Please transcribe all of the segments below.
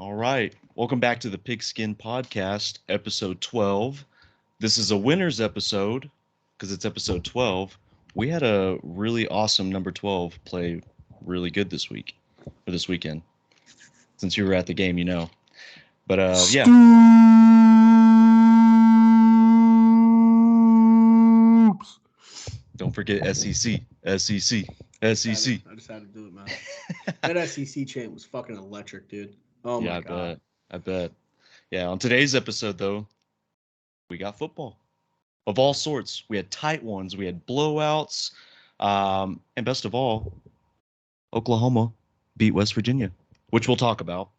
All right. Welcome back to the PigSkin podcast, episode 12. This is a winner's episode because it's episode 12. We had a really awesome number 12 play really good this week or this weekend. Since you were at the game, you know. But yeah, Scoops. don't forget SEC, SEC, SEC. I just had to do it, man. That SEC chant was fucking electric, dude. Oh Yeah, my I god. bet. I bet. Yeah, on today's episode, though, we got football of all sorts. We had tight ones, we had blowouts, and best of all, Oklahoma beat West Virginia, which we'll talk about.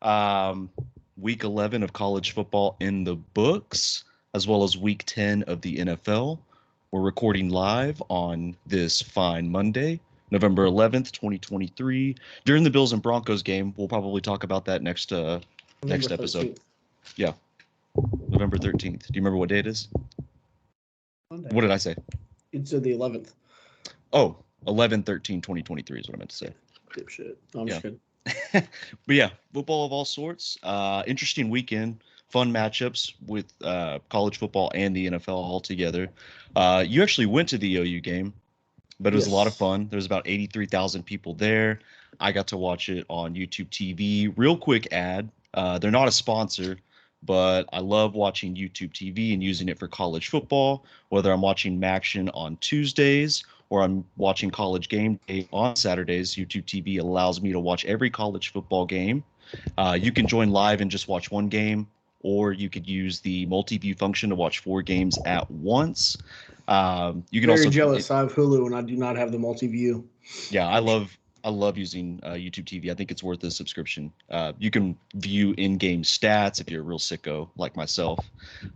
Um, week 11 of college football in the books, as well as week 10 of the NFL. We're recording live on this fine Monday, November 11th, 2023. During the Bills and Broncos game, we'll probably talk about that next November episode. 13th. Yeah, November 13th. Do you remember what day it is? Monday. What did I say? It's the 11th. Oh, 11/13/2023 is what I meant to say. Dipshit. No, I'm Yeah. just kidding. But yeah, football of all sorts. Interesting weekend. Fun matchups with college football and the NFL all together. You actually went to the OU game, but it was a lot of Yes. fun. There was about 83,000 people there. I got to watch it on YouTube TV. Real quick ad. They're not a sponsor, but I love watching YouTube TV and using it for college football, whether I'm watching Maction on Tuesdays or I'm watching College Game Day on Saturdays. YouTube TV allows me to watch every college football game. You can join live and just watch one game, or you could use the multi-view function to watch 4 games at once. You can Very also jealous. I have Hulu and I do not have the multi-view. yeah, I love using YouTube TV. I think it's worth a subscription. You can view in-game stats if you're a real sicko like myself.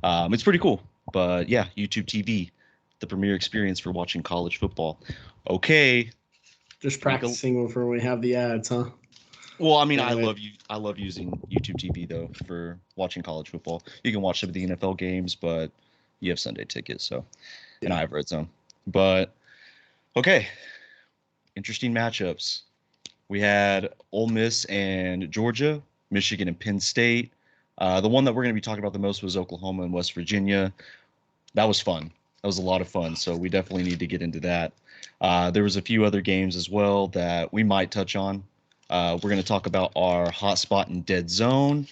It's pretty cool. But yeah, YouTube TV, the premier experience for watching college football. Okay. Just practicing for when we have the ads, huh? Well, I mean, I Anyway. love using YouTube TV though for watching college football. You can watch some of the NFL games, but you have Sunday tickets, so and I have Red Zone. But okay, interesting matchups. We had Ole Miss and Georgia, Michigan and Penn State. The one that we're going to be talking about the most was Oklahoma and West Virginia. That was fun. That was a lot of fun. So we definitely need to get into that. There was a few other games as well that we might touch on. We're going to talk about our hot spot and dead zone.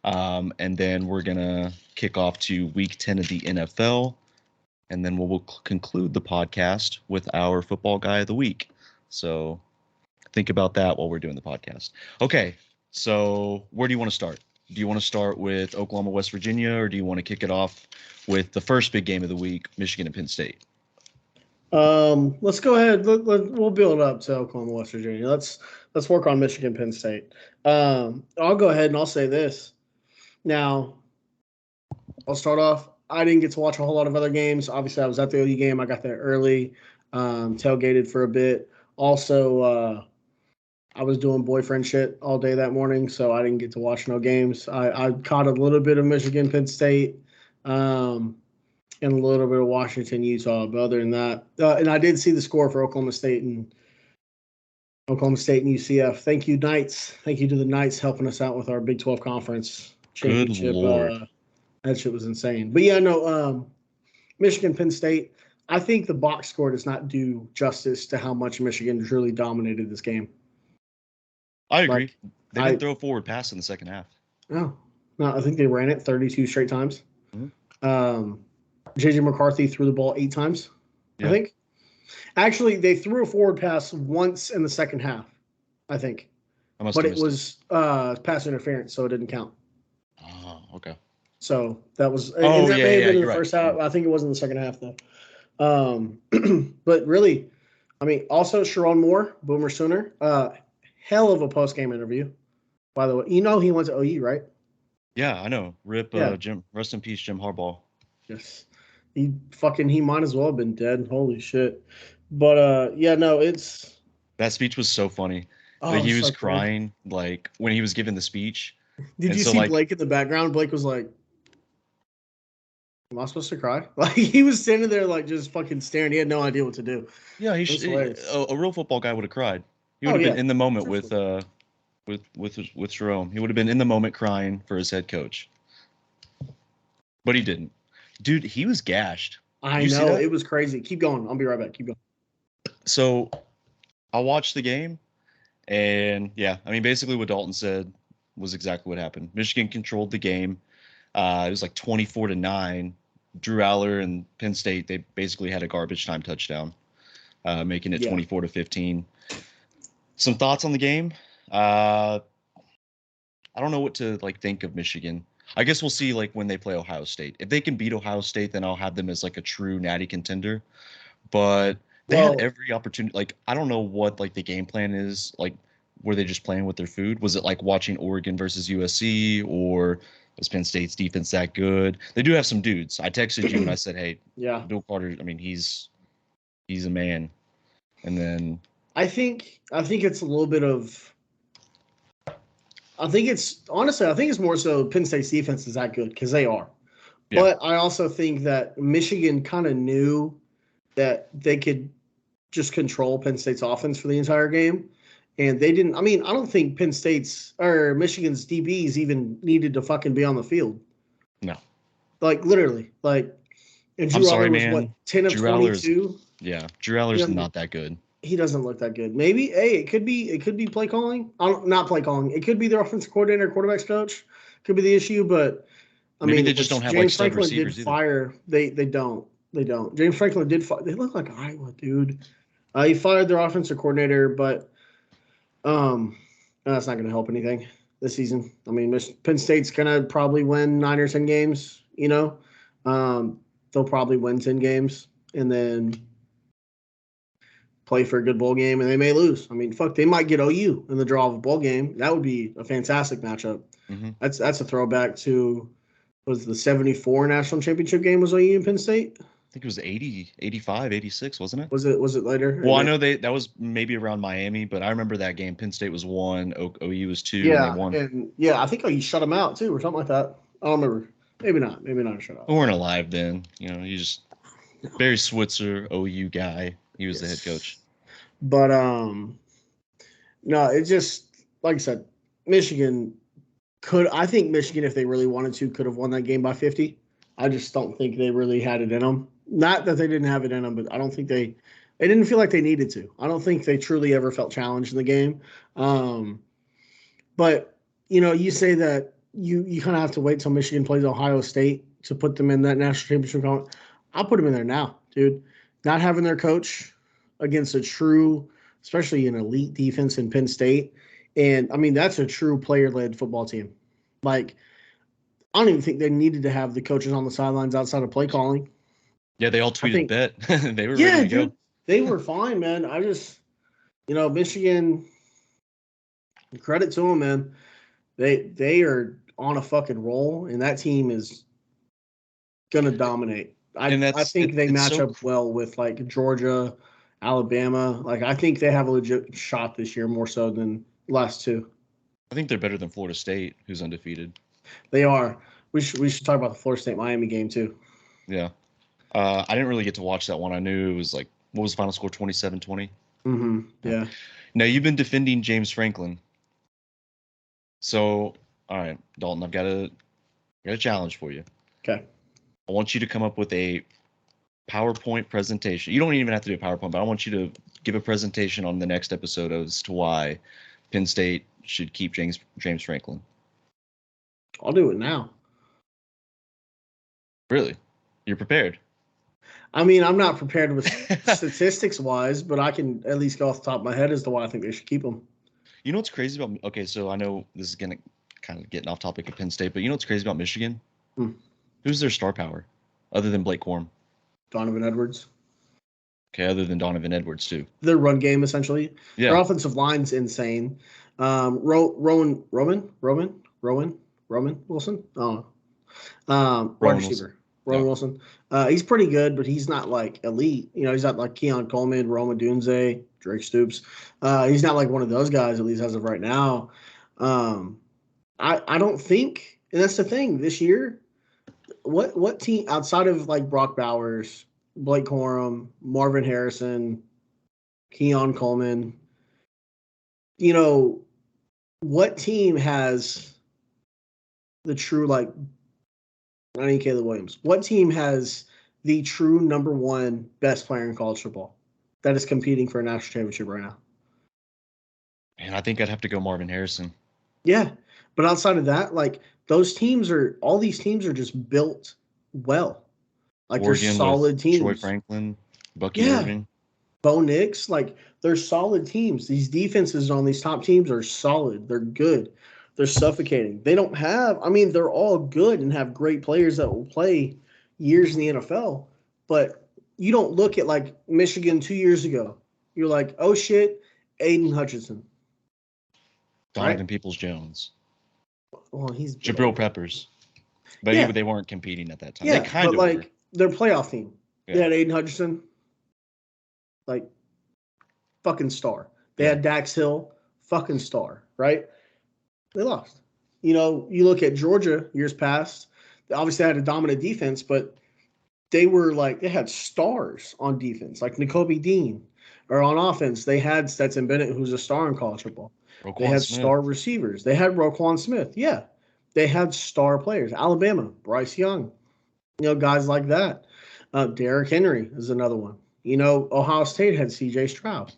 And then we're going to kick off to week 10 of the NFL. And then we'll conclude the podcast with our football guy of the week. So think about that while we're doing the podcast. Okay, so where do you want to start? Do you want to start with Oklahoma, West Virginia, or do you want to kick it off with the first big game of the week, Michigan and Penn State? Let's go ahead. We'll build up to Oklahoma, West Virginia. Let's work on Michigan, Penn State. I'll go ahead and I'll say this. Now, I'll start off. I didn't get to watch a whole lot of other games. Obviously, I was at the OU game. I got there early, tailgated for a bit. Also, I was doing boyfriend shit all day that morning, so I didn't get to watch no games. I caught a little bit of Michigan, Penn State, and a little bit of Washington, Utah. But other than that, and I did see the score for Oklahoma State and UCF. Thank you, Knights. Thank you to the Knights helping us out with our Big 12 conference championship. Good Lord. That shit was insane. But yeah, no, Michigan, Penn State. I think the box score does not do justice to how much Michigan truly dominated this game. I agree. Like, They didn't throw a forward pass in the second half. No, I think they ran it 32 straight times. Mhm. J.J. McCarthy threw the ball 8 times, Yeah. I think. Actually, they threw a forward pass once in the second half, I think. But it was pass interference, so it didn't count. Oh, okay. So that was. Oh, and that yeah, may have yeah, been in you're the right. first half. I think it was in the second half, though. But really, I mean, also Sharon Moore, Boomer Sooner, hell of a post-game interview, by the way. You know he went to OU, right? Yeah, I know. Rip Yeah. Jim. Rest in peace, Jim Harbaugh. Yes. He might as well have been dead. Holy shit. But yeah, no, it's That speech was so funny. oh, Like, he was so funny. crying like when he was giving the speech. Did And you so, see like- Blake in the background? Blake was like, am I supposed to cry? Like he was standing there like just fucking staring. He had no idea what to do. Yeah, That's hilarious. a real football guy would have cried. He would Oh, have been yeah. in the moment with with Jerome. He would have been in the moment crying for his head coach, but he didn't. Dude, he was gashed. I know it was crazy. Keep going. I'll be right back. Keep going. So I watched the game, and yeah, I mean, basically what Dalton said was exactly what happened. Michigan controlled the game. It was like 24-9. Drew Aller and Penn State, they basically had a garbage time touchdown, making it 24-15. Some thoughts on the game? I don't know what to think of Michigan. I guess we'll see when they play Ohio State. If they can beat Ohio State, then I'll have them as a true natty contender. But they had every opportunity. I don't know what the game plan is. Were they just playing with their food? Was it watching Oregon versus USC, or was Penn State's defense that good? They do have some dudes. I texted you and I said, "Hey, Bill Carter. I mean, he's a man." And then I think it's a little bit of. I think it's more so Penn State's defense is that good because they are. Yeah. But I also think that Michigan kind of knew that they could just control Penn State's offense for the entire game. And they didn't. I mean, I don't think Penn State's or Michigan's DBs even needed to fucking be on the field. No. Literally. And Drew Aller was what, 10 of 22? Yeah. Drew Aller's not that good. He doesn't look that good. Maybe, it could be play calling. Not play calling. It could be their offensive coordinator, quarterbacks coach. Could be the issue, but maybe they just don't have James stud Franklin receivers did fire. They don't. James Franklin did fire. They look like Iowa, dude. He fired their offensive coordinator, but that's not going to help anything this season. I mean, Penn State's going to probably win 9 or 10 games. They'll probably win 10 games and then play for a good bowl game, and they may lose. I mean, fuck, they might get OU in the draw of a bowl game. That would be a fantastic matchup. Mm-hmm. That's a throwback to was the 74 national championship game was OU and Penn State. I think it was 80, 85, 86, wasn't it? Was it later? Well, I know that was maybe around Miami, but I remember that game. Penn State was 1, OU was 2, yeah, and they won. And I think OU shut them out too, or something like that. I don't remember. Maybe not a shutout. We weren't alive then. You just Barry Switzer, OU guy. He was the head coach. But no, it just like I said, Michigan I think Michigan, if they really wanted to, could have won that game by 50. I just don't think they really had it in them. Not that they didn't have it in them, but I don't think they didn't feel like they needed to. I don't think they truly ever felt challenged in the game. But you say that you kind of have to wait till Michigan plays Ohio State to put them in that national championship. I'll put them in there now, dude. Not having their coach against a true, especially an elite defense in Penn State. And, I mean, that's a true player-led football team. I don't even think they needed to have the coaches on the sidelines outside of play calling. Yeah, they all tweeted bet. They were ready to go. They were fine, man. I just, Michigan, credit to them, man. They are on a fucking roll, and that team is going to dominate. I think they match up well with, Georgia, Alabama. I think they have a legit shot this year more so than the last two. I think they're better than Florida State, who's undefeated. They are. We should talk about the Florida State-Miami game, too. Yeah. I didn't really get to watch that one. I knew it was what was the final score, 27-20? Mm-hmm. Yeah. Now, you've been defending James Franklin. So, all right, Dalton, I've got a challenge for you. Okay. I want you to come up with a PowerPoint presentation. You don't even have to do a PowerPoint, but I want you to give a presentation on the next episode as to why Penn State should keep James Franklin. I'll do it now. Really? You're prepared? I mean, I'm not prepared with statistics-wise, but I can at least go off the top of my head as to why I think they should keep them. You know what's crazy about – okay, so I know this is going to kind of getting off topic of Penn State, but you know what's crazy about Michigan? Who's their star power other than Blake Corum? Donovan Edwards. Okay, other than Donovan Edwards, too. Their run game, essentially. Yeah. Their offensive line's insane. Roman Wilson? Oh. Wide receiver. Roman Wilson. He's pretty good, but he's not elite. He's not Keon Coleman, Roma Dunze, Drake Stoops. He's not one of those guys, at least as of right now. I don't think, and that's the thing, this year, what team outside of Brock Bowers, Blake Corum, Marvin Harrison, Keon Coleman, what team has the true, like, I need Caleb Williams. What team has the true number one best player in college football that is competing for a national championship right now? And I think I'd have to go Marvin Harrison. Yeah. But outside of that, like, all these teams are just built well. Like, they're Oregon with solid Troy teams. Franklin, Bucky Yeah. Irving. Bo Nix, like, they're solid teams. These defenses on these top teams are solid. They're good. They're suffocating. They don't have, I mean, they're all good and have great players that will play years in the NFL. But you don't look at, like, Michigan 2 years ago. You're like, oh shit, Aiden Hutchinson. Donovan Right? Peoples-Jones. Well, he's Jabril Peppers. But Yeah. they weren't competing at that time. Yeah, They kind but of were. like their playoff team. Yeah. They had Aiden Hutchinson, like, fucking star. They Yeah. had Dax Hill, fucking star, right? They lost. You know, you look at Georgia years past, they obviously had a dominant defense, but they had stars on defense, like N'Kobe Dean. Or on offense, they had Stetson Bennett, who's a star in college football. They had star receivers. They had Roquan Smith. Yeah. They had star players. Alabama, Bryce Young. You know, guys like that. Derrick Henry is another one. You know, Ohio State had C.J. Stroud.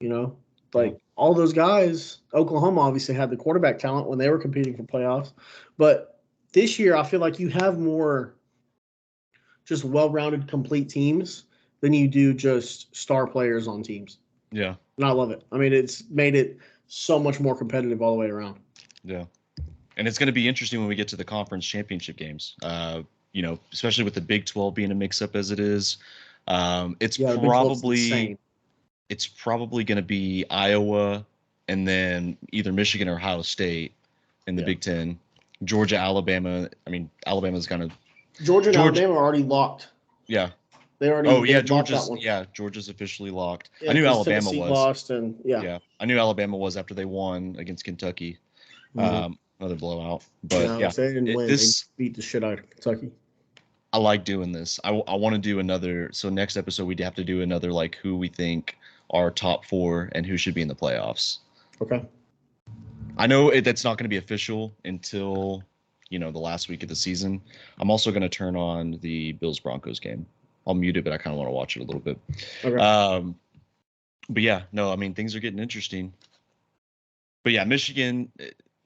You know, like, all those guys. Oklahoma obviously had the quarterback talent when they were competing for playoffs. But this year, I feel like you have more just well-rounded, complete teams than you do just star players on teams. Yeah. And I love it. I mean, it's made it so much more competitive all the way around. Yeah. And it's going to be interesting when we get to the conference championship games. You know, especially with the Big 12 being a mix-up as it is. It's probably going to be Iowa and then either Michigan or Ohio State in the Big 10. Georgia, Alabama. I mean, Alabama's kind of Georgia and Alabama are already locked. Yeah. They already. Oh yeah, Georgia's officially locked. Yeah, I knew Alabama Tennessee was. Lost and Yeah, I knew Alabama was after they won against Kentucky. Another blowout, but no, they didn't win. This, they beat the shit out of Kentucky. I like doing this. I want to do another. So next episode we'd have to do another, like, who we think are top 4 and who should be in the playoffs. Okay. I know that's not going to be official until, you know, the last week of the season. I'm also going to turn on the Bills-Broncos game. I'll mute it, but I kind of want to watch it a little bit. Okay. But yeah, no, I mean, things are getting interesting. But yeah, Michigan,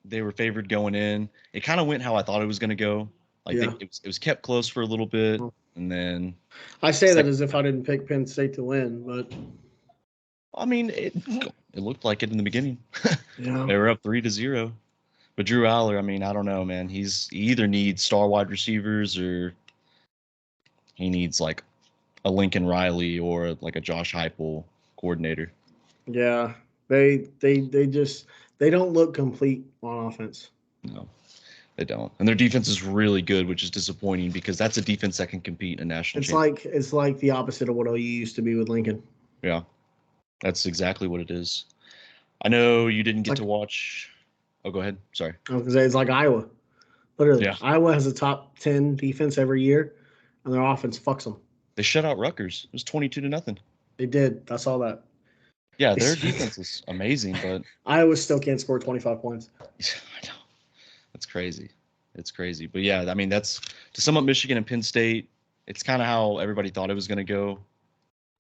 they were favored going in. It kind of went how I thought it was going to go. Like, it was kept close for a little bit, and then I say that as if I didn't pick Penn State to win, but I mean, it looked like it in the beginning. Yeah. They were up 3-0. But Drew Aller, I mean, I don't know, man. He either needs star wide receivers or he needs, like, a Lincoln Riley or like a Josh Heupel coordinator. Yeah, they don't look complete on offense. No, they don't, and their defense is really good, which is disappointing because that's a defense that can compete in a national. It's like the opposite of what OU used to be with Lincoln. Yeah, that's exactly what it is. I know you didn't get to watch. Oh, go ahead. Sorry. I was gonna say it's like Iowa. Literally, yeah. Iowa has a top 10 defense every year, and their offense fucks them. They shut out Rutgers. It was 22-0. They did. I saw that. Yeah, their defense is amazing, but Iowa still can't score 25 points. I know. That's crazy. It's crazy. But yeah, I mean, that's to sum up Michigan and Penn State. It's kind of how everybody thought it was going to go.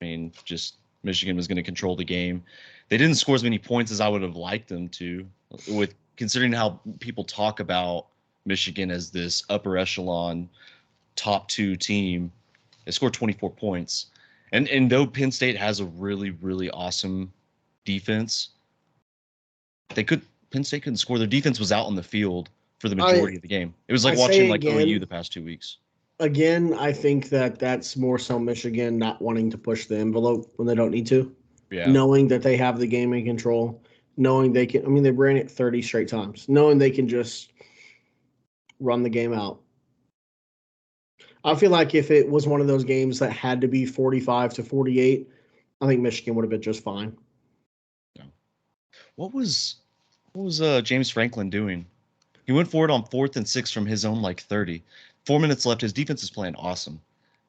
I mean, just Michigan was going to control the game. They didn't score as many points as I would have liked them to, with considering how people talk about Michigan as this upper echelon top 2 team. They scored 24 points. And though Penn State has a really, really awesome defense, Penn State couldn't score. Their defense was out on the field for the majority of the game. It was like watching OU the past 2 weeks. Again, I think that's more so Michigan not wanting to push the envelope when they don't need to. Yeah. Knowing that they have the game in control, knowing they can. I mean, they ran it 30 straight times. Knowing they can just run the game out. I feel like if it was one of those games that had to be 45-48, I think Michigan would have been just fine. Yeah. What was James Franklin doing? He went for it on 4th and 6 from his own 30. 4 minutes left. His defense is playing awesome,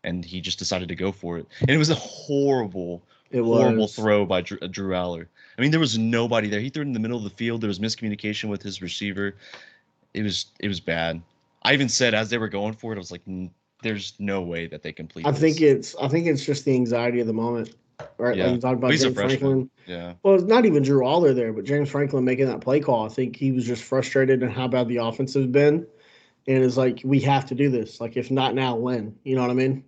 and he just decided to go for it. And it was a horrible, It Horrible was. throw by Drew Aller. I mean, there was nobody there. He threw it in the middle of the field. There was miscommunication with his receiver. It was bad. I even said as they were going for it, I was like, "There's no way that they complete this." I think it's just the anxiety of the moment, right? Like Yeah, you talked well, about he's a James freshman. Franklin. Yeah, Well, it's not even Drew Aller there, but James Franklin making that play call. I think he was just frustrated in how bad the offense has been, and is like, we have to do this. Like, if not now, when? You know what I mean?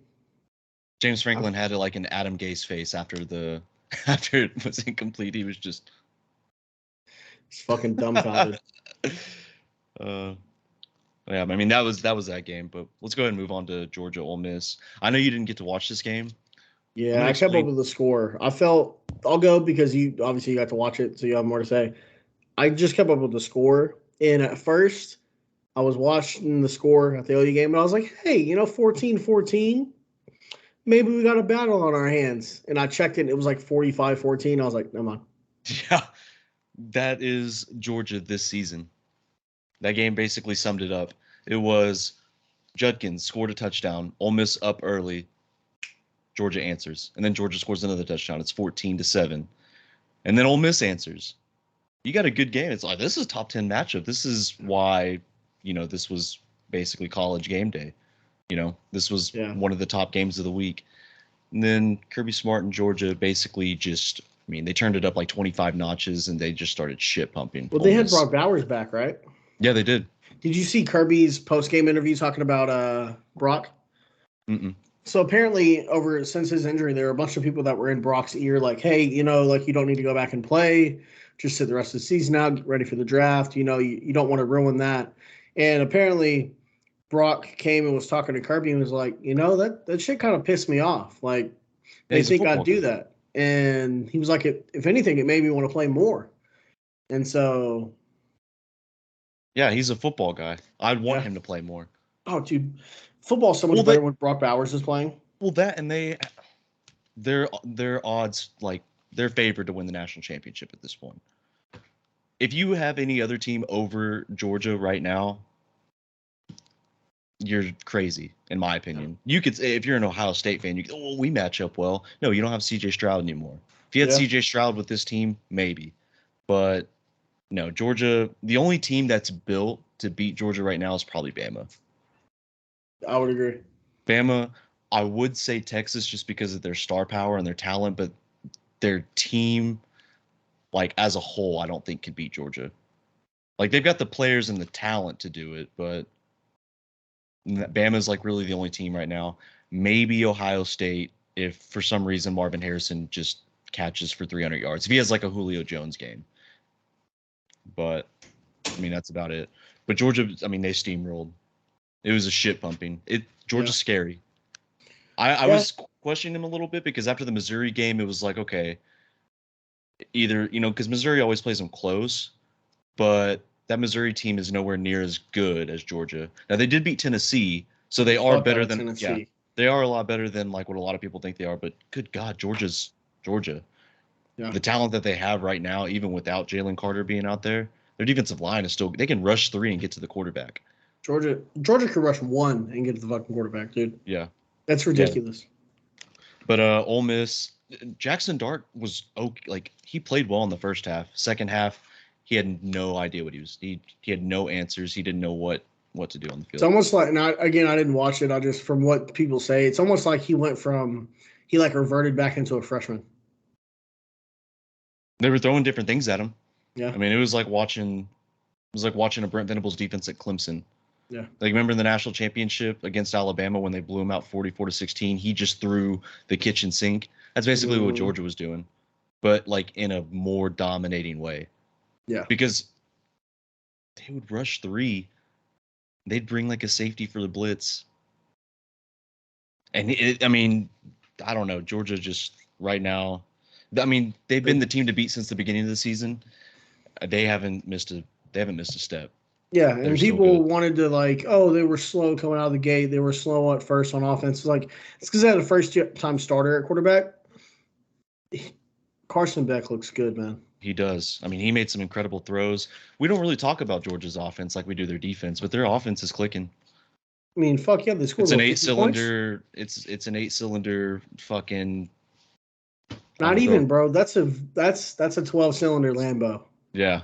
James I'm Franklin had like an Adam Gase face after it was incomplete. He was just just fucking dumbfounded. uh, yeah. I mean, that was that game. But let's go ahead and move on to Georgia Ole Miss. I know you didn't get to watch this game. I'm Yeah, gonna I kept up explain. with the score. I'll go because you obviously you got to watch it, so you have more to say. I just kept up with the score, and at first I was watching the score at the OU game, and I was like, hey, 14-14. Maybe we got a battle on our hands. And I checked it, and it was like 45-14. I was like, never mind. Yeah, that is Georgia this season. That game basically summed it up. It was Judkins scored a touchdown, Ole Miss up early, Georgia answers, and then Georgia scores another touchdown. It's 14-7, and then Ole Miss answers. You got a good game. It's like this is top 10 matchup. This is why, this was basically college game day. This was Yeah. one of the top games of the week. And then Kirby Smart and Georgia basically they turned it up like 25 notches and they just started shit pumping Well, Ole they had Miss. Brock Bowers back, right? Yeah, they did. Did you see Kirby's post game interview talking about Brock? Mm-mm. So apparently, over since his injury, there were a bunch of people that were in Brock's ear, like, "Hey, like you don't need to go back and play. Just sit the rest of the season out, get ready for the draft. You don't want to ruin that." And apparently, Brock came and was talking to Kirby and was like, that shit kind of pissed me off. Like Yeah, they he's a think I'd football do guy. that, and he was like, if anything, it made me want to play more. And so, Yeah, he's a football guy. I'd want yeah. him to play more. Oh, dude, football's so Well, much better when Brock Bowers is playing. that and their odds, like, they're favored to win the national championship at this point. If you have any other team over Georgia right now, you're crazy, in my opinion. You could say, if you're an Ohio State fan, we match up well. No, you don't have CJ Stroud anymore. If you had Yeah, CJ Stroud with this team, maybe. But no, Georgia, the only team that's built to beat Georgia right now is probably Bama. I would agree. Bama, I would say Texas just because of their star power and their talent, but their team, like as a whole, I don't think could beat Georgia. Like they've got the players and the talent to do it, but Bama's like really the only team right now. Maybe Ohio State if for some reason Marvin Harrison just catches for 300 yards. If he has like a Julio Jones game. But I mean that's about it. But Georgia, I mean they steamrolled. It was a shit pumping. Yeah, Georgia's scary. I yeah. was questioning him a little bit because after the Missouri game it was like okay, either because Missouri always plays them close, but that Missouri team is nowhere near as good as Georgia. Now they did beat Tennessee, so they are Fuck out better of than yeah, Tennessee. they are a lot better than like what a lot of people think they are. But good God, Georgia's Georgia. Yeah, The talent that they have right now, even without Jalen Carter being out there, their defensive line is still they can rush three and get to the quarterback. Georgia could rush one and get to the fucking quarterback, dude. Yeah, That's yeah. ridiculous. But Ole Miss, Jackson Dart was okay. Like he played well in the first half. Second half, he had no idea what he was. He had no answers. He didn't know what to do on the It's field. almost like, not again. I didn't watch it. I just from what people say, it's almost like he like reverted back into a freshman. They were throwing different things at him. Yeah, I mean, it was like watching a Brent Venables defense at Clemson. yeah. Like remember in the national championship against Alabama when they blew him out 44-16, he just threw the kitchen sink. That's basically what Mm, Georgia was doing, but like in a more dominating way yeah. because they would rush three, they'd bring like a safety for the blitz, and I mean, I don't know, Georgia just right now. I mean, they've been They the team to beat since the beginning of the season. They haven't missed a step. Yeah, They're and still people good. wanted to like, oh, they were slow coming out of the gate. They were slow at first on offense. It's because they had a first time starter at quarterback. Carson Beck looks good, man. He does. I mean, he made some incredible throws. We don't really talk about Georgia's offense like we do their defense, but their offense is clicking. I mean, fuck yeah, they scored It's an what, eight 50 points? cylinder. It's an 8-cylinder fucking Not even, bro. That's a 12-cylinder Lambo. Yeah.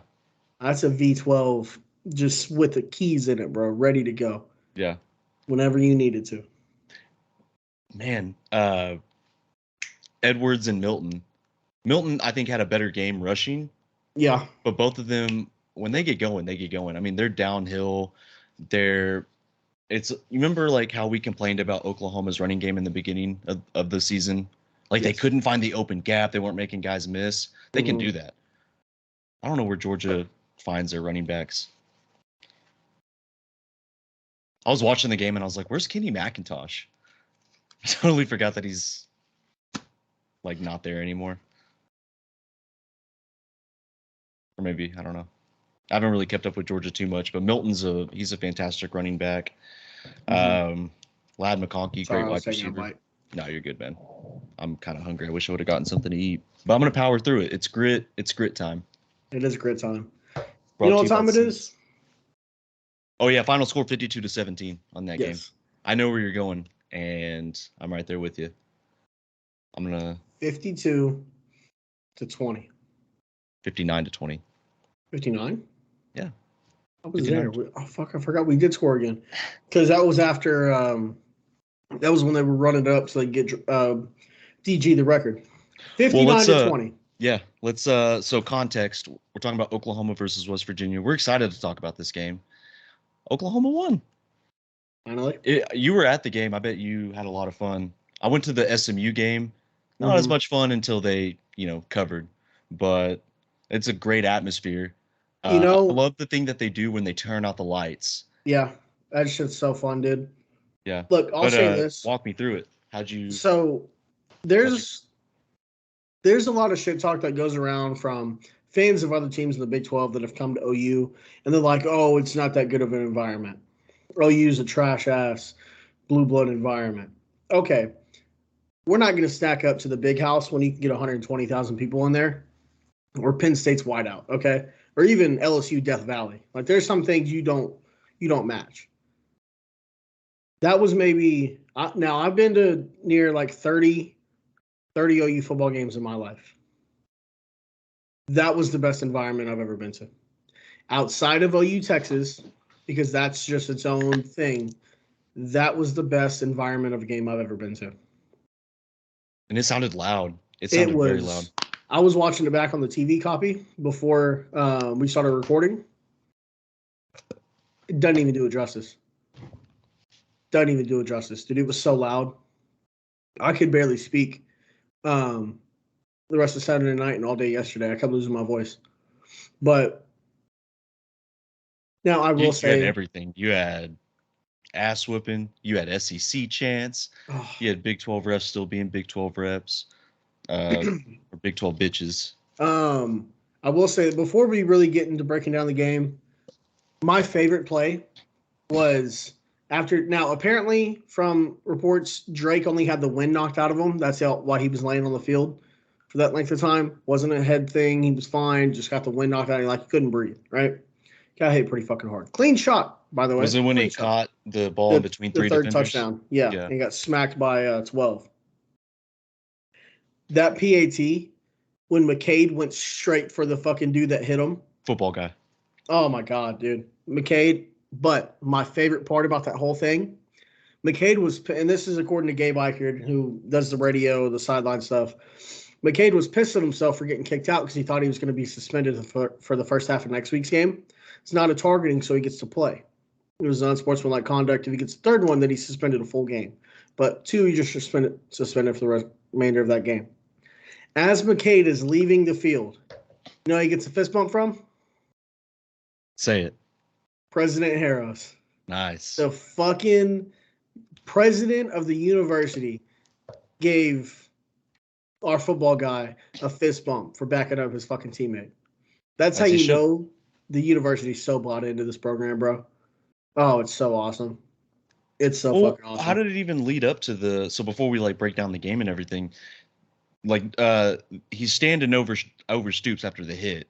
That's a V12 just with the keys in it, bro, ready to go. Yeah. Whenever you needed to. Man, Edwards and Milton. Milton, I think, had a better game rushing. Yeah. But both of them, when they get going, they get going. I mean, they're downhill. You remember like how we complained about Oklahoma's running game in the beginning of the season? Like they couldn't find the open gap. They weren't making guys miss. They can do that. I don't know where Georgia finds their running backs. I was watching the game and I was like, where's Kenny McIntosh? I totally forgot that he's like not there anymore. Or maybe, I don't know. I haven't really kept up with Georgia too much, but he's a fantastic running back. Lad McConkey, great wide receiver. No, you're good, man. I'm kind of hungry. I wish I would have gotten something to eat, but I'm gonna power through it. It's grit time. It is grit time. You know what time it is? Oh yeah, final score 52-17 on that game. I know where you're going, and I'm right there with you. I'm gonna 52-20. 59-20. 59? Yeah. I was there. I forgot we did score again. Because that was after that was when they were running it up so they could get DG the record. 59-20. Yeah. Let's so context. We're talking about Oklahoma versus West Virginia. We're excited to talk about this game. Oklahoma won. Finally. You were at the game. I bet you had a lot of fun. I went to the SMU game. Not as much fun until they, covered. But it's a great atmosphere. I love the thing that they do when they turn out the lights. Yeah, that shit's so fun, dude. Yeah. Look, I'll say this. Walk me through it. So there's a lot of shit talk that goes around from fans of other teams in the Big 12 that have come to OU, and they're like, oh, it's not that good of an environment. OU's a trash-ass, blue-blood environment. Okay. We're not going to stack up to the Big House when you can get 120,000 people in there, or Penn State's whiteout, okay? Or even LSU Death Valley. Like, there's some things you don't match. That was maybe now I've been to near like 30 OU football games in my life. That was the best environment I've ever been to. Outside of OU Texas, because that's just its own thing, that was the best environment of a game I've ever been to. And it sounded loud. It sounded very loud. I was watching it back on the TV copy before we started recording. It doesn't even do it justice. Dude. It was so loud. I could barely speak the rest of Saturday night and all day yesterday. I kept losing my voice. But now I will say. You had everything. You had ass whooping. You had SEC chants. You had Big 12 reps still being Big 12 reps. Or Big 12 bitches. I will say, before we really get into breaking down the game, my favorite play was after. Now, apparently, from reports, Drake only had the wind knocked out of him. That's why he was laying on the field for that length of time. Wasn't a head thing. He was fine. Just got the wind knocked out of him like he couldn't breathe, right? Got hit pretty fucking hard. Clean shot, by the way. Was it when he caught the ball in between three defenders? The third touchdown. Yeah. He got smacked by 12. That PAT, when McCade went straight for the fucking dude that hit him. Football guy. Oh, my God, dude. McCade. But my favorite part about that whole thing, McCade was, and this is according to Gabe Eichert, who does the radio, the sideline stuff. McCade was pissed at himself for getting kicked out because he thought he was going to be suspended for the first half of next week's game. It's not a targeting, so he gets to play. It was unsportsmanlike conduct. If he gets the third one, then he's suspended a full game. But 2, he just suspended for the remainder of that game. As McCade is leaving the field, you know he gets a fist bump from? Say it. President Harris. Nice. The fucking president of the university gave our football guy a fist bump for backing up his fucking teammate. That's how you know the university's so bought into this program, bro. Oh, it's so awesome. It's so fucking awesome. How did it even lead up to so before we break down the game and everything, he's standing over Stoops after the hit.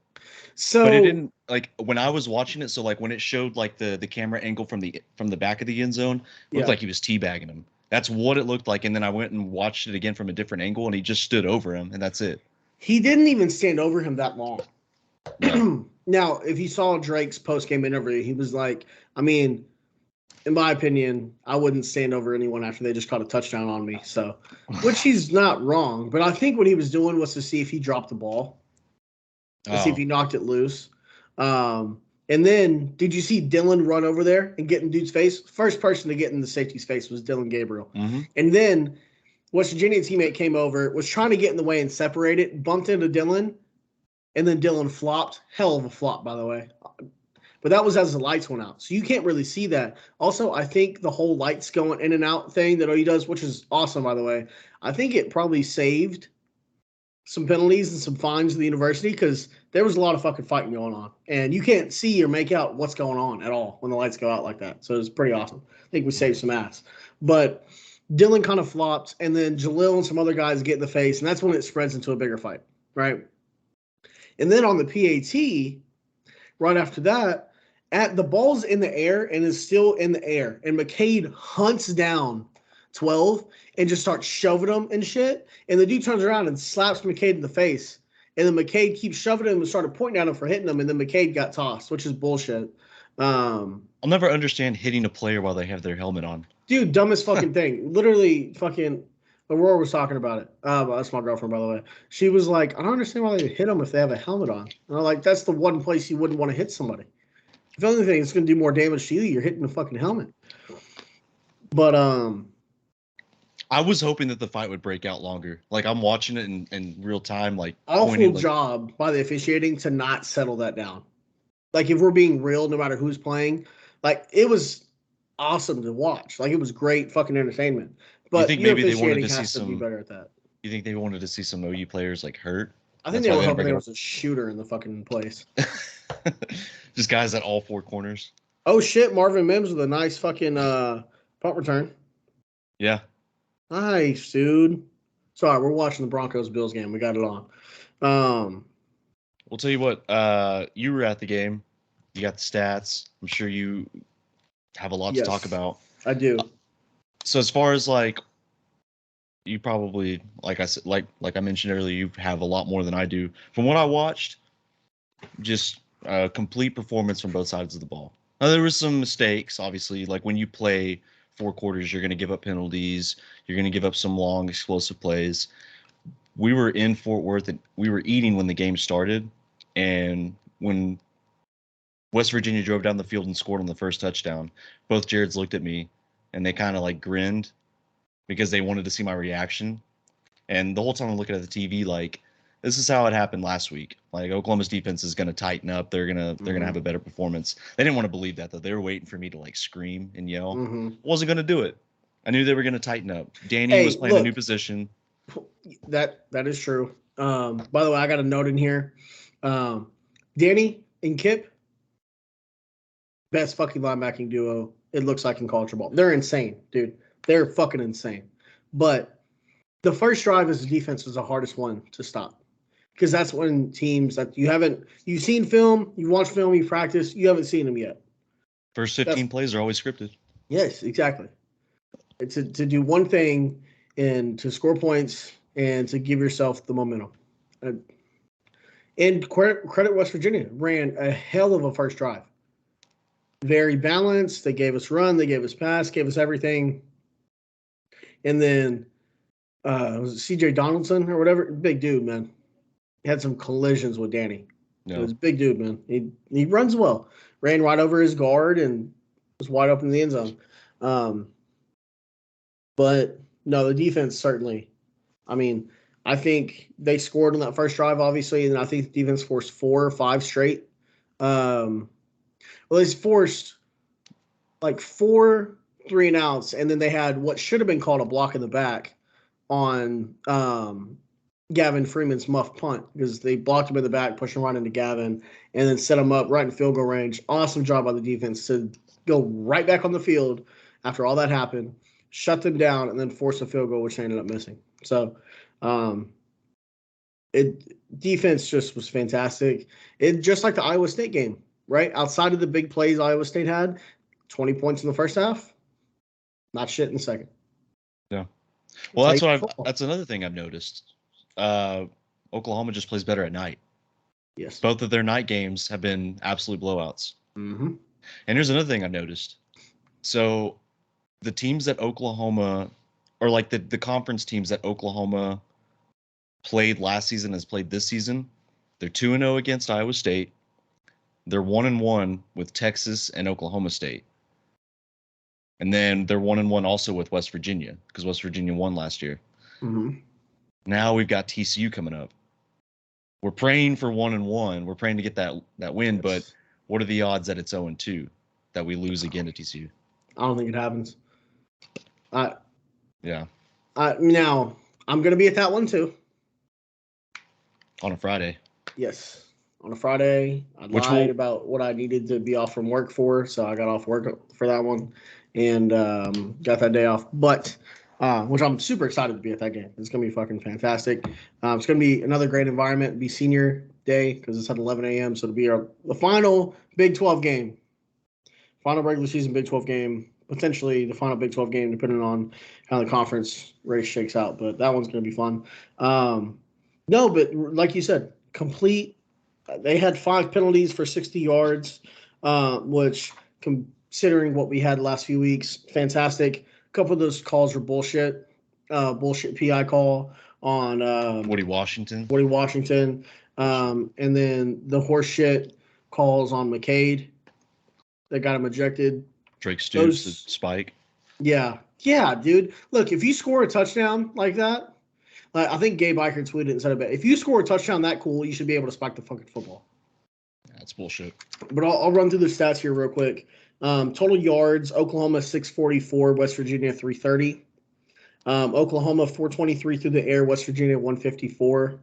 So, but it didn't when I was watching it. So when it showed the camera angle from the back of the end zone, it looked like he was teabagging him. That's what it looked like. And then I went and watched it again from a different angle, and he just stood over him, and that's it. He didn't even stand over him that long. No. Now, if you saw Drake's post-game interview, he was like, I mean, in my opinion, I wouldn't stand over anyone after they just caught a touchdown on me. So, which he's not wrong. But I think what he was doing was to see if he dropped the ball, to see if he knocked it loose. And then, did you see Dylan run over there and get in dude's face? First person to get in the safety's face was Dylan Gabriel. Mm-hmm. And then West Virginia teammate came over, was trying to get in the way and separate it, bumped into Dylan, and then Dylan flopped. Hell of a flop, by the way. But that was as the lights went out. So you can't really see that. Also, I think the whole lights going in and out thing that he does, which is awesome, by the way, I think it probably saved some penalties and some fines to the university because there was a lot of fucking fighting going on. And you can't see or make out what's going on at all when the lights go out like that. So it's pretty awesome. I think we saved some ass. But Dylan kind of flopped, and then Jalil and some other guys get in the face, and that's when it spreads into a bigger fight, right? And then on the PAT, right after that, the ball's in the air and is still in the air. And McCade hunts down 12 and just starts shoving him and shit. And the dude turns around and slaps McCade in the face. And then McCade keeps shoving him and started pointing at him for hitting him. And then McCade got tossed, which is bullshit. I'll never understand hitting a player while they have their helmet on. Dude, dumbest fucking thing. Literally fucking Aurora was talking about it. That's my girlfriend, by the way. She was like, I don't understand why they hit them if they have a helmet on. And I'm like, that's the one place you wouldn't want to hit somebody. If anything, it's going to do more damage to you. You're hitting the fucking helmet. But I was hoping that the fight would break out longer. Like, I'm watching it in real time. Like, awful job by the officiating to not settle that down. Like, if we're being real, no matter who's playing, like, it was awesome to watch. Like, it was great fucking entertainment. But you think maybe they wanted to has see to some be better at that. You think they wanted to see some OU players like hurt? I think they were hoping there was a shooter in the fucking place. Just guys at all four corners. Oh shit, Marvin Mims with a nice fucking punt return. Yeah. Nice, dude. Sorry, we're watching the Broncos-Bills game. We got it on. We'll tell you what, you were at the game. You got the stats. I'm sure you have a lot to talk about. I do. So as far as like, you probably, like I said, like I mentioned earlier, you have a lot more than I do. From what I watched, just a complete performance from both sides of the ball. Now, there was some mistakes, obviously. Like when you play 4 quarters, you're going to give up penalties. You're going to give up some long, explosive plays. We were in Fort Worth, and we were eating when the game started. And when West Virginia drove down the field and scored on the first touchdown, both Jareds looked at me, and they kind of like grinned because they wanted to see my reaction. And the whole time I'm looking at the TV, like, this is how it happened last week. Like, Oklahoma's defense is going to tighten up. They're going to have a better performance. They didn't want to believe that, though. They were waiting for me to like scream and yell. Wasn't going to do it. I knew they were going to tighten up. Danny was playing a new position. That is true. By the way, I got a note in here. Danny and Kip, best fucking linebacking duo it looks like in college football. They're insane, dude. They're fucking insane. But the first drive as a defense was the hardest one to stop. Because that's when teams that you've seen film, you watch film, you practice, you haven't seen them yet. First 15 plays are always scripted. Yes, exactly. It's to do one thing and to score points and to give yourself the momentum. And credit West Virginia, ran a hell of a first drive. Very balanced. They gave us run, they gave us pass, gave us everything. And then was it C.J. Donaldson or whatever? Big dude, man. He had some collisions with Danny. No. It was a big dude, man. He runs well. Ran right over his guard and was wide open in the end zone. But no, the defense certainly. I mean, I think they scored on that first drive, obviously, and I think the defense forced 4 or 5 straight. Well, they forced like 4 3-and-outs, and then they had what should have been called a block in the back on Gavin Freeman's muff punt because they blocked him in the back, pushed him right into Gavin, and then set him up right in field goal range. Awesome job by the defense to go right back on the field after all that happened, shut them down, and then force a field goal, which they ended up missing. So defense just was fantastic. It just like the Iowa State game, right? Outside of the big plays Iowa State had, 20 points in the first half, not shit in the second. Yeah. Well, Take that's another thing I've noticed. Oklahoma just plays better at night. Yes. Both of their night games have been absolute blowouts. Mm-hmm. And here's another thing I've noticed. So the teams that Oklahoma, or like the conference teams that Oklahoma played last season has played this season, they're 2-0 against Iowa State. They're 1-1 with Texas and Oklahoma State. And then they're 1-1 also with West Virginia because West Virginia won last year. Mm-hmm. Now we've got TCU coming up. We're praying for 1-1. We're praying to get that win, Yes. but what are the odds that it's 0-2 that we lose again to TCU? I don't think it happens. Yeah. Now I'm gonna be at that one too. On a Friday. Yes. On a Friday, I lied about what I needed to be off from work for, so I got off work for that one and got that day off. But which I'm super excited to be at that game. It's gonna be fucking fantastic. It's gonna be another great environment. It'll be senior day because it's at 11 a.m. So it'll be the final Big 12 game, final regular season Big 12 game, potentially the final Big 12 game, depending on how the conference race shakes out. But that one's gonna be fun. No, but like you said, complete. They had 5 penalties for 60 yards, which, considering what we had the last few weeks, fantastic. A couple of those calls were bullshit. Bullshit PI call on Woody Washington. And then the horseshit calls on McCade that got him ejected. Drake Stoops, the spike. Yeah, dude. Look, if you score a touchdown like that, I think Gabe Eicher tweeted and said it. If you score a touchdown that cool, you should be able to spike the fucking football. That's bullshit. But I'll run through the stats here real quick. Total yards: Oklahoma 644, West Virginia 330. Oklahoma 423 through the air, West Virginia 154.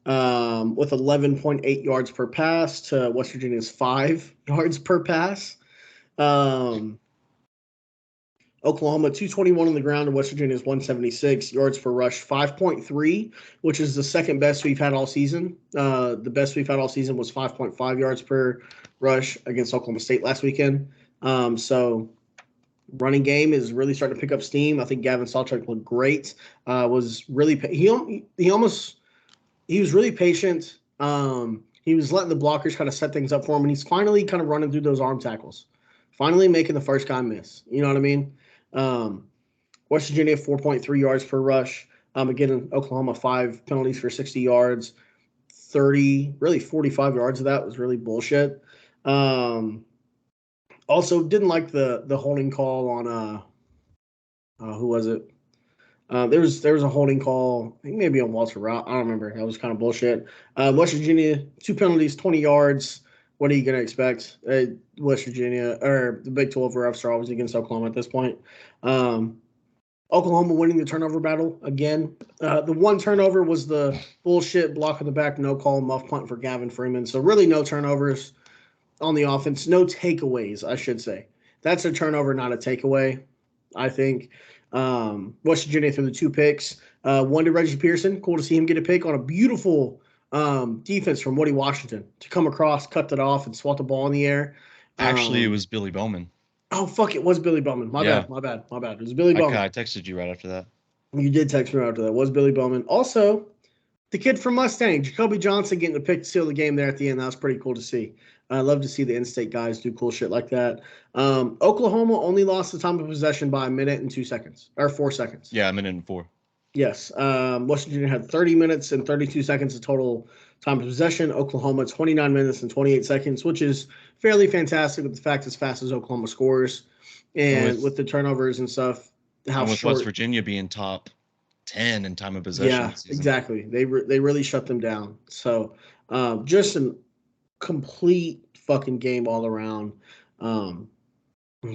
With 11.8 yards per pass to West Virginia's 5 yards per pass. Oklahoma 221 on the ground, and West Virginia's 176 yards per rush, 5.3, which is the second best we've had all season. The best we've had all season was 5.5 yards per rush against Oklahoma State last weekend. So running game is really starting to pick up steam. I think Gavin Sawchuk looked great. Was really he was really patient. He was letting the blockers kind of set things up for him, and he's finally kind of running through those arm tackles. Finally making the first guy miss. You know what I mean? West Virginia 4.3 yards per rush. Again, Oklahoma 5 penalties for 60 yards. 45 yards of that was really bullshit. Also, didn't like the holding call on who was it? There was a holding call, I think maybe on Walter Route. I don't remember. That was kind of bullshit. West Virginia 2 penalties, 20 yards. What are you going to expect? West Virginia, or the Big 12 refs are always against Oklahoma at this point. Oklahoma winning the turnover battle again. The one turnover was the bullshit block in the back, no call, muff punt for Gavin Freeman. So really no turnovers on the offense. No takeaways, I should say. That's a turnover, not a takeaway, I think. West Virginia threw the 2 picks. One to Reggie Pearson. Cool to see him get a pick on a beautiful defense from Woody Washington to come across, cut it off, and swat the ball in the air. Actually, it was Billy Bowman. Oh, fuck, it was Billy Bowman. My bad. It was Billy Bowman. I texted you right after that. You did text me right after that. It was Billy Bowman. Also, the kid from Mustang, Jacoby Johnson, getting a pick to seal the game there at the end. That was pretty cool to see. I love to see the in-state guys do cool shit like that. Oklahoma only lost the time of possession by 1 minute and 2 seconds, or 4 seconds. Yeah, 1 minute and 4. Yes. West Virginia had 30 minutes and 32 seconds of total time of possession. Oklahoma 29 minutes and 28 seconds, which is fairly fantastic with the fact as fast as Oklahoma scores and with the turnovers and stuff. With West Virginia being top 10 in time of possession. Yeah, exactly. They really shut them down. So just a complete fucking game all around.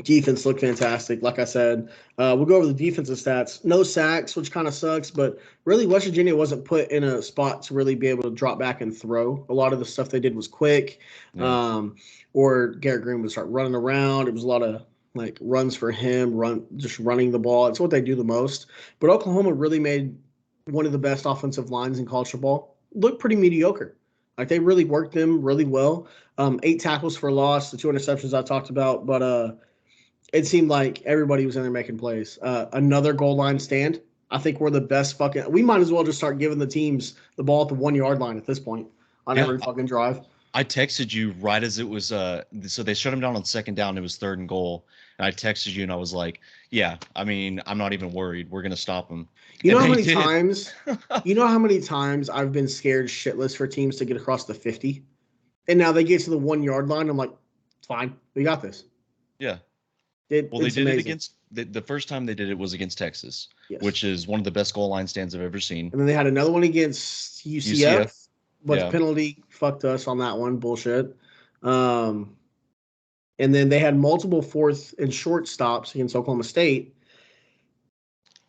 Defense looked fantastic. Like I said, we'll go over the defensive stats. No sacks, which kind of sucks, but really West Virginia wasn't put in a spot to really be able to drop back and throw. A lot of the stuff they did was quick, or Garrett Green would start running around. It was a lot of like runs for him, just running the ball. It's what they do the most. But Oklahoma really made one of the best offensive lines in college football look pretty mediocre. Like they really worked them really well. 8 tackles for loss, the 2 interceptions I talked about, but it seemed like everybody was in there making plays. Another goal line stand. I think we're the best fucking. We might as well just start giving the teams the ball at the 1 yard line at this point on Yeah, every fucking drive. I texted you right as it was so they shut him down on second down, it was 3rd and goal. And I texted you and I was like, yeah, I mean, I'm not even worried. We're gonna stop him. You know And how they many did. times? You know how many times I've been scared shitless for teams to get across the 50, and now they get to the 1 yard line. I'm like, fine, we got this. Yeah. Well, They it's did it amazing. against the first time they did it was against Texas, Yes. which is one of the best goal line stands I've ever seen. And then they had another one against UCF, but the penalty fucked us on that one. Bullshit. And then they had multiple 4th and short stops against Oklahoma State.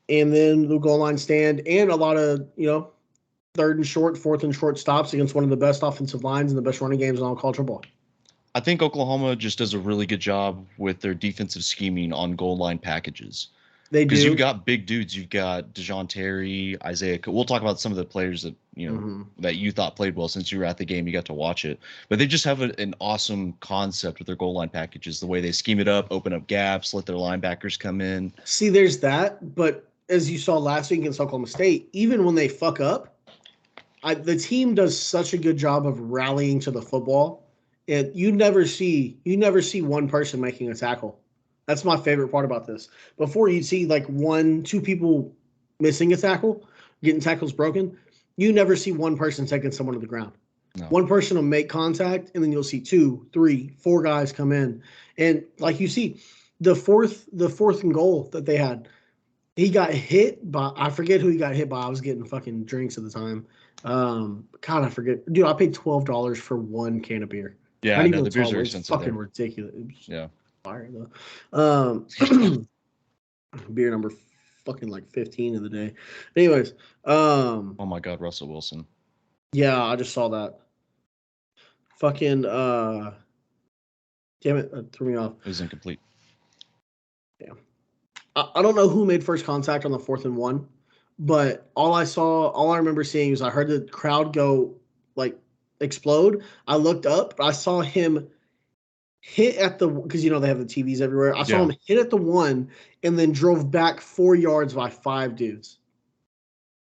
And then the goal line stand and a lot of, 3rd and short, 4th and short stops against one of the best offensive lines and the best running games in all college football. I think Oklahoma just does a really good job with their defensive scheming on goal line packages. They do. Because you've got big dudes. You've got DeJoun Terry, Isaiah. We'll talk about some of the players that that you thought played well since you were at the game. You got to watch it. But they just have an awesome concept with their goal line packages. The way they scheme it up, open up gaps, let their linebackers come in. See, there's that. But as you saw last week against Oklahoma State, even when they fuck up, the team does such a good job of rallying to the football. You never see one person making a tackle. That's my favorite part about this. Before you'd see like 1-2 people missing a tackle, getting tackles broken. You never see one person taking someone to the ground. No. One person will make contact, and then you'll see 2, 3, 4 guys come in. And like you see, the fourth and goal that they had, he got hit by, I forget who he got hit by. I was getting fucking drinks at the time. God, I forget. Dude, I paid $12 for 1 can of beer. Yeah, I know the beers are expensive. Fucking ridiculous. Yeah. Fire though. Beer number fucking like 15 of the day. Anyways, oh my God, Russell Wilson. Yeah, I just saw that. Fucking damn it, that threw me off. It was incomplete. Yeah. I don't know who made first contact on the 4th and 1, but all I remember seeing is I heard the crowd go like explode. I looked up, I saw him hit at because they have the TVs everywhere. I saw him hit at the 1 and then drove back 4 yards by 5 dudes.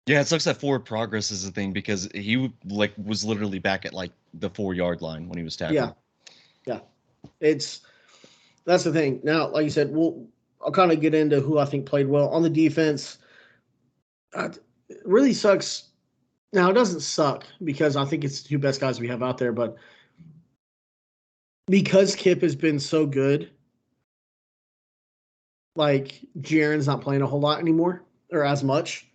Yeah, it sucks that forward progress is a thing because he was literally back at like the 4 yard line when he was tackled. Yeah. That's the thing. Now, like you said, I'll kind of get into who I think played well on the defense. It really sucks. Now, it doesn't suck because I think it's the 2 best guys we have out there, but because Kip has been so good, like Jaron's not playing a whole lot anymore or as much,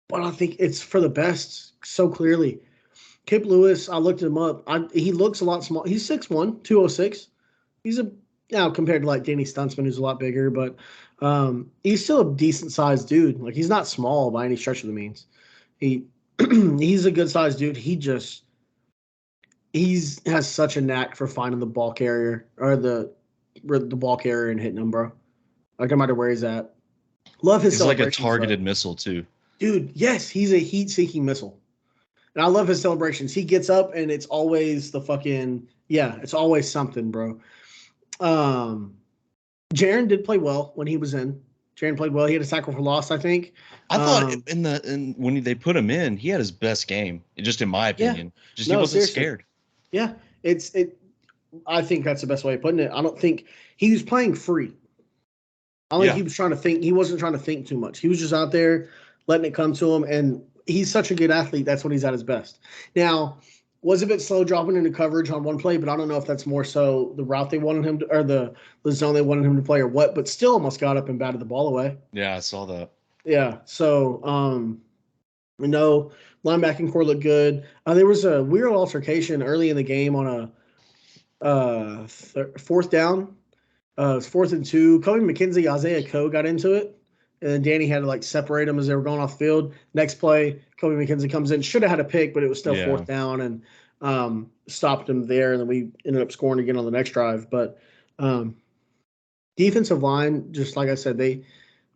but I think it's for the best so clearly. Kip Lewis, I looked him up. He looks a lot small. He's 6'1", 206. He's now compared to like Danny Stuntsman, who's a lot bigger, but he's still a decent sized dude. Like he's not small by any stretch of the means. He's a good sized dude. He has such a knack for finding the ball carrier or the ball carrier and hitting him, bro. Like no matter where he's at. Love his. He's like a targeted missile too. Dude, yes, he's a heat-seeking missile. And I love his celebrations. He gets up and it's always it's always something, bro. Jaron did play well when he was in. Jaron played well. He had a tackle for loss, I think. I thought when they put him in, he had his best game, just in my opinion. Yeah. He wasn't scared. Yeah, I think that's the best way of putting it. I don't think he was playing free. I don't think he was trying to think. He wasn't trying to think too much. He was just out there letting it come to him, and he's such a good athlete. That's when he's at his best. Now, was a bit slow dropping into coverage on one play, but I don't know if that's more so the route they wanted him to, or the zone they wanted him to play, or what. But still, almost got up and batted the ball away. Yeah, I saw that. Yeah. So, linebacking core looked good. There was a weird altercation early in the game on a 4th down. 4th and 2. Kobe McKenzie, Isaiah Coe got into it. And then Danny had to separate them as they were going off the field. Next play, Kobe McKenzie comes in. Should have had a pick, but it was still 4th down and stopped him there. And then we ended up scoring again on the next drive. But defensive line, just like I said,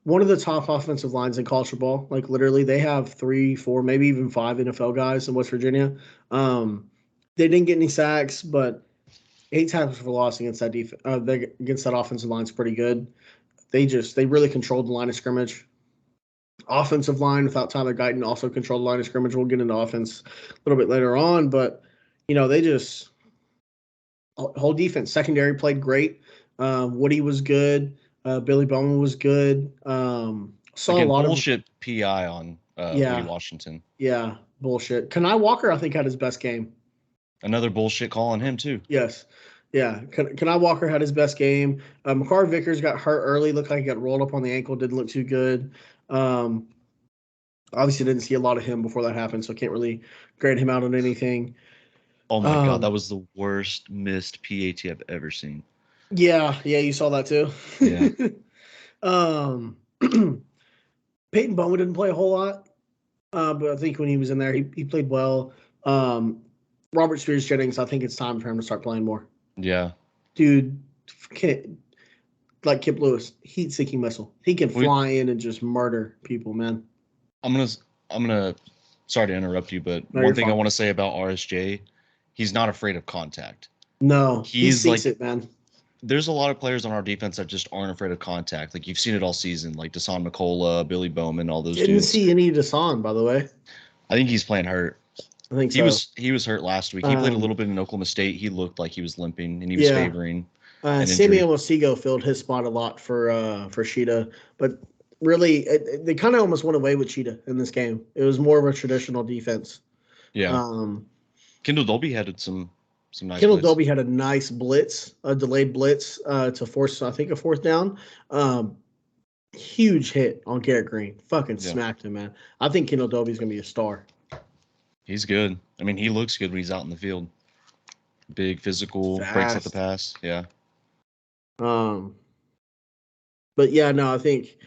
one of the top offensive lines in college football. Like literally, they have 3, 4, maybe even 5 NFL guys in West Virginia. They didn't get any sacks, but 8 tackles for loss against that against that offensive line is pretty good. They really controlled the line of scrimmage. Offensive line without Tyler Guyton also controlled the line of scrimmage. We'll get into offense a little bit later on, but they just whole defense secondary played great. Woody was good. Billy Bowman was good. Saw Again, a lot bullshit PI on Woody Washington. Yeah, bullshit. Kanai Walker, I think, had his best game. Another bullshit call on him too. Yes. Yeah. Kanai Walker had his best game. McCarr Vickers got hurt early. Looked like he got rolled up on the ankle. Didn't look too good. Obviously, didn't see a lot of him before that happened, so can't really grade him out on anything. Oh my god, that was the worst missed PAT I've ever seen. Yeah, you saw that too. Yeah. Peyton Bowman didn't play a whole lot, but I think when he was in there, he played well. Robert Spears Jennings, I think it's time for him to start playing more. Yeah. Dude, like Kip Lewis, heat-seeking missile. He can fly in and just murder people, man. I'm gonna. Sorry to interrupt you, but one thing I want to say about RSJ, he's not afraid of contact. No, he seeks it, man. There's a lot of players on our defense that just aren't afraid of contact. Like you've seen it all season, like Dasan McCullough, Billy Bowman, all those dudes. Didn't see any Dasan, by the way. I think he's playing hurt. I think so. He was hurt last week. He played a little bit in Oklahoma State. He looked like he was limping, and he was favoring. Sammy Omosigo filled his spot a lot for Sheeta, but really, they kind of almost went away with Sheeta in this game. It was more of a traditional defense. Yeah. Kendall Dolby had some nice. Kendall Dolby had a nice blitz, a delayed blitz to force, I think, a fourth down. Huge hit on Garrett Green. Fucking smacked him, man. I think Kendall Dolby's gonna be a star. He's good. I mean, he looks good when he's out in the field. Big, physical, breaks up the pass. Yeah. But yeah, no, I think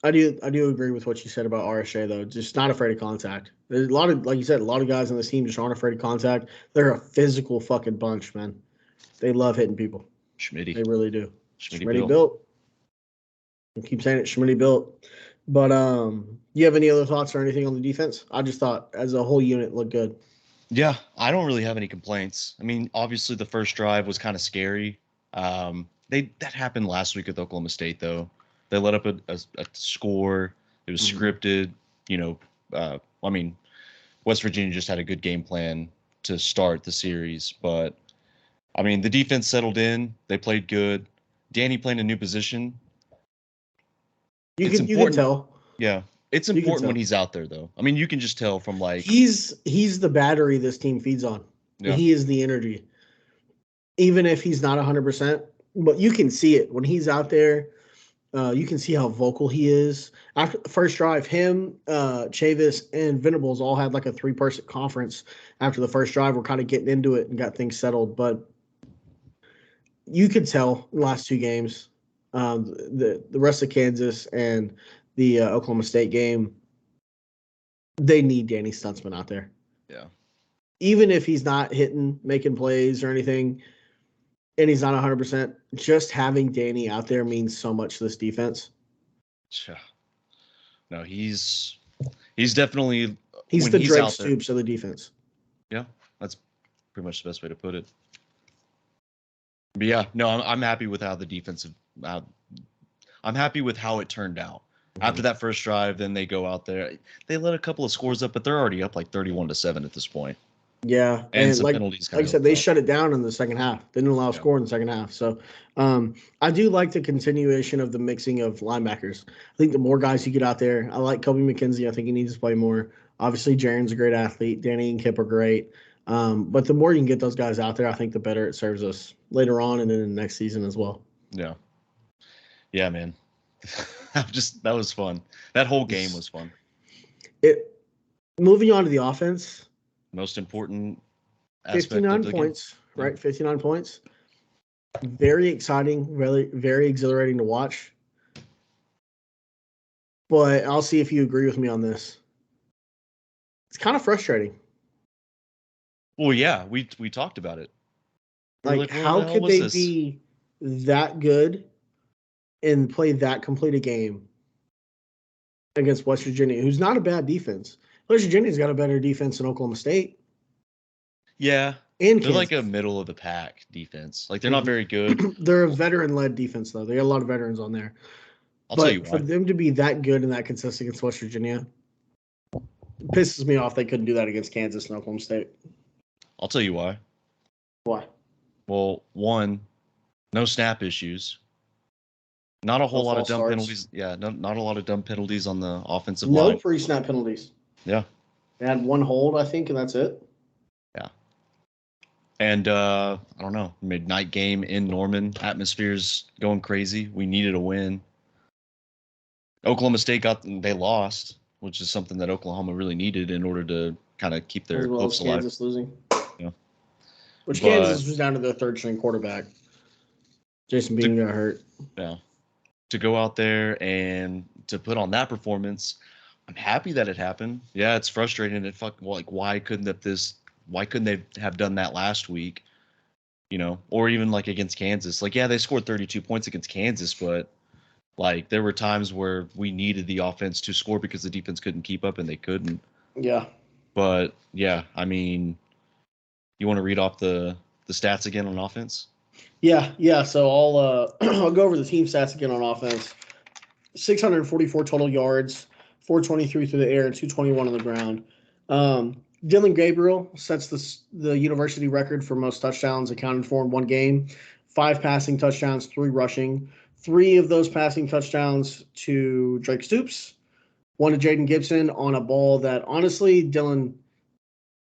I do agree with what you said about RSA though. Just not afraid of contact. There's a lot of, like you said, a lot of guys on this team just aren't afraid of contact. They're a physical fucking bunch, man. They love hitting people. Schmitty. They really do. Schmitty built. I keep saying it, Schmitty built. But you have any other thoughts or anything on the defense? I just thought as a whole unit looked good. Yeah, I don't really have any complaints. I mean, obviously the first drive was kind of scary. That happened last week with Oklahoma State though. They let up a score. It was scripted. I mean, West Virginia just had a good game plan to start the series, but I mean, the defense settled in. They played good. Danny playing a new position. You can tell. Yeah, it's important when he's out there, though. I mean, you can just tell from like he's the battery this team feeds on. Yeah. He is the energy, even if he's not 100%. But you can see it when he's out there. You can see how vocal he is. After the first drive, him, Chavis, and Venables all had like a 3-person conference after the first drive. We're kind of getting into it and got things settled. But you could tell in the last 2 games, the rest of Kansas and the Oklahoma State game, they need Danny Stutzman out there. Yeah. Even if he's not making plays or anything, and he's not 100%, just having Danny out there means so much to this defense. Yeah. No, he's definitely he's the Drake Stoops of the defense. Yeah, that's pretty much the best way to put it. But yeah, no, I'm happy with how the defensive. I'm happy with how it turned out. Mm-hmm. After that first drive, then they go out there. They let a couple of scores up, but they're already up like 31-7 at this point. Yeah, and some penalties. Like I said, they shut it down in the second half. They didn't allow a score in the second half. So I do like the continuation of the mixing of linebackers. I think the more guys you get out there, I like Kobe McKenzie. I think he needs to play more. Obviously, Jaren's a great athlete. Danny and Kip are great. But the more you can get those guys out there, I think the better it serves us later on and in the next season as well. Yeah. Yeah, man. That was fun. That whole game was fun. Moving on to the offense. Most important aspect 59 of the points, game. Right? 59 points. Very exciting, really, very exhilarating to watch. But I'll see if you agree with me on this. It's kind of frustrating. Well, yeah, we talked about it. Like how could they be that good and play that complete a game against West Virginia, who's not a bad defense? West Virginia's got a better defense than Oklahoma State. Yeah, And They're like a Kansas. middle of the pack defense. Like they're not very good. They're a veteran-led defense, though. They got a lot of veterans on there. I'll tell you But for why. them to be that good and that consistent against West Virginia, it pisses me off they couldn't do that against Kansas and Oklahoma State. I'll tell you why. Why? Well, one, no snap issues. Not a whole lot of false dumb starts. penalties. Yeah, not a lot of dumb penalties on the offensive No line. pre-snap penalties. Yeah. They had one hold, I think, and that's it. Yeah. And I don't know, midnight game in Norman, atmosphere's going crazy. We needed a win. Oklahoma State they lost, which is something that Oklahoma really needed in order to kind of keep their As well hopes as alive. Kansas losing. Yeah. Which Kansas was down to their third string quarterback. Jason Bean got hurt. Yeah. To go out there and to put on that performance, I'm happy that it happened. Yeah, it's frustrating. Why couldn't they have done that last week? You know, or even like against Kansas. Like, yeah, they scored 32 points against Kansas, but like there were times where we needed the offense to score because the defense couldn't keep up and they couldn't. Yeah. But yeah, I mean, you want to read off the stats again on offense? Yeah. So I'll go over the team stats again on offense. 644 total yards, 423 through the air, and 221 on the ground. Dylan Gabriel sets the university record for most touchdowns accounted for in one game. 5 passing touchdowns, 3 rushing. 3 of those passing touchdowns to Drake Stoops. 1 to Jaden Gibson on a ball that honestly Dylan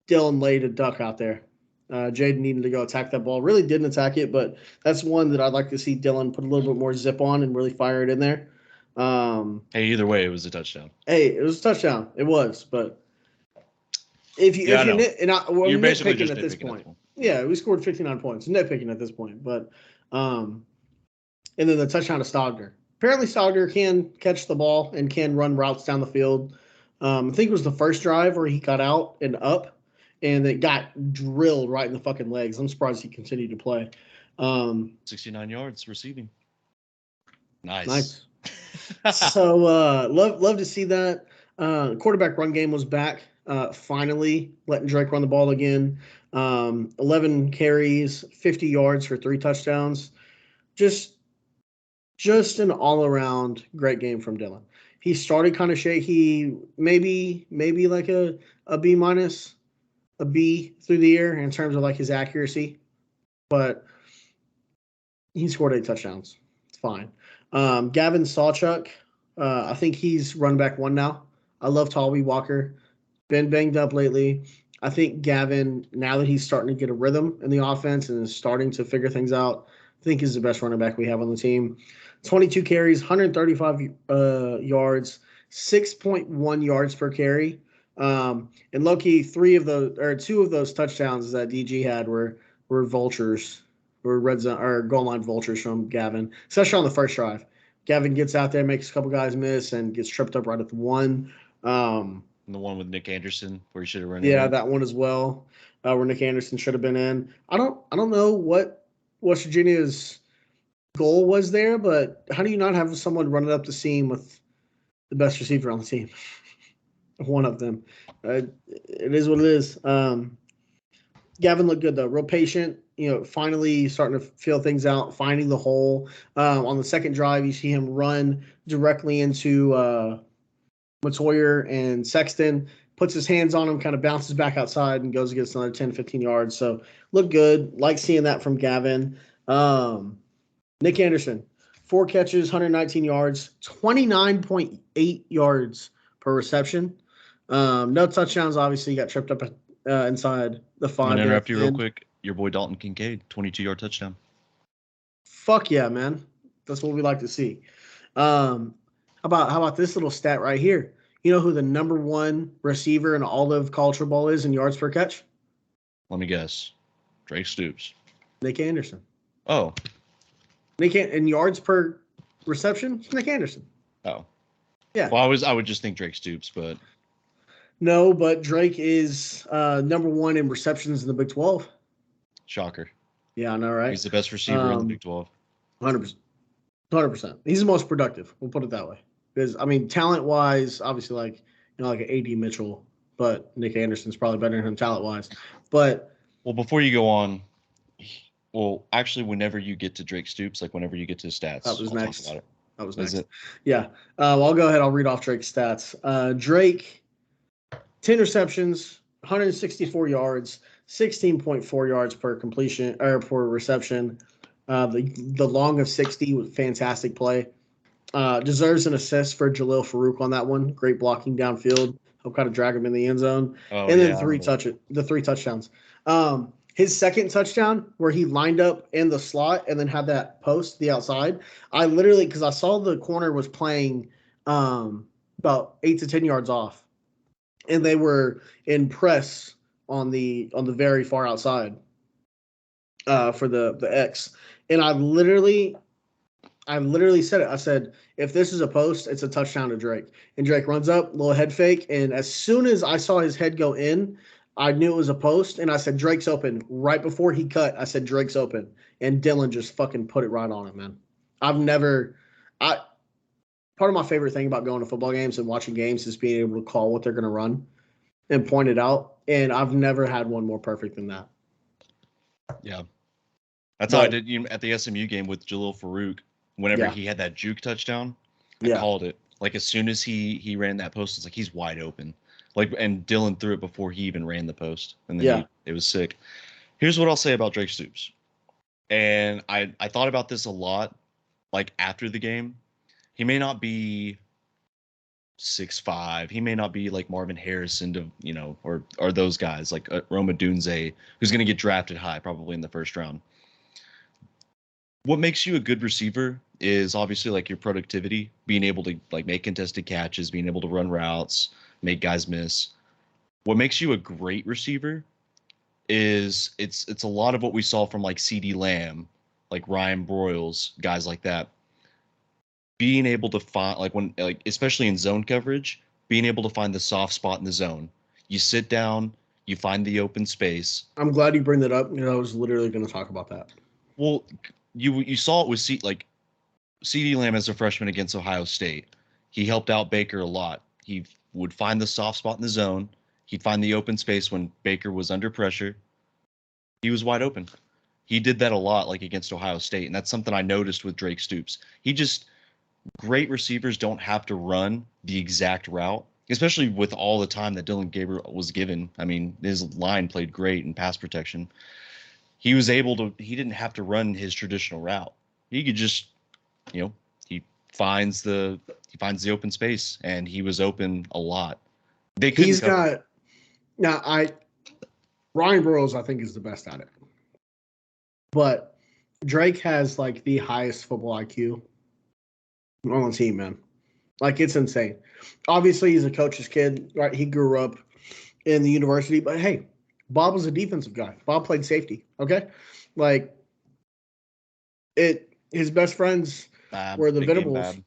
laid a duck out there. Jaden needed to go attack that ball. Really didn't attack it, but that's one that I'd like to see Dylan put a little bit more zip on and really fire it in there. Hey, either way, it was a touchdown. Hey, it was a touchdown. It was, but if you're you're basically nitpicking just at this point. Yeah, we scored 59 points. Nitpicking at this point, but and then the touchdown to Stogner. Apparently, Stogner can catch the ball and can run routes down the field. I think it was the first drive where he got out and up, and it got drilled right in the fucking legs. I'm surprised he continued to play. 69 yards receiving. Nice. So love to see that. Quarterback run game was back. Finally letting Drake run the ball again. 11 carries, 50 yards for 3 touchdowns. Just an all-around great game from Dylan. He started kind of shaky, maybe like a B minus, a B through the air in terms of like his accuracy, but he scored 8 touchdowns. It's fine. Gavin Sawchuk, I think he's running back 1 now. I love Talby Walker. Been banged up lately. I think Gavin, now that he's starting to get a rhythm in the offense and is starting to figure things out, I think he's the best running back we have on the team. 22 carries, 135 yards, 6.1 yards per carry. And low-key, 2 of those touchdowns that DG had were vultures, or red zone or goal line vultures from Gavin, especially on the first drive. Gavin gets out there, makes a couple guys miss, and gets tripped up right at the 1. And the one with Nick Anderson where he should have run in. Yeah, that one as well, where Nick Anderson should have been in. I don't know what West Virginia's goal was there, but how do you not have someone run it up the seam with the best receiver on the team? One of them. It is what it is. Gavin looked good though, real patient. Finally starting to feel things out, finding the hole. On the second drive, you see him run directly into Matoyer and Sexton, puts his hands on him, kind of bounces back outside and goes against another 10, 15 yards. So look good. Like seeing that from Gavin. Nick Anderson, 4 catches, 119 yards, 29.8 yards per reception. No touchdowns, obviously. He got tripped up inside the 5. I'm going to interrupt you real quick. Your boy Dalton Kincaid, 22-yard touchdown. Fuck yeah, man. That's what we like to see. How about this little stat right here? You know who the number 1 receiver in all of college football is in yards per catch? Let me guess. Drake Stoops. Nick Anderson. Oh. In yards per reception, Nick Anderson. Oh. Yeah. Well, I would just think Drake Stoops, but no, but Drake is number 1 in receptions in the Big 12. Shocker. Yeah, I know, right? He's the best receiver in the Big 12. 100%. 100%. He's the most productive. We'll put it that way. Because talent-wise, obviously, like an AD Mitchell, but Nick Anderson's probably better than him talent-wise. But Well, before you go on, well, actually, whenever you get to Drake Stoops, like whenever you get to his That stats, was I'll talk next. about it. That was Is next. it? Yeah. I'll go ahead. I'll read off Drake's stats. Drake, 10 receptions, 164 yards, 16.4 yards per completion or per reception. The long of 60 was fantastic play. Deserves an assist for Jalil Farouk on that one. Great blocking downfield. Help kind of drag him in the end zone. Oh And then yeah, I remember that. the three touchdowns. His second touchdown where he lined up in the slot and then had that post the outside. I literally because I saw the corner was playing about 8 to 10 yards off, and they were in press on the very far outside for the X. And I literally said it. I said, if this is a post, it's a touchdown to Drake. And Drake runs up, little head fake. And as soon as I saw his head go in, I knew it was a post. And I said, Drake's open. Right before he cut, I said, Drake's open. And Dylan just fucking put it right on him, man. I've never, I, part of my favorite thing about going to football games and watching games is being able to call what they're going to run and point it out. And I've never had one more perfect than that. Yeah, that's how I did at the SMU game with Jalil Farouk. Whenever Yeah. he had that juke touchdown, I Yeah. called it. Like as soon as he ran that post, it's like he's wide open. Like and Dylan threw it before he even ran the post, and then it was sick. Here's what I'll say about Drake Stoops, and I thought about this a lot. Like after the game, he may not be 6'5". He may not be like Marvin Harrison to or those guys like Roma Dunze, who's going to get drafted high probably in the first round. What makes you a good receiver is obviously like your productivity, being able to like make contested catches, being able to run routes, make guys miss. What makes you a great receiver is it's a lot of what we saw from like CD Lamb, like Ryan Broyles, guys like that. Being able to find like when like especially in zone coverage, being able to find the soft spot in the zone. You sit down, you find the open space. I'm glad you bring that up. I was literally going to talk about that. Well, you saw it with CD Lamb as a freshman against Ohio State. He helped out Baker a lot. He would find the soft spot in the zone. He'd find the open space when Baker was under pressure. He was wide open. He did that a lot, like against Ohio State, and that's something I noticed with Drake Stoops. Great receivers don't have to run the exact route, especially with all the time that Dylan Gabriel was given. I mean, his line played great in pass protection. He didn't have to run his traditional route. He could just, he finds the open space, and he was open a lot. They couldn't He's cover. got now Ryan Burrows, I think, is the best at it. But Drake has like the highest football IQ on the team, man. Like it's insane. Obviously, he's a coach's kid, right? He grew up in the university, but hey, Bob was a defensive guy. Bob played safety. Okay, like his best friends were the Big game Venables, Bab.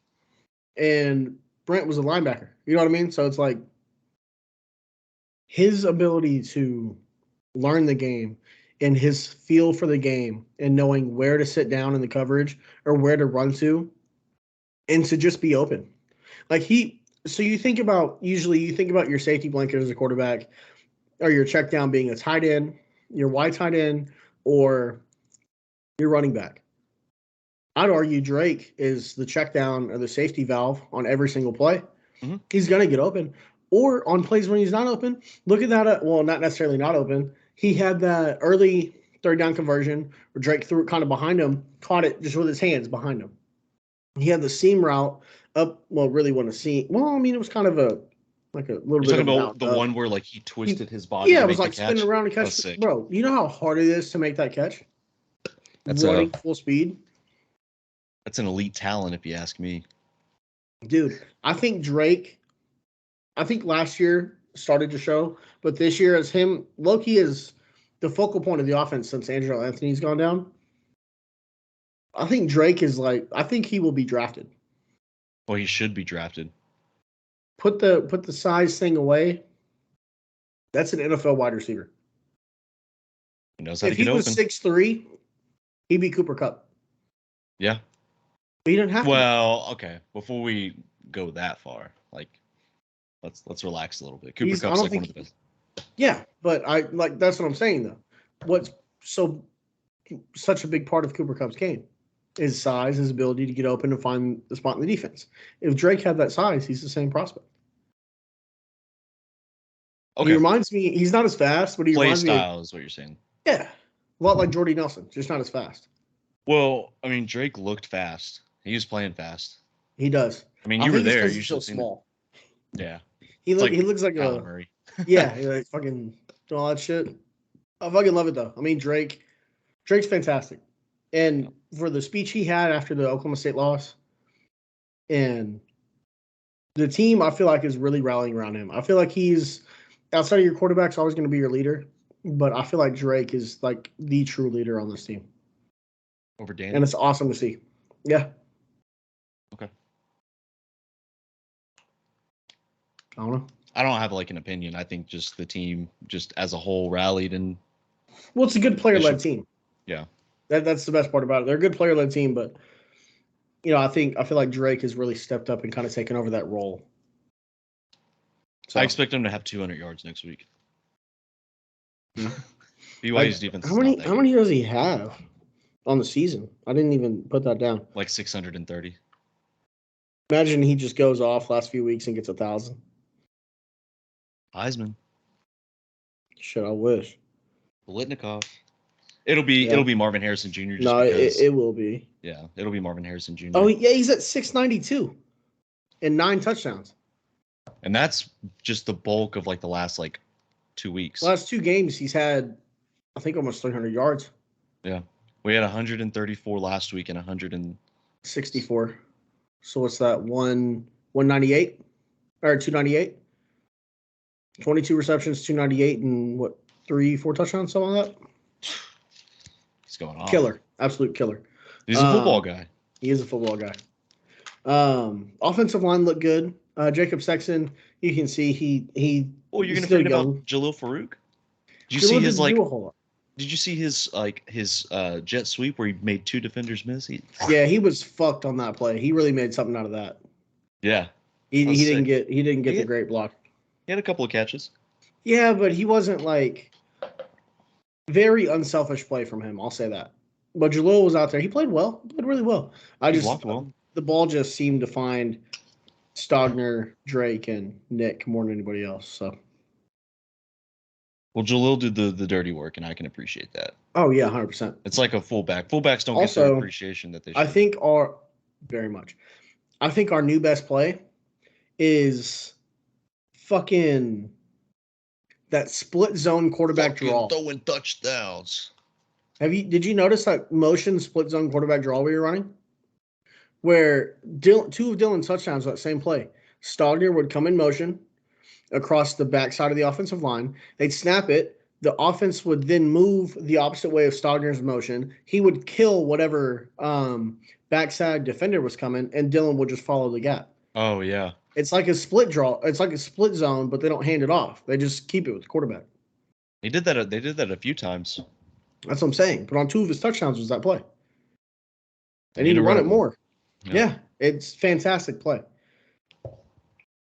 and Brent was a linebacker. You know what I mean? So it's like his ability to learn the game and his feel for the game and knowing where to sit down in the coverage or where to run to and to just be open. Like so you think about your safety blanket as a quarterback or your check down being a tight end, your wide tight end, or your running back. I'd argue Drake is the check down or the safety valve on every single play. Mm-hmm. He's going to get open. Or on plays when he's not open, look at that. Well, not necessarily not open. He had that early third down conversion where Drake threw it kind of behind him, caught it just with his hands behind him. He had the seam route up. Well, really wasn't a seam. Well, I mean, it was kind of a little You're bit talking of a about bounce the up. one where like he twisted his body Yeah, to it was make the like spinning catch. around and That catch. was sick. Bro, you know how hard it is to make that catch? That's Running full speed. That's an elite talent, if you ask me. Dude, I think last year started to show, but this year as him, Loki is the focal point of the offense since Angelo Anthony's gone down. I think Drake is I think he will be drafted. Well, he should be drafted. Put the size thing away. That's an NFL wide receiver. He knows how to If get he was open. 6'3", he'd be Cooper Kupp. Yeah. But he didn't have to. Well, okay. Before we go that far, like let's relax a little bit. Cooper Kupp's like one of the best. Yeah, but that's what I'm saying though. what's such a big part of Cooper Kupp's game. His size, his ability to get open and find the spot in the defense. If Drake had that size, he's the same prospect. Okay. He reminds me, he's not as fast, but he Play reminds me style is what you're saying. Yeah. A lot like Jordy Nelson, just not as fast. Well, I mean, Drake looked fast. He was playing fast. He does. I mean, you were there. You he's should still small. Yeah. He looks like Kyler Murray. Yeah, like fucking all that shit. I fucking love it though. I mean, Drake's fantastic. And for the speech he had after the Oklahoma State loss, and the team, I feel like, is really rallying around him. I feel like he's, outside of your quarterback's always going to be your leader, but I feel like Drake is like the true leader on this team. Over Danny? And it's awesome to see. Yeah. Okay. I don't know. I don't have like an opinion. I think just the team, just as a whole, rallied and. Well, it's a good player-led team. Yeah. That's the best part about it. They're a good player-led team, but I feel like Drake has really stepped up and kind of taken over that role. So, I expect him to have 200 yards next week. BYU's defense. How many does he have on the season? I didn't even put that down. Like 630. Imagine he just goes off last few weeks and gets 1,000. Heisman. Shit, I wish. Bolitnikov. It'll be Marvin Harrison Jr. It will be. Yeah, it'll be Marvin Harrison Jr. Oh yeah, he's at 692 and 9 touchdowns. And that's just the bulk of like the last 2 weeks. Last 2 games, he's had, I think, almost 300 yards. Yeah, we had 134 last week and 164. So what's that? 198 or 298? 22 receptions, 298, and what? 3-4 touchdowns, something like that. He's going off. Killer, absolute killer. He's a football guy. He is a football guy. Offensive line looked good. Jacob Sexton, you can see he. Oh, you're gonna forget about Jalil Farouk? Did you see his Did you see his jet sweep where he made 2 defenders miss? Yeah, he was fucked on that play. He really made something out of that. Yeah, he didn't get the great block. He had a couple of catches. Yeah, but he wasn't very unselfish play from him. I'll say that. But Jalil was out there. He played well. He played really well. He blocked well. The ball just seemed to find Stogner, Drake, and Nick more than anybody else. So. Well, Jalil did the dirty work, and I can appreciate that. Oh yeah, 100%. It's like a fullback. Fullbacks don't get the appreciation that they should. I think our new best play is fucking that split zone quarterback draw. Throwing touchdowns. Did you notice that motion split zone quarterback draw we were running? Where 2 of Dylan's touchdowns that same play. Stogner would come in motion across the backside of the offensive line. They'd snap it. The offense would then move the opposite way of Stogner's motion. He would kill whatever backside defender was coming, and Dylan would just follow the gap. Oh, yeah. It's like a split draw. It's like a split zone, but they don't hand it off. They just keep it with the quarterback. They did that a few times. That's what I'm saying. But on 2 of his touchdowns was that play. They need to run it more. Yeah, it's fantastic play.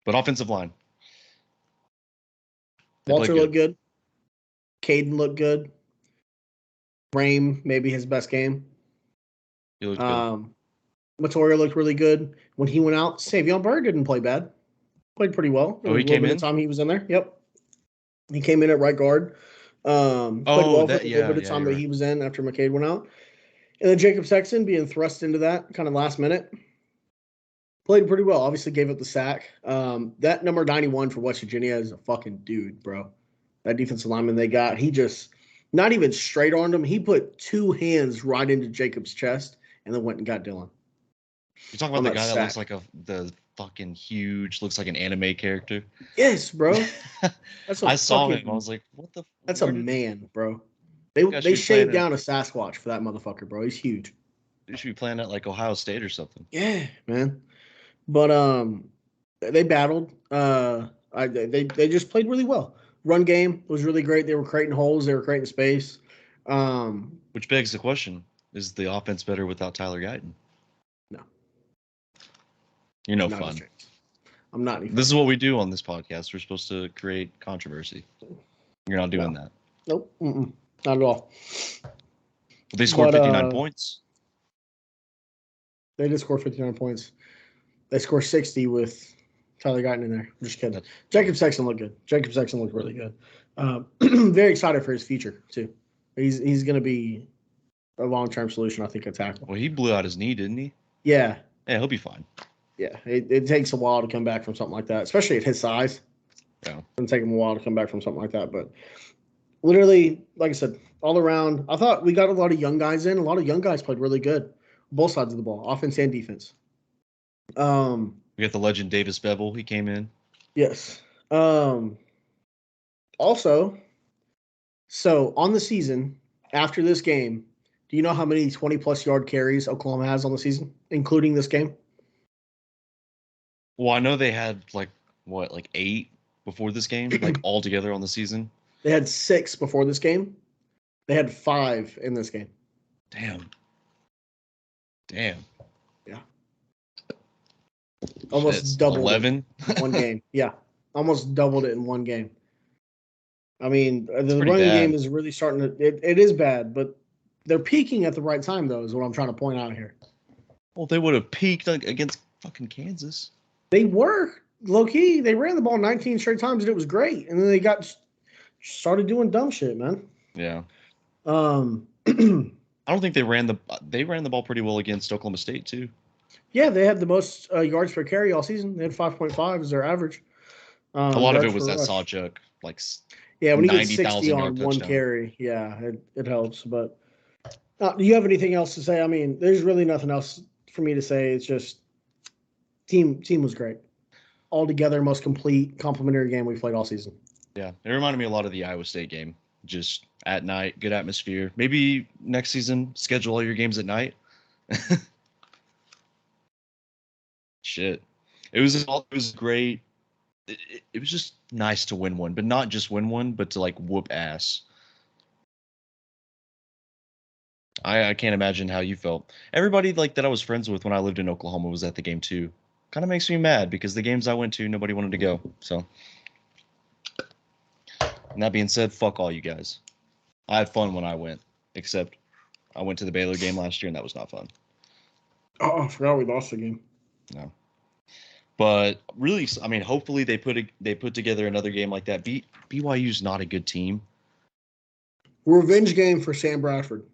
But offensive line. Walter looked good. Caden looked good. Rame, maybe his best game. He looked good. Matoria looked really good. When he went out, Savion Byrd didn't play bad. Played pretty well. Oh, he came in? The time he was in there. Yep. He came in at right guard. Played well for the little bit of time that he was in after McCade went out. And then Jacob Sexton being thrust into that kind of last minute. Played pretty well. Obviously gave up the sack. That number 91 for West Virginia is a fucking dude, bro. That defensive lineman they got, he just not even straight on him. He put 2 hands right into Jacob's chest and then went and got Dylan. You talking about the guy that looks like the fucking huge, looks like an anime character? Yes, bro. I saw him. I was like, what the? That's a man, bro. They shaved down a Sasquatch for that motherfucker, bro. He's huge. They should be playing at Ohio State or something. Yeah, man. But they battled. They just played really well. Run game was really great. They were creating holes. They were creating space. Which begs the question: is the offense better without Tyler Guyton? No. You're no fun. I'm not. This is what we do on this podcast. We're supposed to create controversy. You're not doing that. Nope. Not at all. They scored But, 59 points. They did score 59 points. They scored 60 with Tyler Guyton in there. I'm just kidding. Jacob Sexton looked good. Jacob Sexton looked really good. Very excited for his future, too. He's going to be a long-term solution, I think, at tackle. Well, he blew out his knee, didn't he? Yeah. Yeah, he'll be fine. Yeah, it takes a while to come back from something like that, especially at his size. Yeah. It'll take him a while to come back from something like that. But literally, like I said, all around, I thought we got a lot of young guys in. A lot of young guys played really good, both sides of the ball, offense and defense. We got the legend Davis Bevel. He came in. Yes. Also, so on the season, after this game, do you know how many 20-plus yard carries Oklahoma has on the season, including this game? Well, I know they had like 8 before this game, like all together on the season. They had 6 before this game. They had 5 in this game. Damn. Yeah. Almost doubled 11 in one game. Yeah. Almost doubled it in one game. I mean, the pretty running bad. game is really starting to it is bad, but they're peaking at the right time, though, is what I'm trying to point out here. Well, they would have peaked against fucking Kansas. They were low-key. They ran the ball 19 straight times, and it was great. And then they started doing dumb shit, man. Yeah. I don't think they ran the ball pretty well against Oklahoma State too. Yeah, they had the most yards per carry all season. They had 5.5 as their average. A lot of it was that Sawchuk, like when you get 60 on one carry, yeah, it helps. But do you have anything else to say? I mean, there's really nothing else for me to say. It's just team was great. Altogether, most complete, complimentary game we've played all season. Yeah, it reminded me a lot of the Iowa State game. Just at night, good atmosphere. Maybe next season, schedule all your games at night. Shit, it was great. It was just nice to win one, but not just win one, but to like whoop ass. I can't imagine how you felt. Everybody like that I was friends with when I lived in Oklahoma was at the game too. Kind of makes me mad because the games I went to, nobody wanted to go. So, and that being said, fuck all you guys. I had fun when I went, except I went to the Baylor game last year and that was not fun. Oh, I forgot we lost the game. No. But really, I mean, hopefully they put together another game like that. BYU's not a good team. Revenge game for Sam Bradford.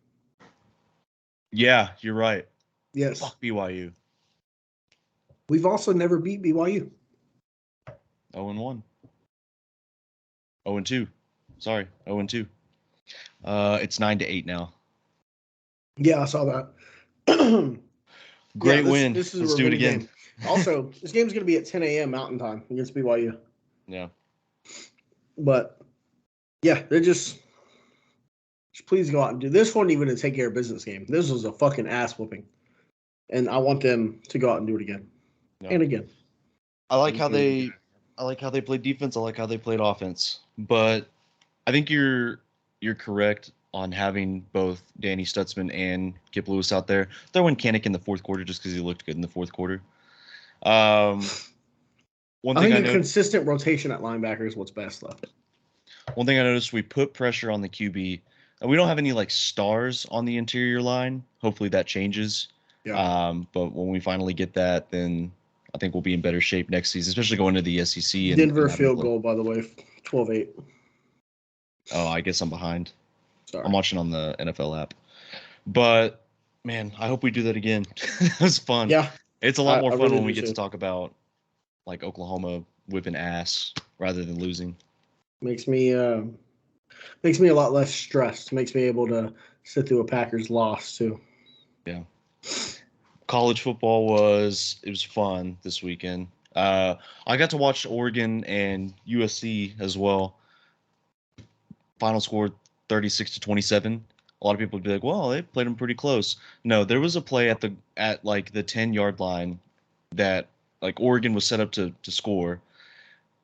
Yeah, you're right. Yes. Fuck BYU. We've also never beat BYU. 0-1. 0-2. Sorry, 0-2. It's 9-8 now. Yeah, I saw that. Great win. This is Let's do it again. Game. Also, this game's going to be at 10 a.m. Mountain Time against BYU. Yeah. But, yeah, they're just please go out and do this. Wasn't even a take care of business game. This was a fucking ass whooping. And I want them to go out and do it again. Yeah. And again. I like how they played defense. I like how they played offense. But I think you're correct on having both Danny Stutzman and Kip Lewis out there. Throw in Kanik in the fourth quarter just because he looked good in the fourth quarter. One thing I think a consistent rotation at linebacker is what's best, though. One thing I noticed, we put pressure on the QB. And we don't have any like stars on the interior line. Hopefully that changes. Yeah. But when we finally get that, then I think we'll be in better shape next season, especially going to the SEC. Denver field goal, by the way, 12-8. Oh, I guess I'm behind. Sorry. I'm watching on the NFL app. But, man, I hope we do that again. It was fun. Yeah. It's a lot more fun when we get to talk about, like, Oklahoma whipping ass rather than losing. Makes me a lot less stressed. Makes me able to sit through a Packers loss, too. Yeah. College football was fun this weekend. I got to watch Oregon and USC as well. Final score 36-27. A lot of people would be like, well, they played them pretty close. No, there was a play at the 10-yard line that like Oregon was set up to score.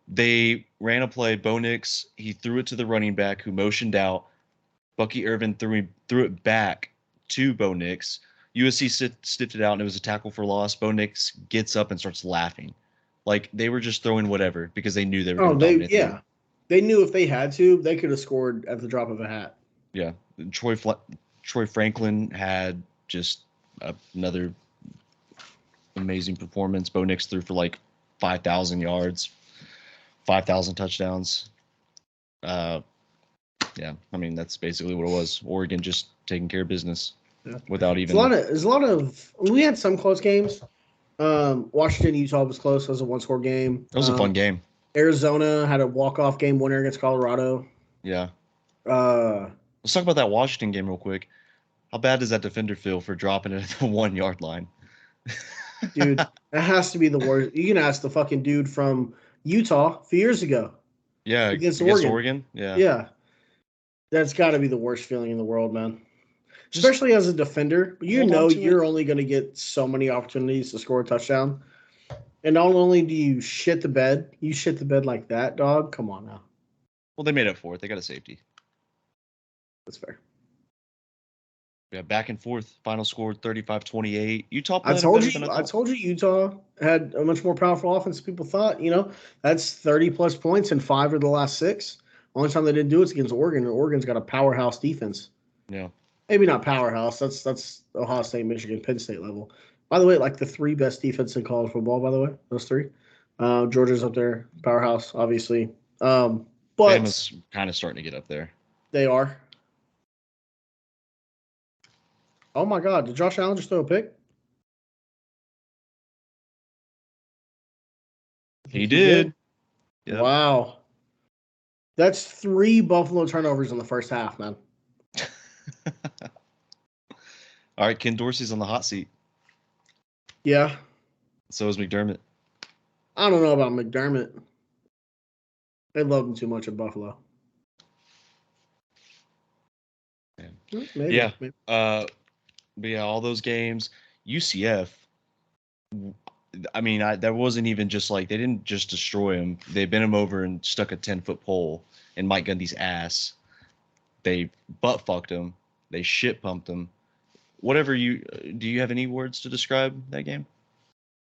They ran a play. Bo Nix, he threw it to the running back who motioned out. Bucky Irvin threw it back to Bo Nix. USC stiffed it out, and it was a tackle for loss. Bo Nix gets up and starts laughing. Like, they were just throwing whatever because they knew they were going to dominate them. They knew if they had to, they could have scored at the drop of a hat. Yeah, Troy Franklin had just another amazing performance. Bo Nix threw for like 5,000 yards, 5,000 touchdowns. Uh, yeah, I mean that's basically what it was. Oregon just taking care of business Yeah. without There's even. there's a lot of. We had some close games. Washington Utah was close. It was a one score game. It was a fun game. Arizona had a walk off game winner against Colorado. Yeah. Uh, Let's talk about that Washington game real quick. How bad does that defender feel for dropping it at the 1 yard line? dude, that has to be the worst. You can ask the fucking dude from Utah a few years ago Yeah, against against Oregon. Oregon. Yeah. Yeah, that's got to be the worst feeling in the world, man. Just Especially as a defender, you hold on know to it. you're only going to get so many opportunities to score a touchdown. And not only do you shit the bed, you shit the bed like that, dog. Come on now. Well, they made up for it. They got a safety. That's fair. Yeah, back and forth. Final score 35-28. Utah I playing told better than you, I I thought. told you Utah had a much more powerful offense than people thought. You know, that's 30 plus points in 5 of the last 6. Only time they didn't do it's against Oregon, and Oregon's got a powerhouse defense. Yeah. Maybe not powerhouse. That's Ohio State, Michigan, Penn State level. By the way, like the 3 best defense in college football. By the way, those 3. Georgia's up there, powerhouse, obviously. But Bama's kind of starting to get up there. they are. Oh my God! Did Josh Allen just throw a pick? I He think he did. did. Yep. Wow, that's 3 Buffalo turnovers in the first half, man. All right, Ken Dorsey's on the hot seat. Yeah, So is McDermott. I don't know about McDermott. They love him too much at Buffalo. Maybe. Yeah. Maybe. But yeah, all those games. UCF. I mean, that wasn't even just like they didn't just destroy him. They bent him over and stuck a 10-foot pole in Mike Gundy's ass. They butt fucked him. They shit pumped him. Whatever you do, you have any words to describe that game?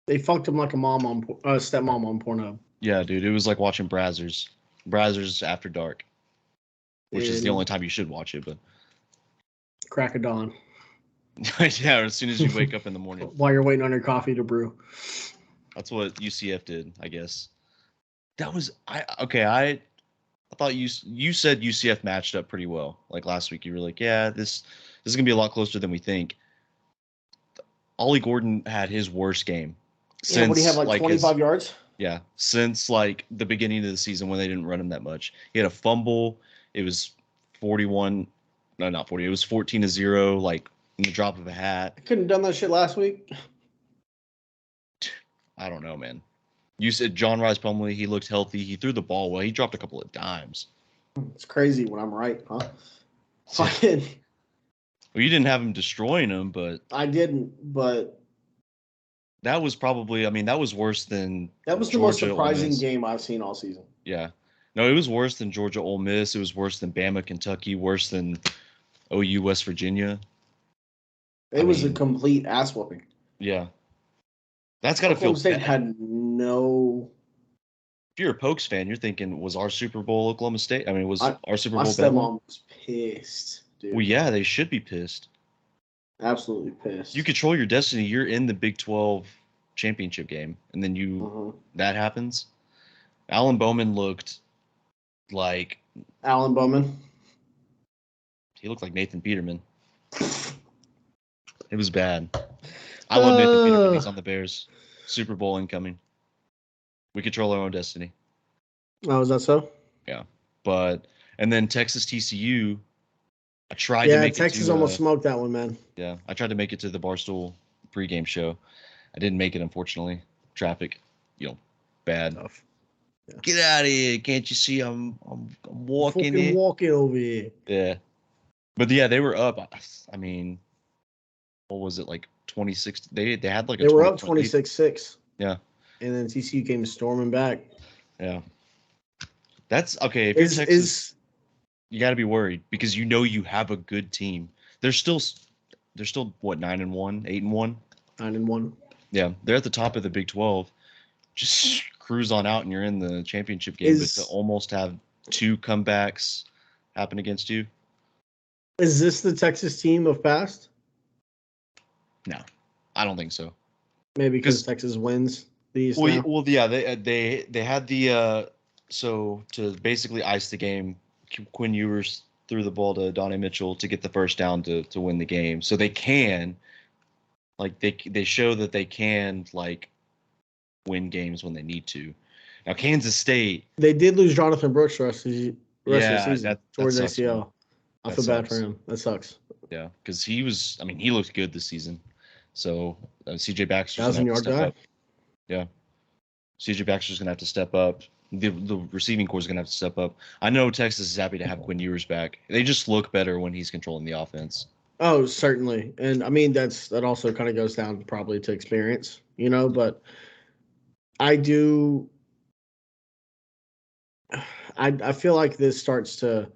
They fucked him like a mom on stepmom on Pornhub. Yeah, dude, it was like watching Brazzers After Dark, which is the only time you should watch it. But crack of dawn. yeah, as soon as you wake up in the morning, while you're waiting on your coffee to brew. That's what UCF did, I guess. That was I thought you said UCF matched up pretty well. Like last week, you were like, yeah, this is gonna be a lot closer than we think. Ollie Gordon had his worst game Yeah, what do you have, since like 25 yards? Yeah, since like the beginning of the season when they didn't run him that much. He had a fumble. It was 41. No, not 40. It was 14-0, like in the drop of a hat. I couldn't have done that shit last week. I don't know, man. You said John Rice Plumlee, he looked healthy. He threw the ball well. He dropped a couple of dimes. It's crazy when I'm right, huh? Fucking. Well, you didn't have him destroying him, but I didn't, but that was probably, I mean, that was worse than that was the most surprising game I've seen all season. Yeah. No, it was worse than Georgia Ole Miss. It was worse than Bama, Kentucky, worse than OU West Virginia. It was a complete ass whooping. Yeah. That's got to feel Oklahoma State bad. had no. If you're a Pokes fan, you're thinking, was our Super Bowl Oklahoma State? I mean, was our Super Bowl My Bama? stepmom was pissed, dude. Well, yeah, they should be pissed. Absolutely pissed. You control your destiny. You're in the Big 12 championship game, and then that happens. Alan Bowman looked like Alan Bowman. He looked like Nathan Peterman. It was bad. I love Nathan Peterman. He's on the Bears. Super Bowl incoming. We control our own destiny. Oh, is that so? Yeah. And then Texas TCU, I tried to make Texas it to, almost smoked that one, man. Yeah, I tried to make it to the Barstool pregame show. I didn't make it, unfortunately. Traffic, bad. Tough. Yeah. Get out of here! Can't you see I'm walking? Fucking walking over here. Yeah, but yeah, they were up. I mean, what was it like 26? They had like they were up 26-6. Yeah, and then TCU came storming back. Yeah, that's okay. If you're Texas, you got to be worried because you have a good team. They're still what 9-1, 8-1, 9-1. Yeah, they're at the top of the Big 12. Just cruise on out, and you're in the championship game. But to almost have 2 comebacks happen against you, Is this the Texas team of past? No, I don't think so. Maybe because Texas wins these now? Well, yeah, they had the so to basically ice the game, Quinn Ewers threw the ball to Donnie Mitchell to get the first down to win the game. So they can, like, they show that they can, like, win games when they need to. Now Kansas State, They did lose Jonathan Brooks the rest of the yeah, season towards sucks, ACL. man. I That feel bad for sucks. him. That sucks. Yeah, because he looked good this season. So CJ Baxter's gonna have to 1,000-yard step guy. up. Yeah, CJ Baxter's gonna have to step up. The receiving core is gonna have to step up. I know Texas is happy to have Quinn Ewers back. They just look better when he's controlling the offense. Oh, certainly. And I mean that also kind of goes down probably to experience, but I do I feel like this starts to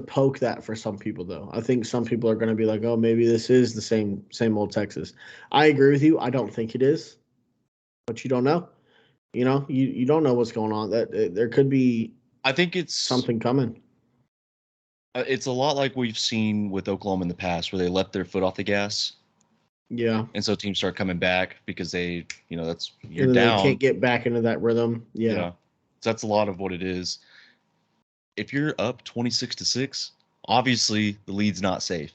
poke that for some people though. I think some people are going to be like, "Oh, maybe this is the same old Texas." I agree with you. I don't think it is. But you don't know. You don't know what's going on. That there could be I think it's something coming. It's a lot like we've seen with Oklahoma in the past, where they let their foot off the gas. Yeah. And so teams start coming back because you're and then down. They can't get back into that rhythm. Yeah. So that's a lot of what it is. If you're up 26-6, obviously the lead's not safe.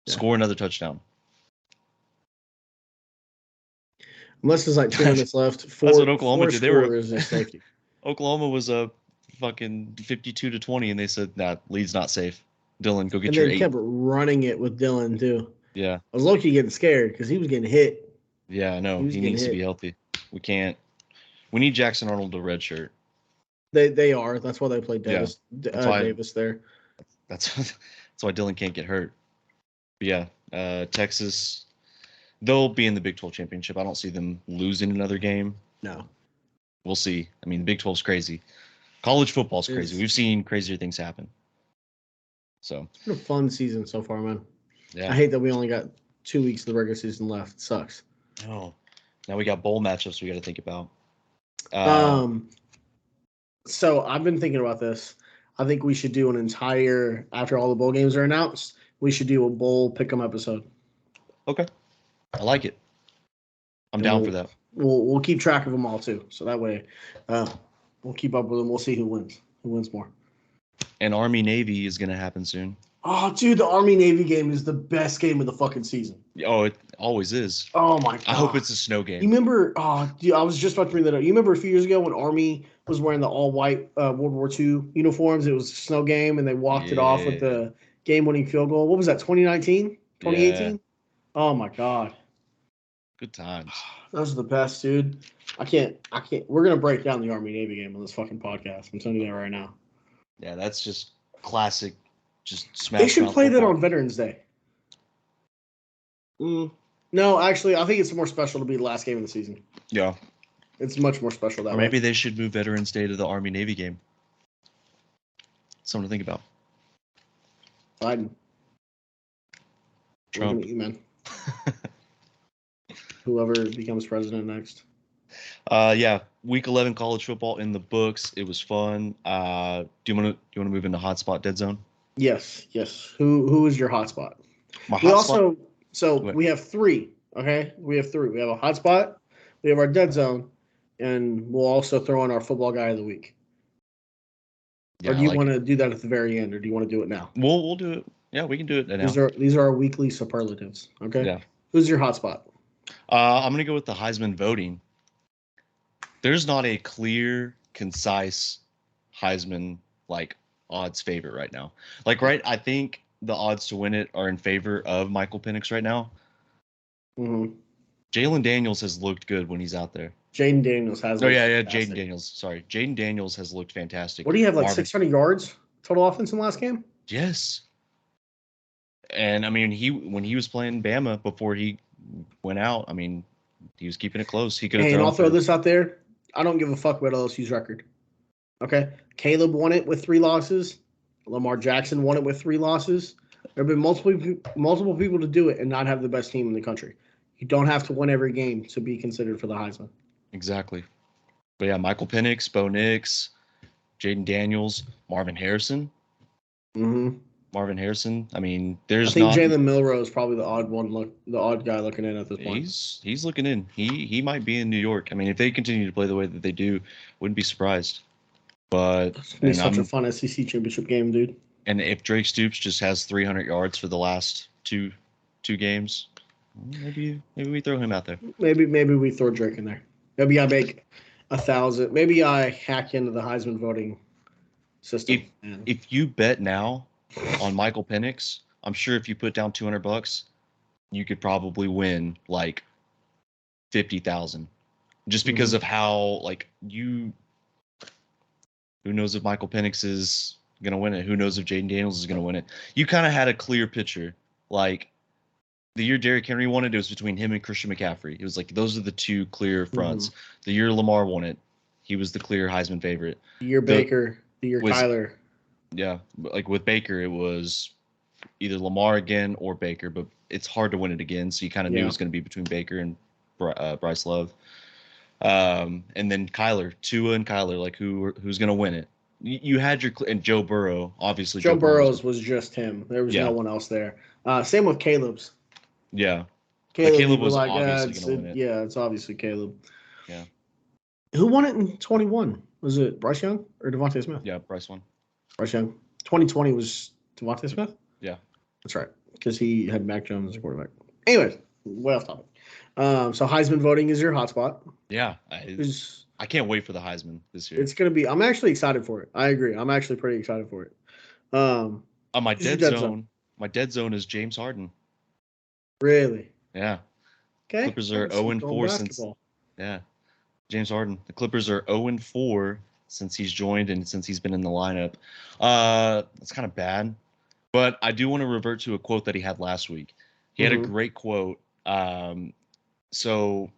Yeah. Score another touchdown. Unless there's like 2 minutes left. That's what Oklahoma did. They were is a safety. Oklahoma was a fucking 52-20, and they said, "Nah, lead's not safe. Dylan, go get your 8." And they kept running it with Dylan too. Yeah. I was low-key getting scared because he was getting hit. Yeah, I know. He needs to be healthy. We need Jackson Arnold to redshirt. They are. That's why they played Davis there. That's why Dylan can't get hurt. But yeah, Texas, they'll be in the Big 12 championship. I don't see them losing another game. No. We'll see. I mean, the Big 12's crazy. College football's crazy. We've seen crazier things happen. So it's been a fun season so far, man. Yeah. I hate that we only got 2 weeks of the regular season left. It sucks. No. Now we got bowl matchups we got to think about. So I've been thinking about this. I think we should do an entire, after all the bowl games are announced, we should do a bowl pick'em episode. Okay. I like it. I'm down for that. We'll keep track of them all too. So that way we'll keep up with them. We'll see who wins more. And Army Navy is going to happen soon. Oh, dude, the Army Navy game is the best game of the fucking season. Oh, it always is. Oh my god! I hope it's a snow game. You remember? Oh, dude, I was just about to bring that up. You remember a few years ago when Army was wearing the all white World War II uniforms? It was a snow game, and they walked it off with the game-winning field goal. What was that? 2019? 2018? Yeah. Oh my god! Good times. Those are the best, dude. I can't. We're gonna break down the Army Navy game on this fucking podcast. I'm telling you that right now. Yeah, that's just classic. Just smash. They should play that on Veterans Day. No, actually, I think it's more special to be the last game of the season. Yeah. It's much more special that way. Or maybe they should move Veterans Day to the Army Navy game. Something to think about. Biden. Trump. You, man. Whoever becomes president next. Yeah. Week 11 college football in the books. It was fun. Do you want to move into hotspot dead zone? Yes. Who is your hotspot? We have 3. Okay, we have 3. We have a hotspot, we have our dead zone, and we'll also throw in our football guy of the week. Yeah, or do you want to do that at the very end, or do you want to do it now? We'll do it. Yeah, we can do it now. These are our weekly superlatives. Okay. Yeah. Who's your hotspot? I'm gonna go with the Heisman voting. There's not a clear, concise Heisman odds favorite right now. I think the odds to win it are in favor of Michael Penix right now. Mm-hmm. Jalen Daniels has looked good when he's out there. Jaden Daniels has. Jaden Daniels. Sorry, Jaden Daniels has looked fantastic. What do you have? 600 yards total offense in the last game? Yes. And I mean, when he was playing Bama before he went out, I mean, he was keeping it close. He could have. And I'll throw this out there. I don't give a fuck about LSU's record. Okay, Caleb won it with 3 losses. Lamar Jackson won it with 3 losses. There have been multiple people to do it and not have the best team in the country. You don't have to win every game to be considered for the Heisman. Exactly. But yeah, Michael Penix, Bo Nix, Jaden Daniels, Marvin Harrison. Mm-hmm. Marvin Harrison. I mean, I there's think not. Jalen Milroe is probably the odd guy looking in at this point. He's looking in. He might be in New York. I mean, if they continue to play the way that they do, wouldn't be surprised. But It's gonna be such a fun SEC championship game, dude. And if Drake Stoops just has 300 yards for the last two games, maybe we throw him out there. Maybe we throw Drake in there. Maybe I make 1,000. Maybe I hack into the Heisman voting system. If you bet now on Michael Penix, I'm sure if you put down $200, you could probably win like 50,000, just because of how who knows if Michael Penix is gonna win it? Who knows if Jaden Daniels is gonna win it? You kind of had a clear picture. Like the year Derrick Henry won it, it was between him and Christian McCaffrey. It was like those are the two clear fronts. The year Lamar won it, he was the clear Heisman favorite. The year Baker, the year Kyler. Yeah, like with Baker, it was either Lamar again or Baker, but it's hard to win it again. So you kind of knew it was going to be between Baker and Bryce Love. And then Tua and Kyler, like who's going to win it? You had your and Joe Burrow, obviously. Joe Burrow's was just him. There was no one else there. Same with Caleb's. Yeah, Caleb was obviously going to win it. Yeah, it's obviously Caleb. Yeah. Who won it in 21? Was it Bryce Young or Devontae Smith? Yeah, Bryce won. Bryce Young. 2020 was Devontae Smith? Yeah. That's right, because he had Mac Jones as a quarterback. Anyways, way off topic. So Heisman voting is your hotspot. Yeah. I can't wait for the Heisman this year. It's going to be – I'm actually excited for it. I agree. I'm actually pretty excited for it. My dead zone is James Harden. Really? Yeah. Okay. Clippers are 0-4 since – yeah. James Harden. The Clippers are 0-4 since he's joined and since he's been in the lineup. It's kind of bad. But I do want to revert to a quote that he had last week. He had a great quote. So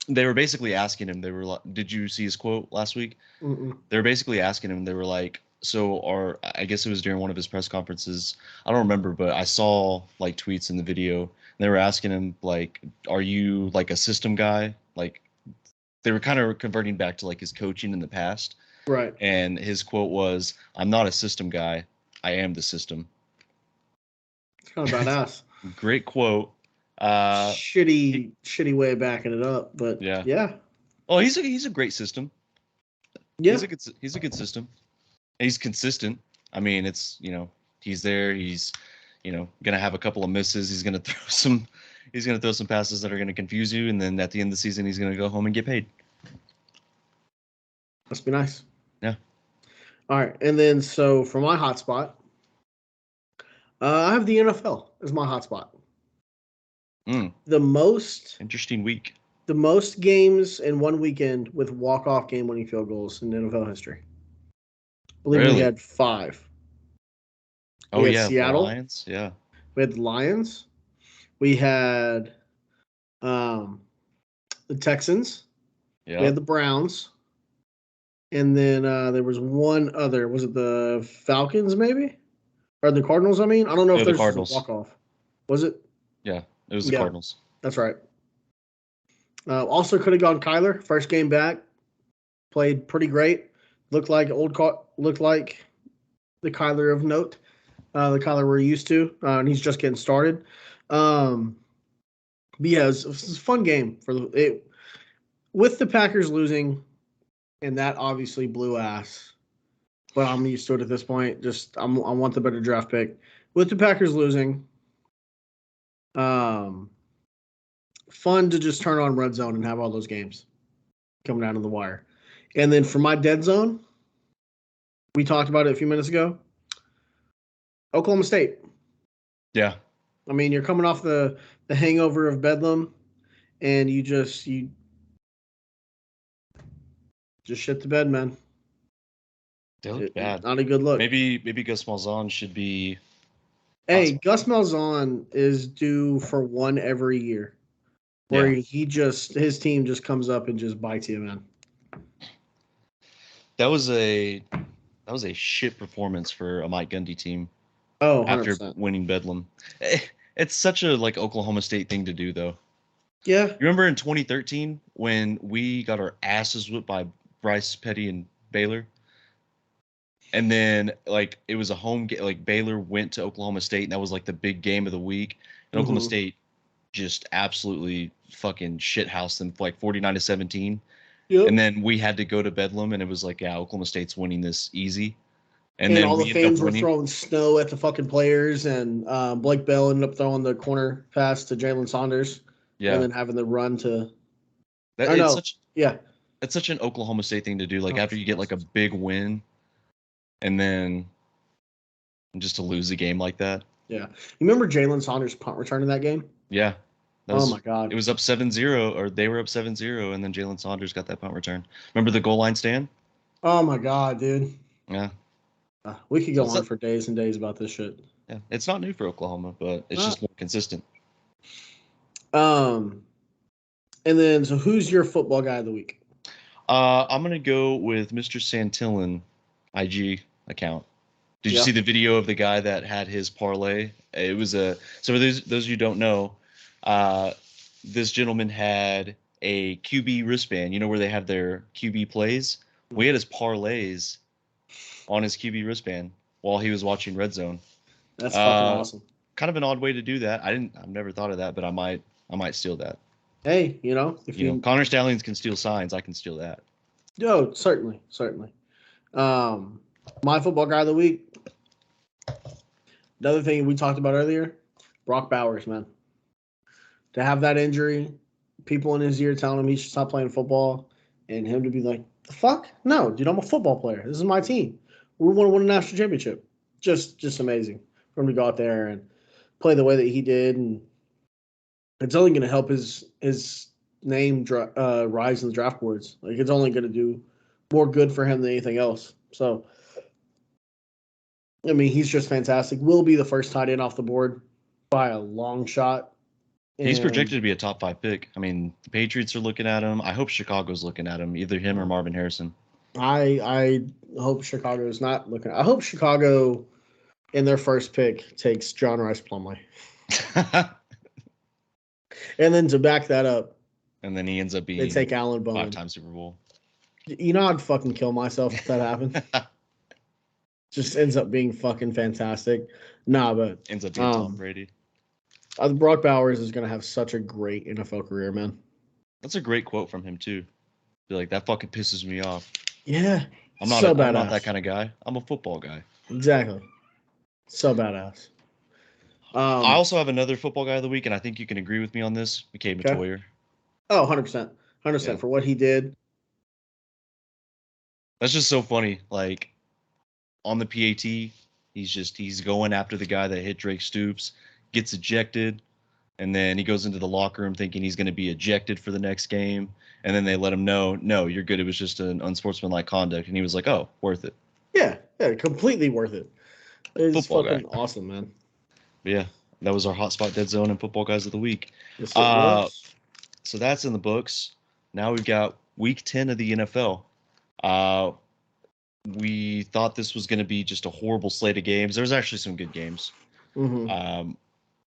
they were basically asking him, they were like, did you see his quote last week? They were basically asking him, they were like, I guess it was during one of his press conferences. I don't remember, but I saw like tweets in the video. And they were asking him, like, are you like a system guy? Like, they were kind of converting back to like his coaching in the past. Right. And his quote was, I'm not a system guy. I am the system. It's kind of badass. Great quote. Shitty way of backing it up, but yeah. Oh, he's a great system. Yeah. He's a good system. He's consistent. I mean, it's, he's there. He's, gonna have a couple of misses. He's gonna throw some passes that are gonna confuse you, and then at the end of the season, he's gonna go home and get paid. Must be nice. Yeah. All right, and then so for my hotspot, I have the NFL as my hotspot. The most interesting week. The most games in one weekend with walk-off game-winning field goals in NFL history. I believe we had 5. We had Seattle. The Lions. Yeah. We had the Lions. We had the Texans. Yeah. We had the Browns. And then there was one other. Was it the Falcons, maybe? Or the Cardinals, I mean? I don't know if there's a walk-off. Was it? Yeah, it was the Cardinals. That's right. Also could have gone Kyler. First game back. Played pretty great. Looked like the Kyler of note. The Kyler we're used to. And he's just getting started. But yeah, it was a fun game with the Packers losing, and that obviously blew ass. But I'm used to it at this point. I want the better draft pick. With the Packers losing, fun to just turn on Red Zone and have all those games coming down to the wire. And then for my dead zone, we talked about it a few minutes ago. Oklahoma State. Yeah. I mean, you're coming off the hangover of Bedlam, and you just shit the bed, man. They look bad. Not a good look. Maybe Gus Malzahn should be. Hey, Gus Malzahn is due for one every year, where his team just comes up and just bites you, man. That was a shit performance for a Mike Gundy team. Oh, 100%. After winning Bedlam. It's such a Oklahoma State thing to do, though. Yeah. You remember in 2013 when we got our asses whipped by Bryce Petty and Baylor? And then like it was a home game. Like Baylor went to Oklahoma State, and that was like the big game of the week. And Oklahoma State just absolutely fucking shithoused them like 49-17. Yep. And then we had to go to Bedlam, and it was like, yeah, Oklahoma State's winning this easy. And then all the we ended up fans were winning. throwing snow at the fucking players, and Blake Bell ended up throwing the corner pass to Jalen Saunders, Yeah, and then having the run to. that I it's know. such Yeah. it's such an Oklahoma State thing to do. Like Oh, after you get like a big win, and then just to lose a game like that. Yeah. You remember Jalen Saunders' punt return in that game? Yeah. Oh my God. It was up 7-0, or they were up 7-0, and then Jalen Saunders got that punt return. Remember the goal line stand? Oh my God, dude. Yeah. We could So go on for days and days about this shit. yeah. It's not new for Oklahoma, but it's just more consistent. And then so who's your football guy of the week? I'm gonna go with Mr. Santillan IG account. Did you see the video of the guy that had his parlay? It was so for those of you who don't know, this gentleman had a QB wristband. You know where they have their QB plays? We had his parlays on his QB wristband while he was watching Red Zone. That's fucking awesome. Kind of an odd way to do that. I've never thought of that, but I might steal that. Hey, if you know, Connor Stallions can steal signs, I can steal that. Oh, certainly. My football guy of the week. Another thing we talked about earlier, Brock Bowers, man. To have that injury, people in his ear telling him he should stop playing football, and him to be like, the fuck? No, dude, I'm a football player. This is my team. We want to win a national championship. Just amazing for him to go out there and play the way that he did, and it's only going to help his name rise in the draft boards. Like, it's only going to do more good for him than anything else. So, I mean, he's just fantastic. Will be the first tight end off the board by a long shot. He's projected to be a top 5 pick. I mean, the Patriots are looking at him. I hope Chicago's looking at him, either him or Marvin Harrison. I hope Chicago's not looking. I hope Chicago, in their first pick, takes John Rice Plumlee. And then to back that up, and then he ends up being they take Alan Bowman. 5-time Super Bowl. You know, I'd fucking kill myself if that happened. Just ends up being fucking fantastic. Nah, but ends up being Tom Brady. Brock Bowers is going to have such a great NFL career, man. That's a great quote from him, too. Be like, that fucking pisses me off. Yeah. I'm not that kind of guy. I'm a football guy. Exactly. So badass. I also have another football guy of the week, and I think you can agree with me on this. McCabe Metoyer. Oh, 100%. 100% for what he did. That's just so funny. Like, on the PAT, he's going after the guy that hit Drake Stoops, gets ejected, and then he goes into the locker room thinking he's going to be ejected for the next game, and then they let him know, no, you're good. It was just an unsportsmanlike conduct, and he was like, oh, worth it. Yeah, completely worth it. It's fucking awesome, man. But yeah, that was our Hotspot Dead Zone and Football Guys of the Week. Yes, so that's in the books. Now we've got Week 10 of the NFL. We thought this was going to be just a horrible slate of games. There was actually some good games. Mm-hmm.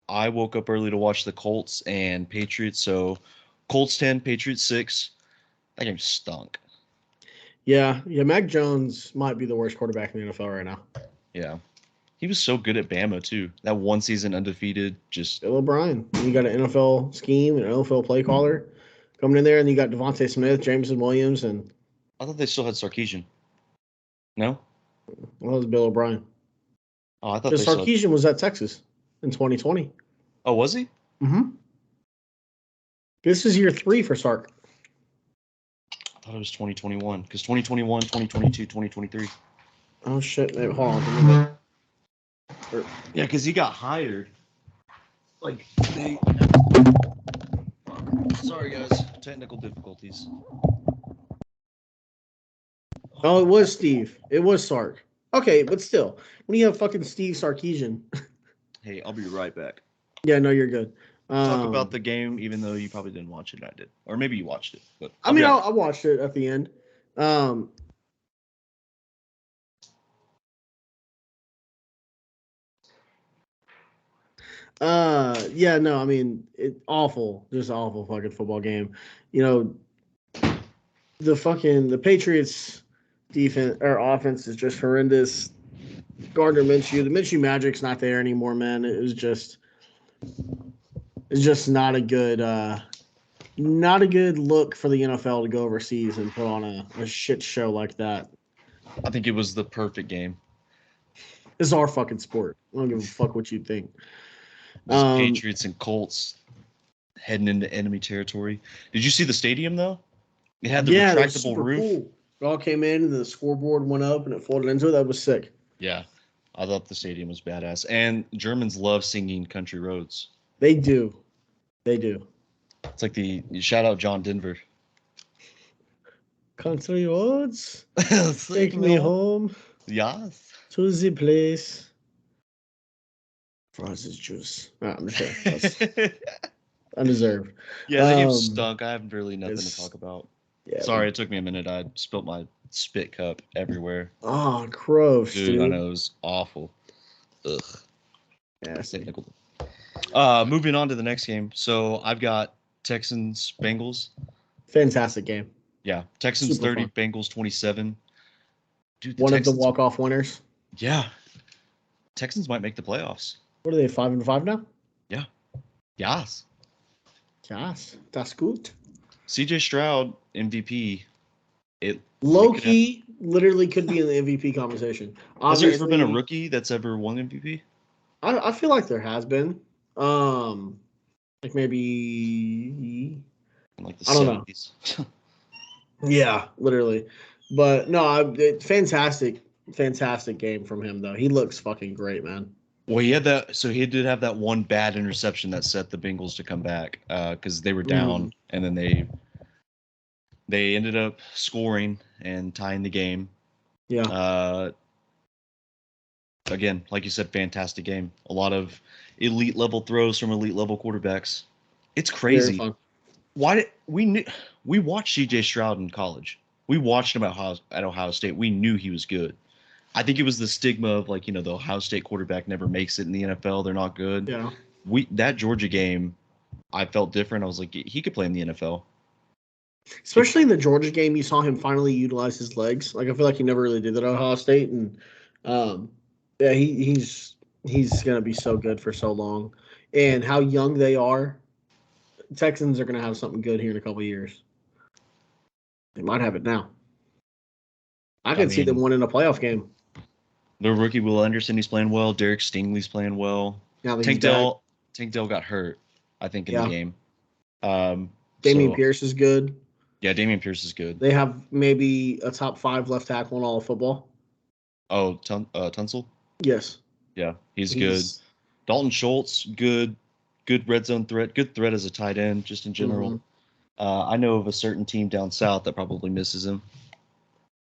I woke up early to watch the Colts and Patriots. So Colts 10, Patriots 6. That game stunk. Yeah. Mac Jones might be the worst quarterback in the NFL right now. Yeah. He was so good at Bama, too. That one season undefeated, just... Bill O'Brien. You got an NFL scheme, an NFL play caller coming in there, and you got Devontae Smith, Jameson Williams, and... I thought they still had Sarkisian. No? Well, it was Bill O'Brien. Oh, I thought Sarkisian was at Texas in 2020. Oh, was he? Mm-hmm. This is year 3 for Sark. I thought it was 2021, because 2021, 2022, 2023. Oh, shit. Hold on. Yeah, because he got hired. Like, Sorry, guys. Technical difficulties. Oh, it was Steve. It was Sark. Okay, but still, when you have fucking Steve Sarkisian. Hey, I'll be right back. Yeah, no, you're good. Talk about the game, even though you probably didn't watch it. I did, or maybe you watched it. But I watched it at the end. Yeah, no, I mean, just awful fucking football game. The Patriots defense or offense is just horrendous. Gardner Minshew, the Minshew magic's not there anymore, man. It's just not a good look for the NFL to go overseas and put on a shit show like that. I think it was the perfect game. This is our fucking sport. I don't give a fuck what you think. Patriots and Colts heading into enemy territory. Did you see the stadium though? It had the retractable roof. Cool. It all came in and the scoreboard went up and it folded into it. That was sick. Yeah. I thought the stadium was badass. And Germans love singing country roads. They do. They do. It's like shout out John Denver. Country roads. Take me home. Yes. To the place. Frozen juice. No, I'm just kidding. Undeserved. Yeah, the game stunk. I have really nothing to talk about. Yeah, sorry, it took me a minute. I spilt my spit cup everywhere. Oh, gross, dude. I know, it was awful. Ugh. Yeah. Moving on to the next game. So I've got Texans Bengals. Fantastic game. Yeah, Texans Super 30, fun. Bengals 27. Dude, one Texans, of the walk-off winners. Yeah, Texans might make the playoffs. What are they, 5-5 now? Yeah. Yes. Yes, that's good. CJ Stroud, MVP. Low-key literally could be in the MVP conversation. Has there ever been a rookie that's ever won MVP? I feel like there has been. Like maybe in like the 70s. Know. Yeah, literally. But no, fantastic game from him though. He looks fucking great, man. Well, he had that. So he did have that one bad interception that set the Bengals to come back because they were down, and then they ended up scoring and tying the game. Yeah. Again, like you said, fantastic game. A lot of elite level throws from elite level quarterbacks. It's crazy. Why did we watched CJ Stroud in college? We watched him at Ohio State. We knew he was good. I think it was the stigma of like, the Ohio State quarterback never makes it in the NFL. They're not good. Yeah. That Georgia game, I felt different. I was like, he could play in the NFL. Especially in the Georgia game, you saw him finally utilize his legs. Like I feel like he never really did that at Ohio State, and yeah, he's gonna be so good for so long. And how young they are, Texans are gonna have something good here in a couple of years. They might have it now. I can see them winning a playoff game. The rookie Will Anderson, he's playing well. Derek Stingley's playing well. Tank Dell got hurt, I think, in the game. Damian Pierce is good. Yeah, Damian Pierce is good. They have maybe a top 5 left tackle in all of football. Oh, Tunsil? Yes. Yeah, he's good. Dalton Schultz, good red zone threat. Good threat as a tight end, just in general. I know of a certain team down south that probably misses him.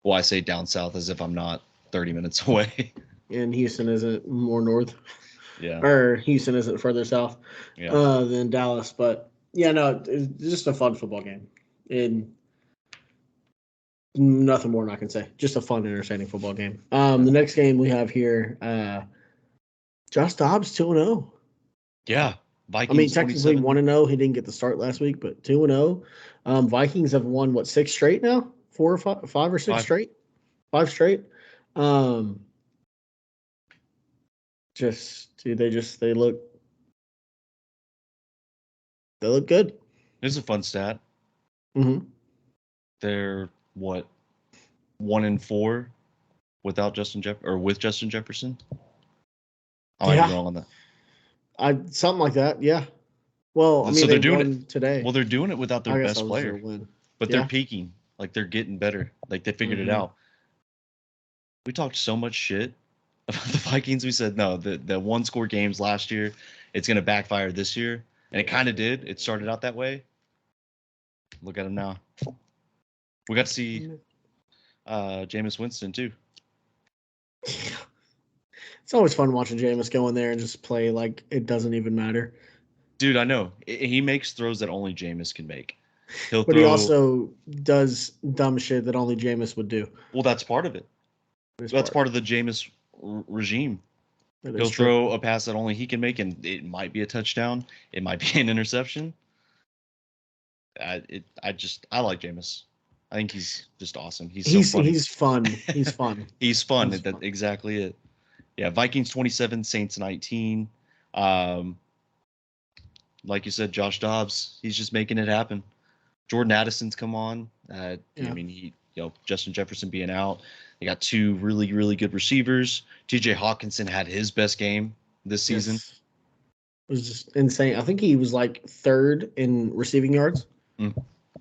Well, I say down south as if I'm not 30 minutes away. And Houston isn't more north. Yeah. Or Houston isn't further south than Dallas. But, yeah, no, it's just a fun football game. And nothing more than I can say. Just a fun, entertaining football game. The next game we have here, Josh Dobbs 2-0. Yeah. Vikings, technically 1-0. He didn't get the start last week, but 2-0. Vikings have won, 6 straight now? 4 or 5 or 6 straight? 5 straight. They look good. It's a fun stat. Mm-hmm. They're 1-4 without with Justin Jefferson. I might be wrong on that. Something like that, yeah. Well, so they're doing it today. Well, they're doing it without their best player, but they're peaking. Like they're getting better. Like they figured it out. We talked so much shit about the Vikings. We said no, the one-score games last year, it's gonna backfire this year, and it kind of did. It started out that way. Look at them now. We got to see Jameis Winston too. It's always fun watching Jameis go in there and just play like it doesn't even matter. Dude, I know. He makes throws that only Jameis can make. But he also does dumb shit that only Jameis would do. Well, that's part of it. That's part of the Jameis regime. He'll throw a pass that only he can make, and it might be a touchdown. It might be an interception. I like Jameis. I think he's just awesome. He's so funny. He's fun. He's fun. He's fun. He's That's fun. exactly it. Yeah, Vikings 27, Saints 19. Um, like you said, Josh Dobbs, he's just making it happen. Jordan Addison's come on. I Yeah. mean, Justin Jefferson being out. They got two really, really good receivers. TJ Hawkinson had his best game this season. Yes. It was just insane. I think he was like third in receiving yards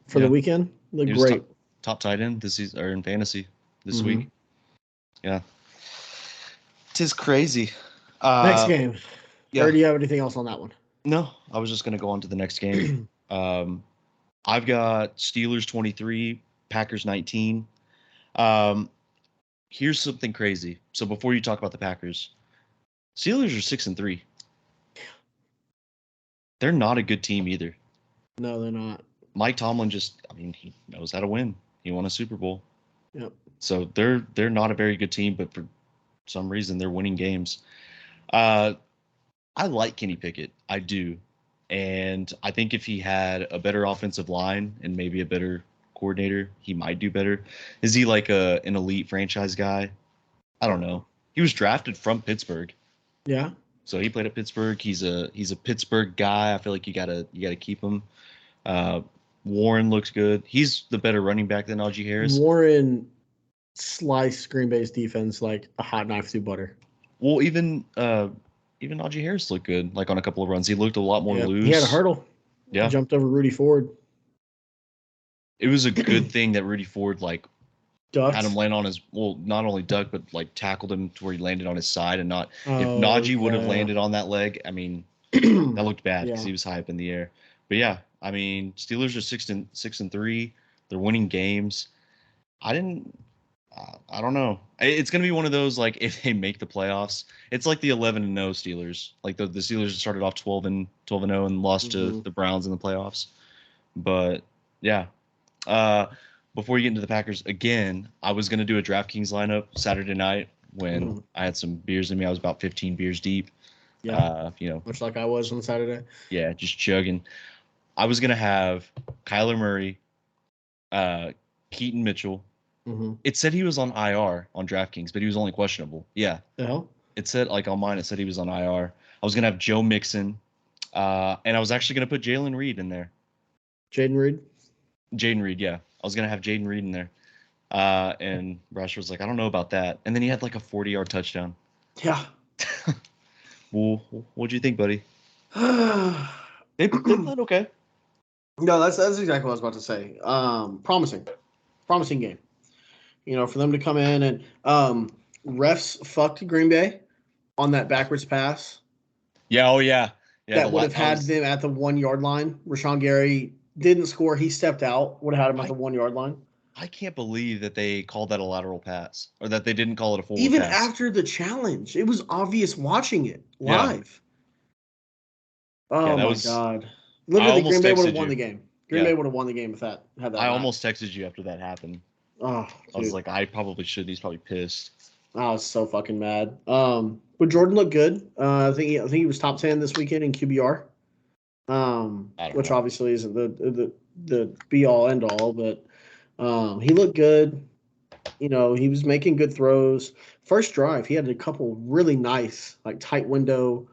for the weekend. Looked great. Top tight end this season or in fantasy this Mm-hmm. week. Yeah. Tis crazy. Next game. Yeah. Or do you have anything else on that one? No, I was just going to go on to the next game. I've got Steelers 23, Packers 19. Here's something crazy. So before you talk about the Packers, Steelers are 6-3. They're not a good team either. No, they're not. Mike Tomlin he knows how to win. He won a Super Bowl. Yep. So they're not a very good team, but for some reason they're winning games. I like Kenny Pickett. I do. And I think if he had a better offensive line and maybe a better coordinator, he might do better. Is he like an elite franchise guy? I don't know. He was drafted from Pittsburgh. Yeah. So he played at Pittsburgh. He's a Pittsburgh guy. I feel like you gotta keep him. Warren looks good. He's the better running back than Najee Harris. Warren sliced Green Bay's defense like a hot knife through butter. Well, even Najee Harris looked good. Like on a couple of runs, he looked a lot more loose. He had a hurdle. Yeah, he jumped over Rudy Ford. It was a good thing that Rudy Ford Ducked. had him land on his not only ducked but tackled him to where he landed on his side and not. If Najee would have landed on that leg, I mean, that looked bad because he was high up in the air. But yeah, I mean, Steelers are 6-3. They're winning games. I don't know. It's gonna be one of those if they make the playoffs, it's like the 11-0 Steelers. Like the Steelers started off 12-0 and lost to the Browns in the playoffs. But yeah, before you get into the Packers again, I was gonna do a DraftKings lineup Saturday night when I had some beers in me. I was about 15 beers deep. Yeah, much like I was on Saturday. Yeah, just chugging. I was gonna have Kyler Murray, Keaton Mitchell. It said he was on IR on DraftKings, but he was only questionable. Yeah. The hell? It said on mine. It said he was on IR. I was gonna have Joe Mixon, and I was actually gonna put Jalen Reed in there. Jaden Reed. Yeah. I was gonna have Jaden Reed in there, and Rasher was like, I don't know about that. And then he had a 40-yard touchdown. Yeah. Well, what'd you think, buddy? They played okay. No, that's exactly what I was about to say. Promising game. For them to come in and refs fucked Green Bay on that backwards pass. Yeah, oh yeah. That would have had them at the 1 yard line. Rashawn Gary didn't score. He stepped out. Would have had him at the 1 yard line. I can't believe that they called that a lateral pass or that they didn't call it a forward Even pass. after the challenge, it was obvious watching it live. Yeah. Oh my God! Literally, Green Bay would have won the game. Green Bay would have won the game if that had that. I almost texted you after that happened. Oh, I was like, I probably should. He's probably pissed. I was so fucking mad. But Jordan looked good. I think he was top 10 this weekend in QBR. Which obviously isn't the be all end all, but he looked good. He was making good throws. First drive, he had a couple really nice, tight window,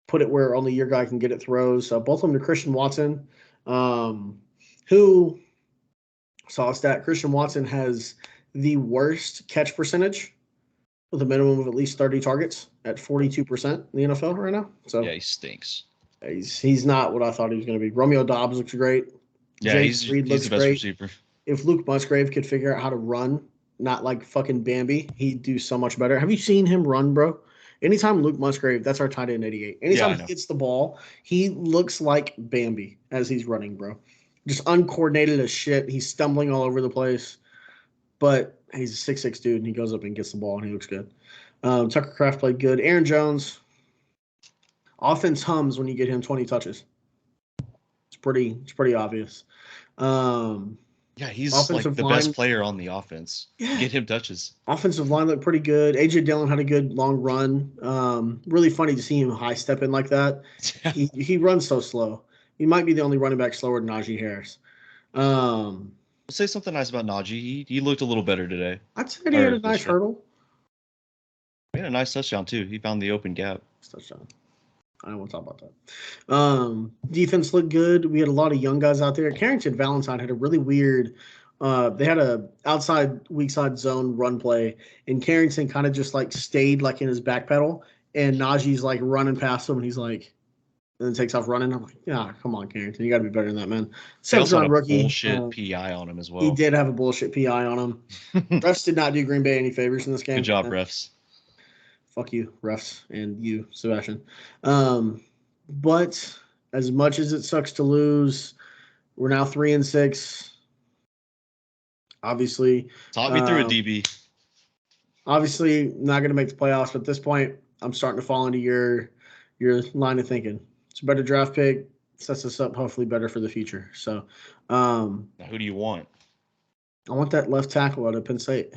put it where only your guy can get it throws. Both of them to Christian Watson, who saw a stat. Christian Watson has the worst catch percentage with a minimum of at least 30 targets at 42% in the NFL right now. So yeah, he stinks. He's not what I thought he was going to be. Romeo Doubs looks great. Yeah, he's the best receiver. If Luke Musgrave could figure out how to run, not like fucking Bambi, he'd do so much better. Have you seen him run, bro? Anytime Luke Musgrave, that's our tight end 88. Anytime he hits the ball, he looks like Bambi as he's running, bro. Just uncoordinated as shit. He's stumbling all over the place. But he's a 6'6" dude, and he goes up and gets the ball, and he looks good. Tucker Kraft played good. Aaron Jones, offense hums when you get him 20 touches. It's pretty obvious. Yeah, he's the best player on the offense. Yeah. Get him touches. Offensive line looked pretty good. A.J. Dillon had a good long run. Really funny to see him high stepping like that. He runs so slow. He might be the only running back slower than Najee Harris. say something nice about Najee. He looked a little better today. I'd say he had a nice hurdle. He had a nice touchdown too. He found the open gap. Touchdown. I don't want to talk about that. Defense looked good. We had a lot of young guys out there. Carrington Valentine had a really weird. They had a outside weak side zone run play, and Carrington kind of just like stayed like in his back pedal, and Najee's like running past him, and he's like, and then takes off running. I'm like, yeah, come on, Carrington, you got to be better than that, man. Seventh round rookie. Bullshit PI on him as well. He did have a bullshit PI on him. Refs did not do Green Bay any favors in this game. Good job, refs. Fuck you, refs, and you, Sebastian. But as much as it sucks to lose, we're now 3-6. Obviously, talk me through a DB. Obviously, not going to make the playoffs, but at this point, I'm starting to fall into your line of thinking. It's a better draft pick, sets us up hopefully better for the future. So, now who do you want? I want that left tackle out of Penn State.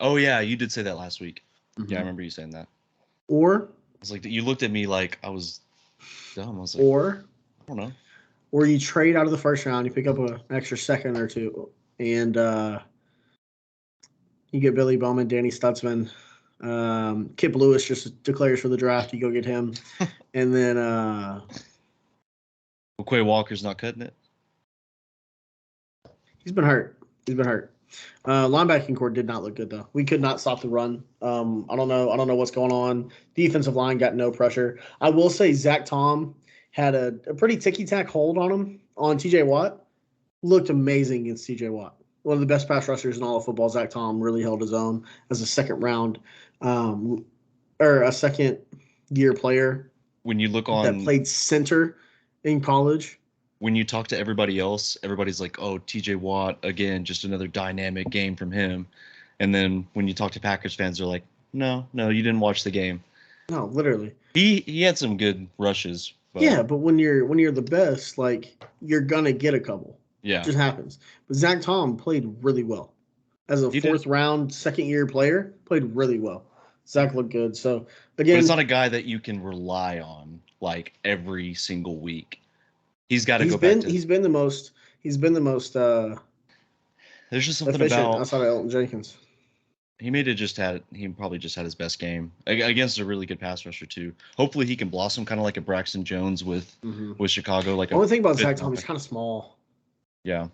Oh yeah, you did say that last week. Mm-hmm. Yeah, I remember you saying that. Or it's like you looked at me like I was dumb. I was like, I don't know. Or you trade out of the first round, you pick up an extra second or two, and you get Billy Bowman, Danny Stutzman, Kip Lewis just declares for the draft. You go get him, and then Quay Walker's not cutting it. He's been hurt. Linebacking core did not look good though. We could not stop the run. I don't know what's going on. Defensive line got no pressure. I will say Zach Tom had a pretty ticky-tack hold on him on TJ Watt. Looked amazing against TJ Watt. One of the best pass rushers in all of football. Zach Tom really held his own as a second round or a second year player. When you look on that played center in college. When you talk to everybody else, everybody's like, oh, TJ Watt, again, just another dynamic game from him. And then when you talk to Packers fans, they're like, no, you didn't watch the game. No, literally. He had some good rushes. But yeah, but when you're the best, like, you're going to get a couple. Yeah. It just happens. But Zach Tom played really well. As a fourth-round, second-year player, played really well. Zach looked good. So, again. But it's not a guy that you can rely on, like, every single week. He's got to go back to. He's been the most. There's just something about outside of Elton Jenkins. He probably just had his best game against a really good pass rusher too. Hopefully he can blossom kind of like a Braxton Jones with Chicago. Like the only thing about Zach Tom, he's kind of small. Yeah,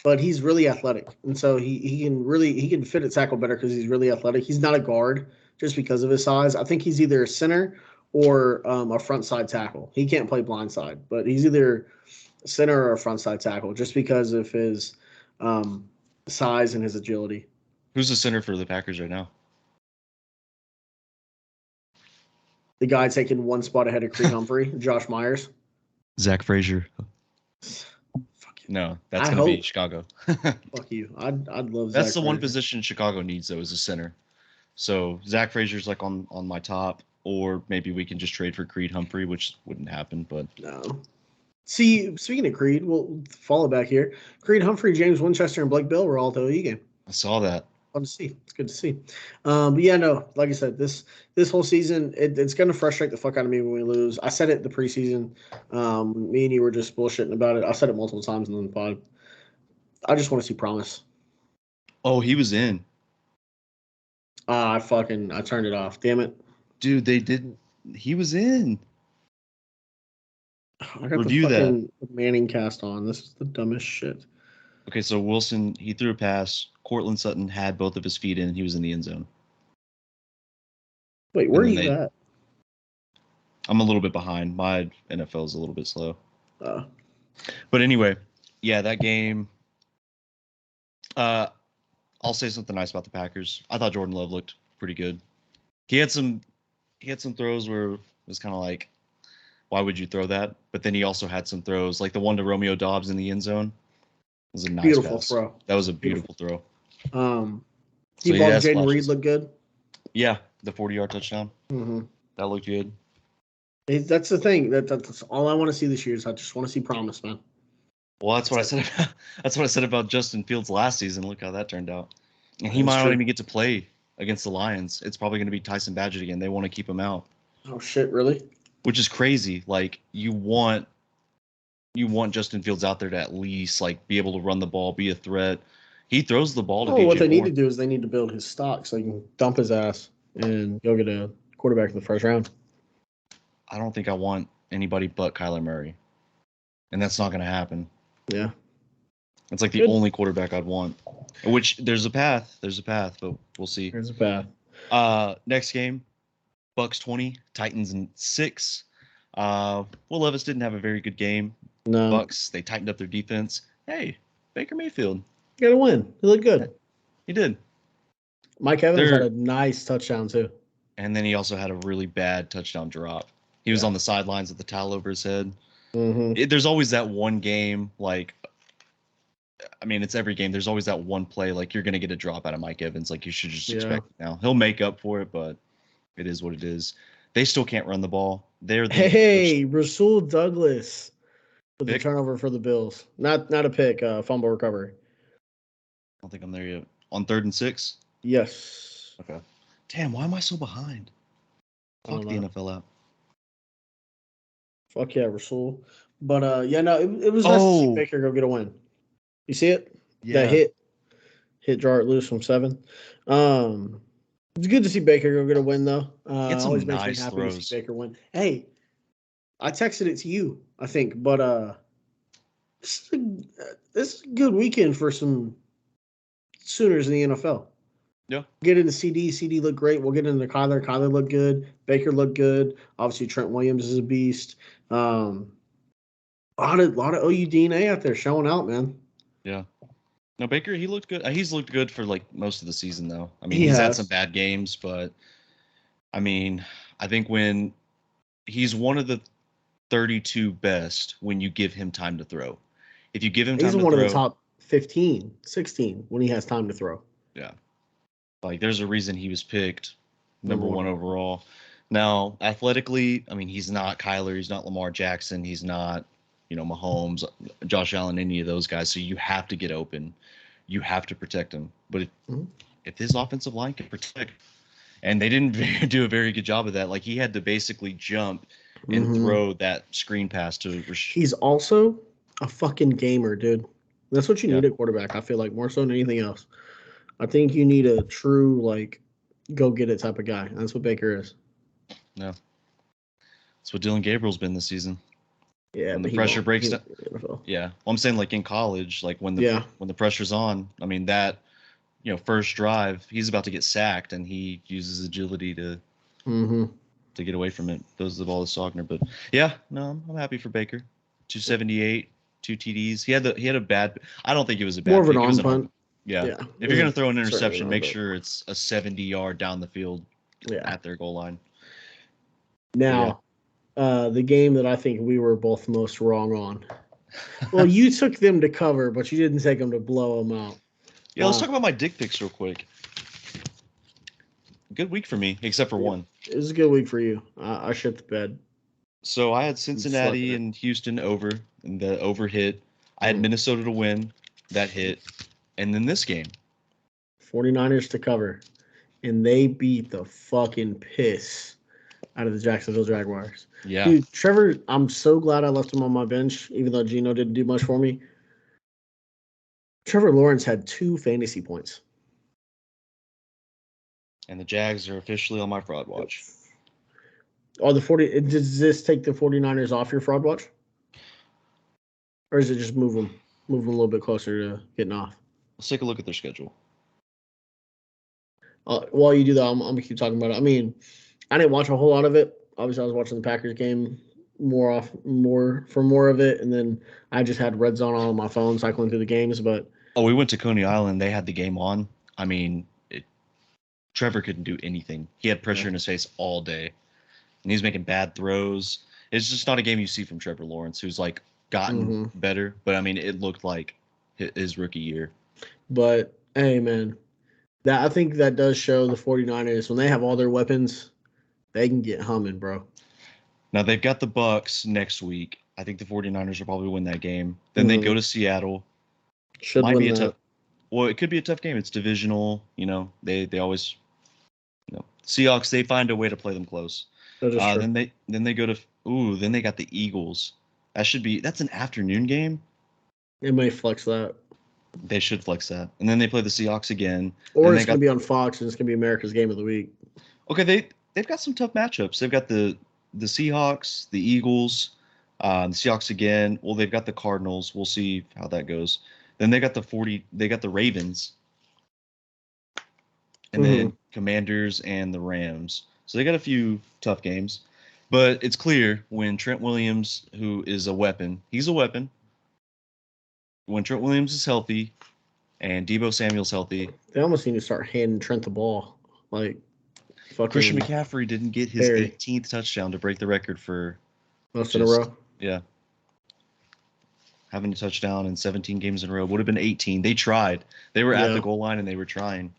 but he's really athletic, and so he can fit at tackle better because he's really athletic. He's not a guard just because of his size. I think he's either a center or a front side tackle. He can't play blind side, but he's either a center or a front side tackle just because of his size and his agility. Who's the center for the Packers right now? The guy taking one spot ahead of Creed Humphrey, Josh Myers. Zach Frazier. No, that's going to be Chicago. Fuck you. I'd love That's Zach the one position Chicago needs, though, is a center. So Zach Frazier's like on my top, or maybe we can just trade for Creed Humphrey, which wouldn't happen, but no. See, speaking of Creed, we'll follow back here. Creed Humphrey, James Winchester, and Blake Bill were all at the OE game. I saw that. Fun to see. It's good to see. But yeah, no, like I said, this whole season, it's going to frustrate the fuck out of me when we lose. I said it the preseason. Me and you were just bullshitting about it. I said it multiple times in the pod. I just want to see promise. Oh, he was in. I turned it off. Damn it. Dude, they didn't. He was in. I got Review the fucking Manning cast on. This is the dumbest shit. Okay, so Wilson, he threw a pass. Cortland Sutton had both of his feet in, and he was in the end zone. Wait, where are you at? I'm a little bit behind. My NFL is a little bit slow. But anyway, yeah, that game. I'll say something nice about the Packers. I thought Jordan Love looked pretty good. He had some throws where it was kind of like, why would you throw that? But then he also had some throws, like the one to Romeo Doubs in the end zone. It was a nice beautiful pass. throw. That was a beautiful throw. Jaden Reed looked good. Yeah, the 40-yard touchdown. Mm-hmm. That looked good. That's the thing. That's all I want to see this year. Is I just want to see promise, man. Well, that's what I said. That's what I said about Justin Fields last season. Look how that turned out. And he might not even get to play against the Lions. It's probably going to be Tyson Badgett again. They want to keep him out. Oh shit! Really? Which is crazy. Like you want you want Justin Fields out there to at least like be able to run the ball, be a threat. He throws the ball to Oh, what DJ they need Moore. to do is they need to build his stock so they can dump his ass and go get a quarterback in the first round. I don't think I want anybody but Kyler Murray, and that's not going to happen. Yeah. It's like the Good. only quarterback I'd want. Which there's a path, but we'll see. There's a path. Next game, Bucks 20, Titans 6. Will Levis didn't have a very good game. No. Bucks, they tightened up their defense. Hey, Baker Mayfield. Got a win. He looked good. He did. Mike Evans had a nice touchdown too. And then he also had a really bad touchdown drop. He was on the sidelines with the towel over his head. Mm-hmm. There's always that one game, like, I mean, it's every game. There's always that one play, like, you're going to get a drop out of Mike Evans. Like, you should just expect it now. He'll make up for it, but it is what it is. They still can't run the ball. Rasul Douglas with the turnover for the Bills. Not a pick, fumble recovery. I don't think I'm there yet. On 3rd and 6? Yes. Okay. Damn, why am I so behind? Fuck the NFL app. Fuck yeah, Rasul. But it was nice to see Baker go get a win. You see it? Yeah. That hit draw it loose from 7. It's good to see Baker go get a win though. It's always nice makes me happy throws. to see Baker win. Hey, I texted it to you, I think, but this is a good weekend for some Sooners in the NFL. Yeah. Get into CD. CD looked great. We'll get into Kyler. Kyler looked good. Baker looked good. Obviously, Trent Williams is a beast. A lot of OU DNA out there showing out, man. Yeah. No, Baker, he looked good. He's looked good for like most of the season, though. I mean, he's had some bad games, but I mean, I think when he's one of the 32 best when you give him time to throw. If you give him time to throw, he's one of the top 15, 16 when he has time to throw. Yeah. Like, there's a reason he was picked number 1 overall. Now, athletically, I mean, he's not Kyler. He's not Lamar Jackson. He's not, Mahomes, Josh Allen, any of those guys. So you have to get open. You have to protect him. But if his offensive line can protect, and they didn't do a very good job of that, like, he had to basically jump and throw that screen pass to He's also a fucking gamer, dude. That's what you need at quarterback, I feel like, more so than anything else. I think you need a true, like, go-get-it type of guy. That's what Baker is. No. That's what Dylan Gabriel's been this season. Yeah, when the pressure breaks down. Yeah. Well, I'm saying, like, in college, like, when the pressure's on, I mean, that, first drive, he's about to get sacked, and he uses agility to get away from it. Throws the ball to Sogner. But, yeah, no, I'm happy for Baker. 278, 2 TDs. He had a bad – I don't think it was a bad more of an arm punt. Yeah. If you're going to throw an interception, make sure it's a 70-yard down the field at their goal line. Now, the game that I think we were both most wrong on. Well, you took them to cover, but you didn't take them to blow them out. Yeah, let's talk about my dick pics real quick. Good week for me, except for one. It was a good week for you. I shit the bed. So I had Cincinnati and Houston over, and the over hit. I had Minnesota to win. That hit. And then this game. 49ers to cover. And they beat the fucking piss out of the Jacksonville Jaguars. Yeah. Dude, Trevor, I'm so glad I left him on my bench, even though Gino didn't do much for me. Trevor Lawrence had 2 fantasy points. And the Jags are officially on my fraud watch. Does this take the 49ers off your fraud watch? Or is it just move them a little bit closer to getting off? Let's take a look at their schedule. While you do that, I'm going to keep talking about it. I mean, I didn't watch a whole lot of it. Obviously, I was watching the Packers game more of it, and then I just had Red Zone on my phone cycling through the games. But we went to Coney Island. They had the game on. I mean, Trevor couldn't do anything. He had pressure in his face all day, and he's making bad throws. It's just not a game you see from Trevor Lawrence, who's like gotten better. But I mean, it looked like his rookie year. But hey, man, I think that does show the 49ers when they have all their weapons, they can get humming, bro. Now they've got the Bucks next week. I think the 49ers will probably win that game. Then they go to Seattle. Might be a tough. Well, it could be a tough game. It's divisional. They always, Seahawks. They find a way to play them close. Then they go to. Then they got the Eagles. That's an afternoon game. It may flex that. They should flex that. And then they play the Seahawks again. Or Then it's they going got to be on Fox and it's going to be America's Game of the Week. okay, they've got some tough matchups. They've got the Seahawks, the Eagles, the Seahawks again. Well, they've got the Cardinals. We'll see how that goes. Then they got the Ravens, and then Commanders and the Rams. So they got a few tough games. But it's clear when Trent Williams, who is a weapon, he's a weapon. When Trent Williams is healthy and Deebo Samuel's healthy, They almost need to start handing Trent the ball. Like, fucking Christian McCaffrey didn't get his Harry. 18th touchdown to break the record for most in a row. Yeah. Having a touchdown in 17 games in a row would have been 18. They tried. They were at the goal line and they were trying,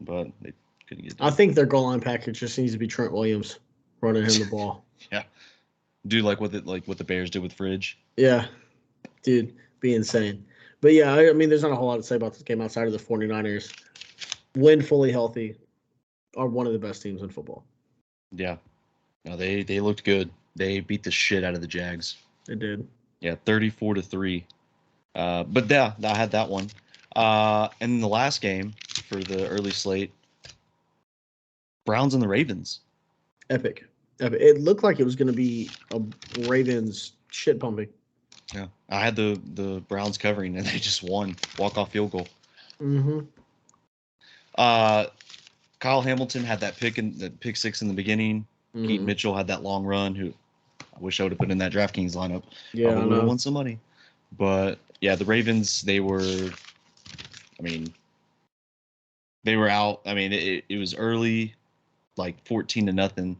but they couldn't get it. I think their goal line package just needs to be Trent Williams running him the ball. Yeah. Do like what the Bears did with Fridge. Yeah. Dude, be insane. But yeah, I mean, there's not a whole lot to say about this game outside of the 49ers. When fully healthy, are one of the best teams in football. Yeah. No, they looked good. They beat the shit out of the Jags. They did. Yeah, 34-3. But yeah, I had that one. And in the last game for the early slate, Browns and the Ravens. Epic. It looked like it was going to be a Ravens shit pumping. Yeah, I had the Browns covering, and they just won walk-off field goal. Mm-hmm. Kyle Hamilton had that pick six in the beginning. Mm-hmm. Keaton Mitchell had that long run. Who I wish I would have put in that DraftKings lineup. Yeah, I would have won some money. But yeah, the Ravens, they were out. I mean, it was early, like 14-0. And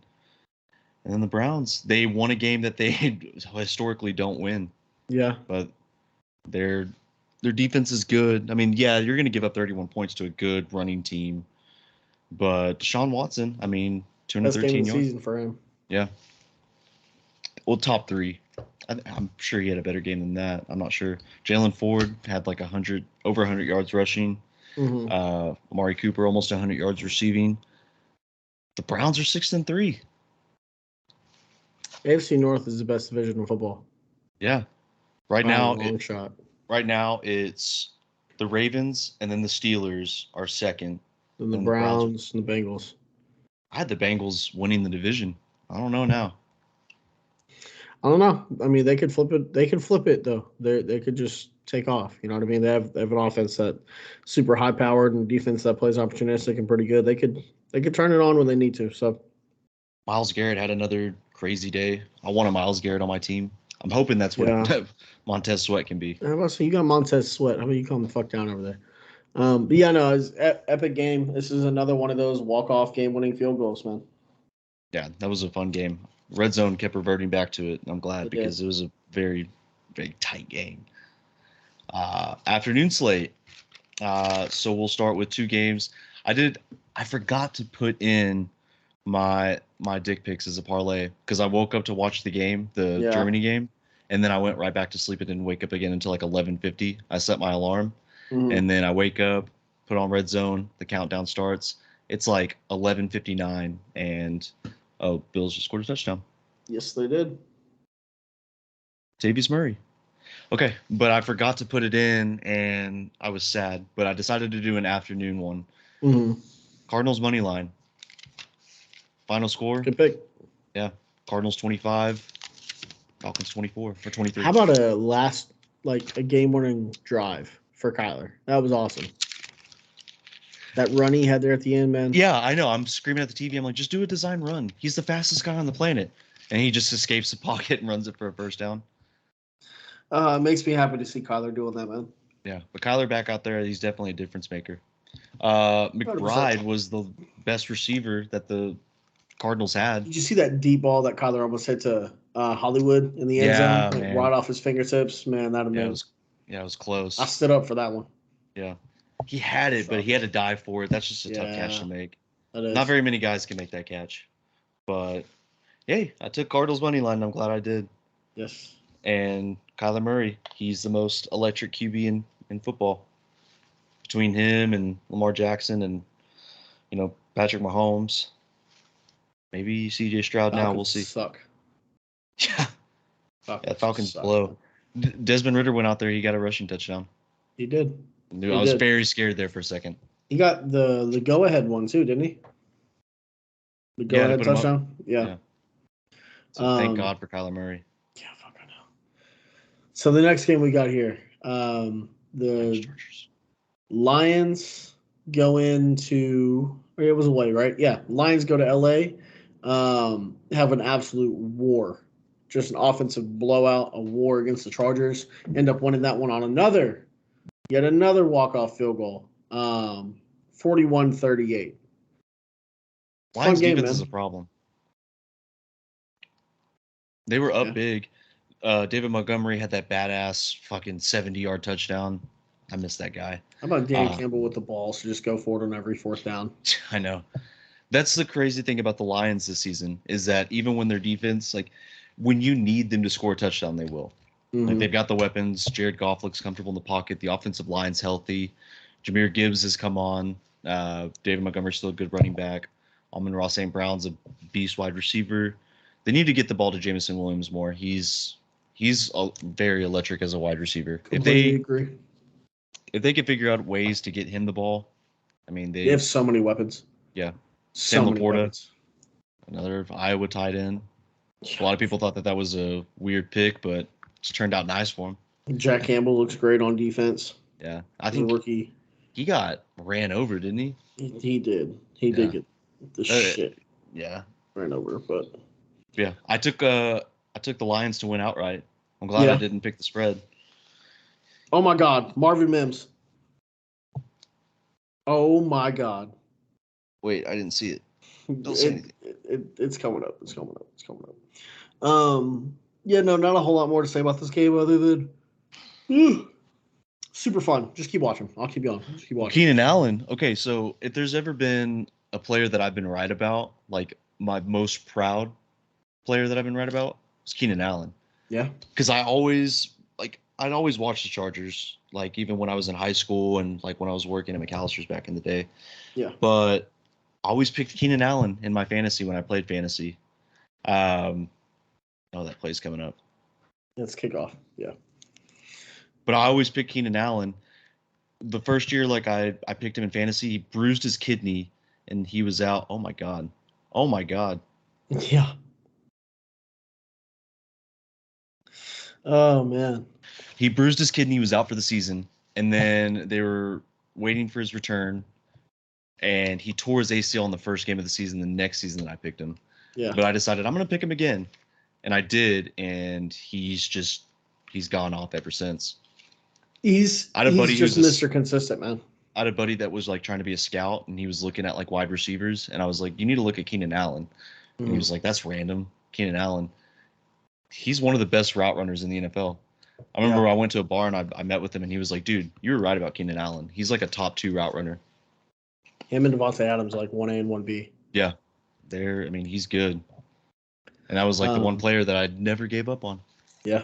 then the Browns, they won a game that they historically don't win. Yeah. But their defense is good. I mean, yeah, you're going to give up 31 points to a good running team. But Deshaun Watson, I mean, 213 yards. Best game of the season for him. Yeah. Well, top three. I'm sure he had a better game than that. I'm not sure. Jalen Ford had like over 100 yards rushing. Mm-hmm. Amari Cooper almost 100 yards receiving. The Browns are 6-3. AFC North is the best division in football. Yeah. Right now, shot. Right now, it's the Ravens and then the Steelers are second. And the Browns and the Bengals. I had the Bengals winning the division. I don't know now. I don't know. I mean, they could flip it. They could flip it though. They could just take off. You know what I mean? They have an offense that super high powered and defense that plays opportunistic and pretty good. They could turn it on when they need to. So Myles Garrett had another crazy day. I wanted Myles Garrett on my team. I'm hoping that's what Montez Sweat can be. How about you got Montez Sweat? How about you calm the fuck down over there? But yeah, no, it's epic game. This is another one of those walk-off game-winning field goals, man. Yeah, that was a fun game. Red Zone kept reverting back to it. I'm glad because it was a very, very tight game. Afternoon slate. So we'll start with two games. I forgot to put in my dick picks as a parlay because I woke up to watch the game, the Germany game, and then I went right back to sleep and didn't wake up again until like 11:50. I set my alarm, and then I wake up, put on Red Zone, the countdown starts. It's like 11:59, and Bills just scored a touchdown. Yes, they did. Tavius Murray. Okay, but I forgot to put it in, and I was sad. But I decided to do an afternoon one. Mm-hmm. Cardinals money line. Final score. Good pick. Yeah, Cardinals 25, Falcons 24 or 23. How about a game-winning drive for Kyler? That was awesome. That run he had there at the end, man. Yeah, I know. I'm screaming at the TV. I'm like, just do a design run. He's the fastest guy on the planet. And he just escapes the pocket and runs it for a first down. It makes me happy to see Kyler doing that, man. Yeah, but Kyler back out there, he's definitely a difference maker. McBride was the best receiver that the Cardinals had. Did you see that deep ball that Kyler almost hit to Hollywood in the end zone? Right off his fingertips? Man, that'd have been... it was close. I stood up for that one. Yeah. He had it, but he had to dive for it. That's just a tough catch to make. Not very many guys can make that catch. But, hey, I took Cardinals money line, and I'm glad I did. Yes. And Kyler Murray, he's the most electric QB in football. Between him and Lamar Jackson and, Patrick Mahomes. Maybe C.J. Stroud now. We'll see. Suck. Yeah. Yeah, Falcons suck, blow. man. Desmond Ritter went out there. He got a rushing touchdown. He did. I was very scared there for a second. He got the go ahead one too, didn't he? The go ahead touchdown. Yeah. So thank God for Kyler Murray. Yeah, fucking hell. So the next game we got here, the Lions go into. It was away, right? Yeah, Lions go to LA. Have an absolute war, just an offensive blowout, a war against the Chargers. End up winning that one on yet another walk-off field goal. 41-38. Lions defense is a problem. They were up big. David Montgomery had that badass fucking 70-yard touchdown. I missed that guy. How about Dan Campbell with the ball? So just go for it on every fourth down. I know. That's the crazy thing about the Lions this season is that even when their defense, like when you need them to score a touchdown, they will. Mm-hmm. Like they've got the weapons. Jared Goff looks comfortable in the pocket. The offensive line's healthy. Jameer Gibbs has come on. David Montgomery's still a good running back. Amon-Ra St. Brown's a beast wide receiver. They need to get the ball to Jameson Williams more. He's very electric as a wide receiver. Completely agree. If they could figure out ways to get him the ball, I mean they have so many weapons. Yeah. Sam Laporta, another Iowa tight end. A lot of people thought that was a weird pick, but it's turned out nice for him. Jack Campbell looks great on defense. Yeah, I think rookie. He got ran over, didn't he? He did. He did get the shit. Yeah, ran over, but yeah, I took the Lions to win outright. I'm glad I didn't pick the spread. Oh my God, Marvin Mims. Oh my God. Wait, I didn't see it. It's coming up. It's coming up. Yeah, no, not a whole lot more to say about this game other than super fun. Just keep watching. I'll keep you on. Just keep watching. Keenan Allen. Okay, so if there's ever been a player that I've been right about, like my most proud player that I've been right about, is Keenan Allen. Yeah. Because I'd always watch the Chargers, like even when I was in high school and like when I was working at McAllister's back in the day. Yeah. But I always picked Keenan Allen in my fantasy when I played fantasy. Oh, that play's coming up. Let's kick off. Yeah. But I always picked Keenan Allen. The first year, like I picked him in fantasy, he bruised his kidney and he was out. Oh my God. Yeah. Oh man. He bruised his kidney, he was out for the season, and then they were waiting for his return. And he tore his ACL in the first game of the season, the next season that I picked him. Yeah. But I decided I'm going to pick him again. And I did, and he's gone off ever since. He's just Mr. Consistent, man. I had a buddy that was like trying to be a scout, and he was looking at like wide receivers, and I was like, you need to look at Keenan Allen. Mm-hmm. And he was like, that's random. Keenan Allen. He's one of the best route runners in the NFL. I remember I went to a bar, and I met with him, and he was like, dude, you were right about Keenan Allen. He's like a top 2 route runner. Him and Devontae Adams are like 1A and 1B. Yeah. He's good. And that was like the one player that I never gave up on. Yeah.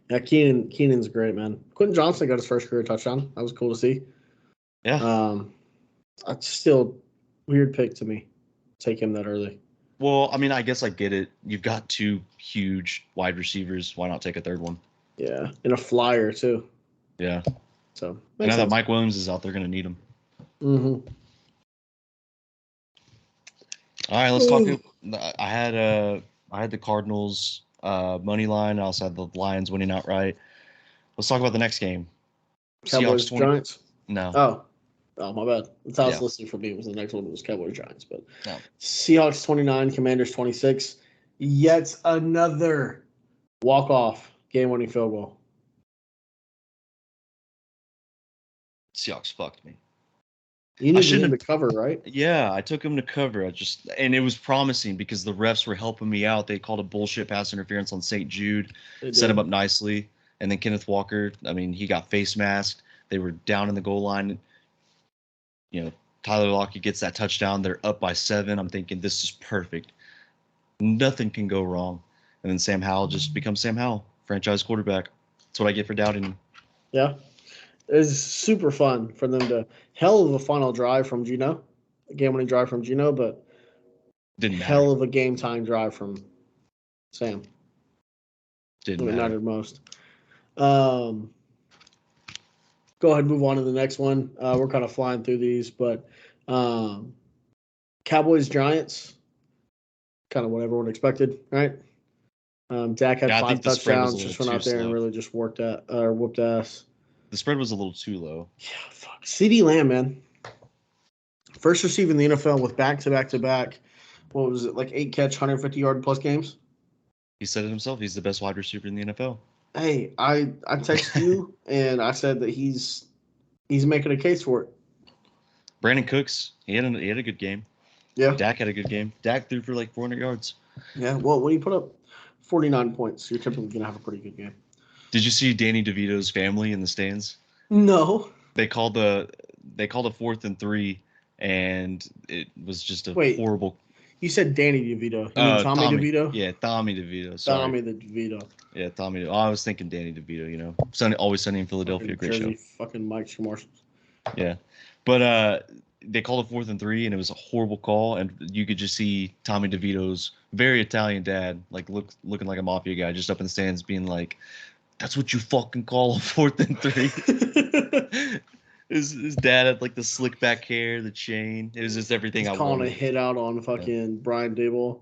Yeah, Keenan's great, man. Quentin Johnson got his first career touchdown. That was cool to see. Yeah. It's still weird pick to me. Take him that early. Well, I mean, I guess I get it. You've got 2 huge wide receivers. Why not take a third one? Yeah. And a flyer, too. Yeah. So, now that Mike Williams is out, they're going to need him. Mm-hmm. All right, let's talk. I had the Cardinals money line. I also had the Lions winning outright. Let's talk about the next game. Cowboys Giants. No. Oh, my bad. That's how it's listed for me. Was the next one was Cowboys Giants, but no. Seahawks 29, Commanders 26. Yet another walk-off game-winning field goal. Seahawks fucked me. You needed him to cover, right? Yeah, I took him to cover. And it was promising because the refs were helping me out. They called a bullshit pass interference on St. Jude, set him up nicely. And then Kenneth Walker, he got face masked. They were down in the goal line. Tyler Lockett gets that touchdown. They're up by 7. I'm thinking this is perfect. Nothing can go wrong. And then Sam Howell just becomes Sam Howell, franchise quarterback. That's what I get for doubting him. Yeah. It was super fun for them to hell of a final drive from Gino, a game-winning drive from Gino, but didn't matter. Hell of a game-time drive from Sam. Didn't It matter. mattered most. Go ahead and move on to the next one. We're kind of flying through these, but Cowboys Giants, kind of what everyone expected, right? Dak had Yeah, I 5 think the spread was a touchdowns, little just went too out there and slow. really just whooped ass. The spread was a little too low. Yeah, fuck. CeeDee Lamb, man. First receiver in the NFL with back-to-back-to-back, what was it, like 8-catch, 150-yard plus games? He said it himself. He's the best wide receiver in the NFL. Hey, I texted you, and I said that he's making a case for it. Brandon Cooks, he had a good game. Yeah. Dak had a good game. Dak threw for like 400 yards. Yeah, well, when you put up 49 points, you're typically going to have a pretty good game. Did you see Danny DeVito's family in the stands? No. They called a 4th and 3, and it was just a Wait, horrible. you said Danny DeVito. You mean Tommy DeVito? Yeah, Tommy DeVito. Sorry. Tommy the DeVito. Yeah, Tommy. Oh, I was thinking Danny DeVito. You know, Always Sunny in Philadelphia. Great Jersey show. fucking Mike's commercials. Yeah, but they called a 4th and 3, and it was a horrible call, and you could just see Tommy DeVito's very Italian dad, like looking like a mafia guy, just up in the stands, being like, "That's what you fucking call a 4th and 3." His dad had like the slick back hair, the chain. It was just everything He's I calling wanted. a hit out on fucking Brian Dable.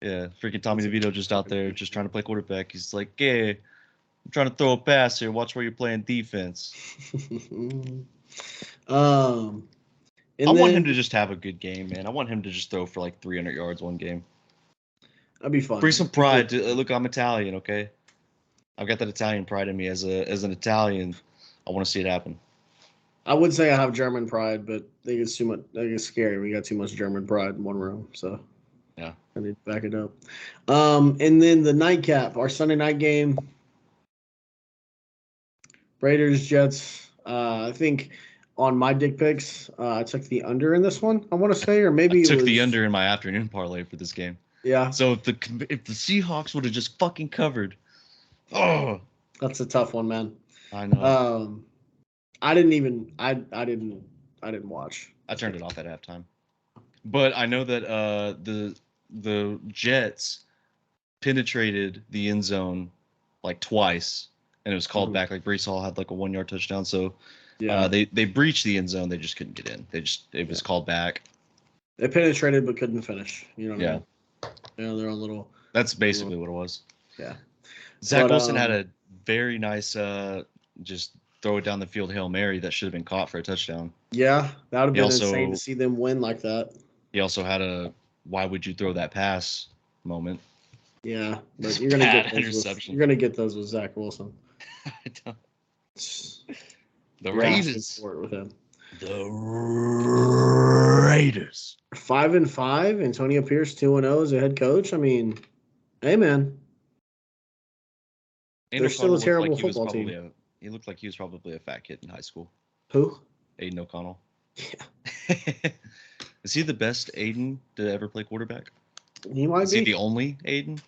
Yeah, freaking Tommy DeVito just out there, just trying to play quarterback. He's like, "Yeah, I'm trying to throw a pass here. Watch where you're playing defense." I want him to just have a good game, man. I want him to just throw for like 300 yards one game. That'd be fun. Bring some pride. Look, I'm Italian, okay? I've got that Italian pride in me. As an Italian, I want to see it happen. I would say I have German pride, but they get too much. They get scary. We got too much German pride in one room, so yeah, I need to back it up. And then the nightcap, our Sunday night game, Raiders Jets. I think on my dick picks, I took the under in this one. I want to say, or maybe I took the under in my afternoon parlay for this game. Yeah. So if the Seahawks would have just fucking covered, oh, that's a tough one, man. I know. I didn't watch. I turned it off at halftime. But I know that the Jets penetrated the end zone like twice, and it was called back. Like Breece Hall had like a 1-yard touchdown, so they breached the end zone. They just couldn't get in. It was called back. They penetrated but couldn't finish. You know what I mean? Yeah, their own little. That's basically what it was. Yeah. Zach Wilson had a very nice just throw it down the field Hail Mary that should have been caught for a touchdown. Yeah, that would have been insane to see them win like that. He also had a "why would you throw that pass" moment. Yeah, but you're gonna get those. You're gonna get those with Zach Wilson. I don't. The Raiders. With him. The Raiders. 5-5. Antonio Pierce 2-0 as a head coach. I mean, hey man, they're still a terrible football team. He looked like he was probably a fat kid in high school. Who? Aiden O'Connell. Yeah. Is he the best Aiden to ever play quarterback? He might be. Is he the only Aiden?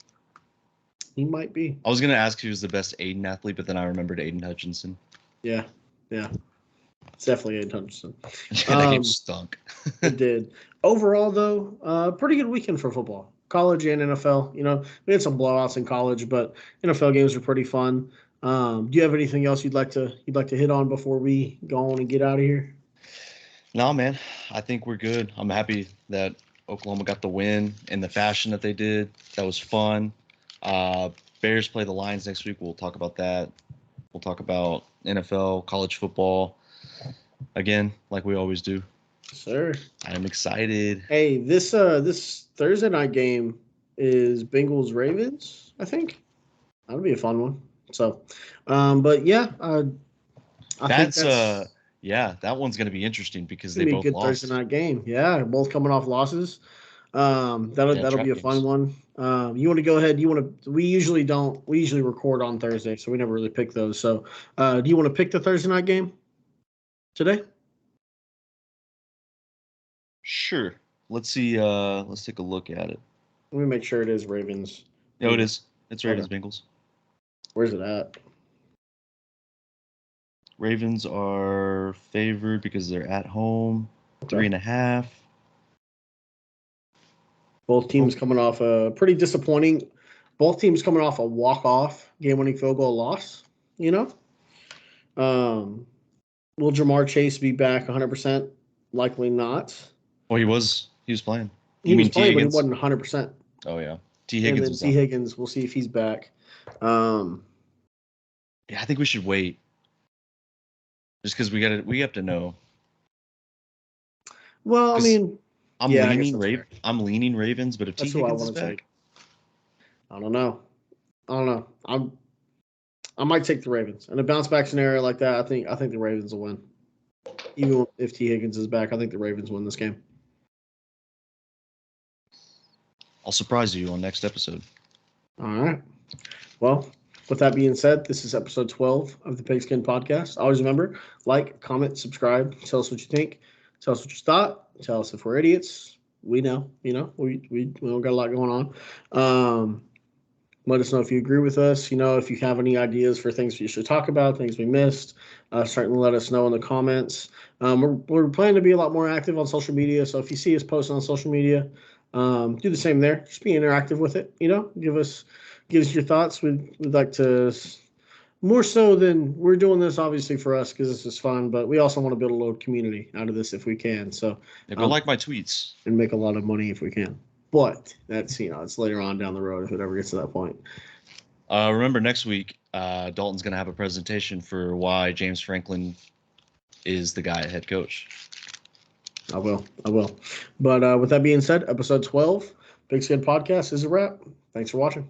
He might be. I was going to ask who was the best Aiden athlete, but then I remembered Aiden Hutchinson. Yeah. It's definitely Aiden Hutchinson. That game stunk. It did. Overall, though, pretty good weekend for football. College and NFL. You know, we had some blowouts in college, but NFL games are pretty fun. Do you have anything else you'd like to hit on before we go on and get out of here? No, man. I think we're good. I'm happy that Oklahoma got the win in the fashion that they did. That was fun. Bears play the Lions next week. We'll talk about that. We'll talk about NFL, college football, again, like we always do. Sir, I'm excited. Hey, this Thursday night game is Bengals Ravens. I think that'll be a fun one. So, but yeah, that one's gonna be interesting because they both lost. Good Thursday night game. Yeah, both coming off losses. That'll be a fun one. You want to go ahead? We usually don't. We usually record on Thursday, so we never really pick those. So, do you want to pick the Thursday night game today? Sure. Let's see. Let's take a look at it. Let me make sure it is Ravens. No, it is. It's Ravens Bengals. Where's it at? Ravens are favored because they're at home. 3.5. Both teams coming off a pretty disappointing both teams coming off a walk-off game-winning field goal loss, you know? Will Jamar Chase be back 100%? Likely not. Well, he was playing. He was playing, but he wasn't 100%. Oh, yeah. T. And Higgins then was T. up. Higgins, we'll see if he's back. Yeah, I think we should wait. Just because we have to know. Well, I mean, I'm yeah, I'm leaning Ravens, but if T. Higgins is back, I don't know. I might take the Ravens. In a bounce back scenario like that, I think the Ravens will win. Even if T. Higgins is back, I think the Ravens win this game. I'll surprise you on next episode. All right. Well, with that being said, this is episode 12 of the PigSkin podcast. Always remember, like, comment, subscribe. Tell us what you think. Tell us what you thought. Tell us if we're idiots. We know. We don't got a lot going on. Let us know if you agree with us. If you have any ideas for things we should talk about, things we missed, certainly let us know in the comments. We're planning to be a lot more active on social media. So if you see us posting on social media, do the same there. Just be interactive with it. Give us your thoughts. We'd like to, more so than we're doing this obviously for us because this is fun, but we also want to build a little community out of this if we can. So go like my tweets and make a lot of money if we can. But that's it's later on down the road if it ever gets to that point. Remember next week, Dalton's going to have a presentation for why James Franklin is the guy at head coach. I will. But with that being said, episode 12, PigSkin Podcast is a wrap. Thanks for watching.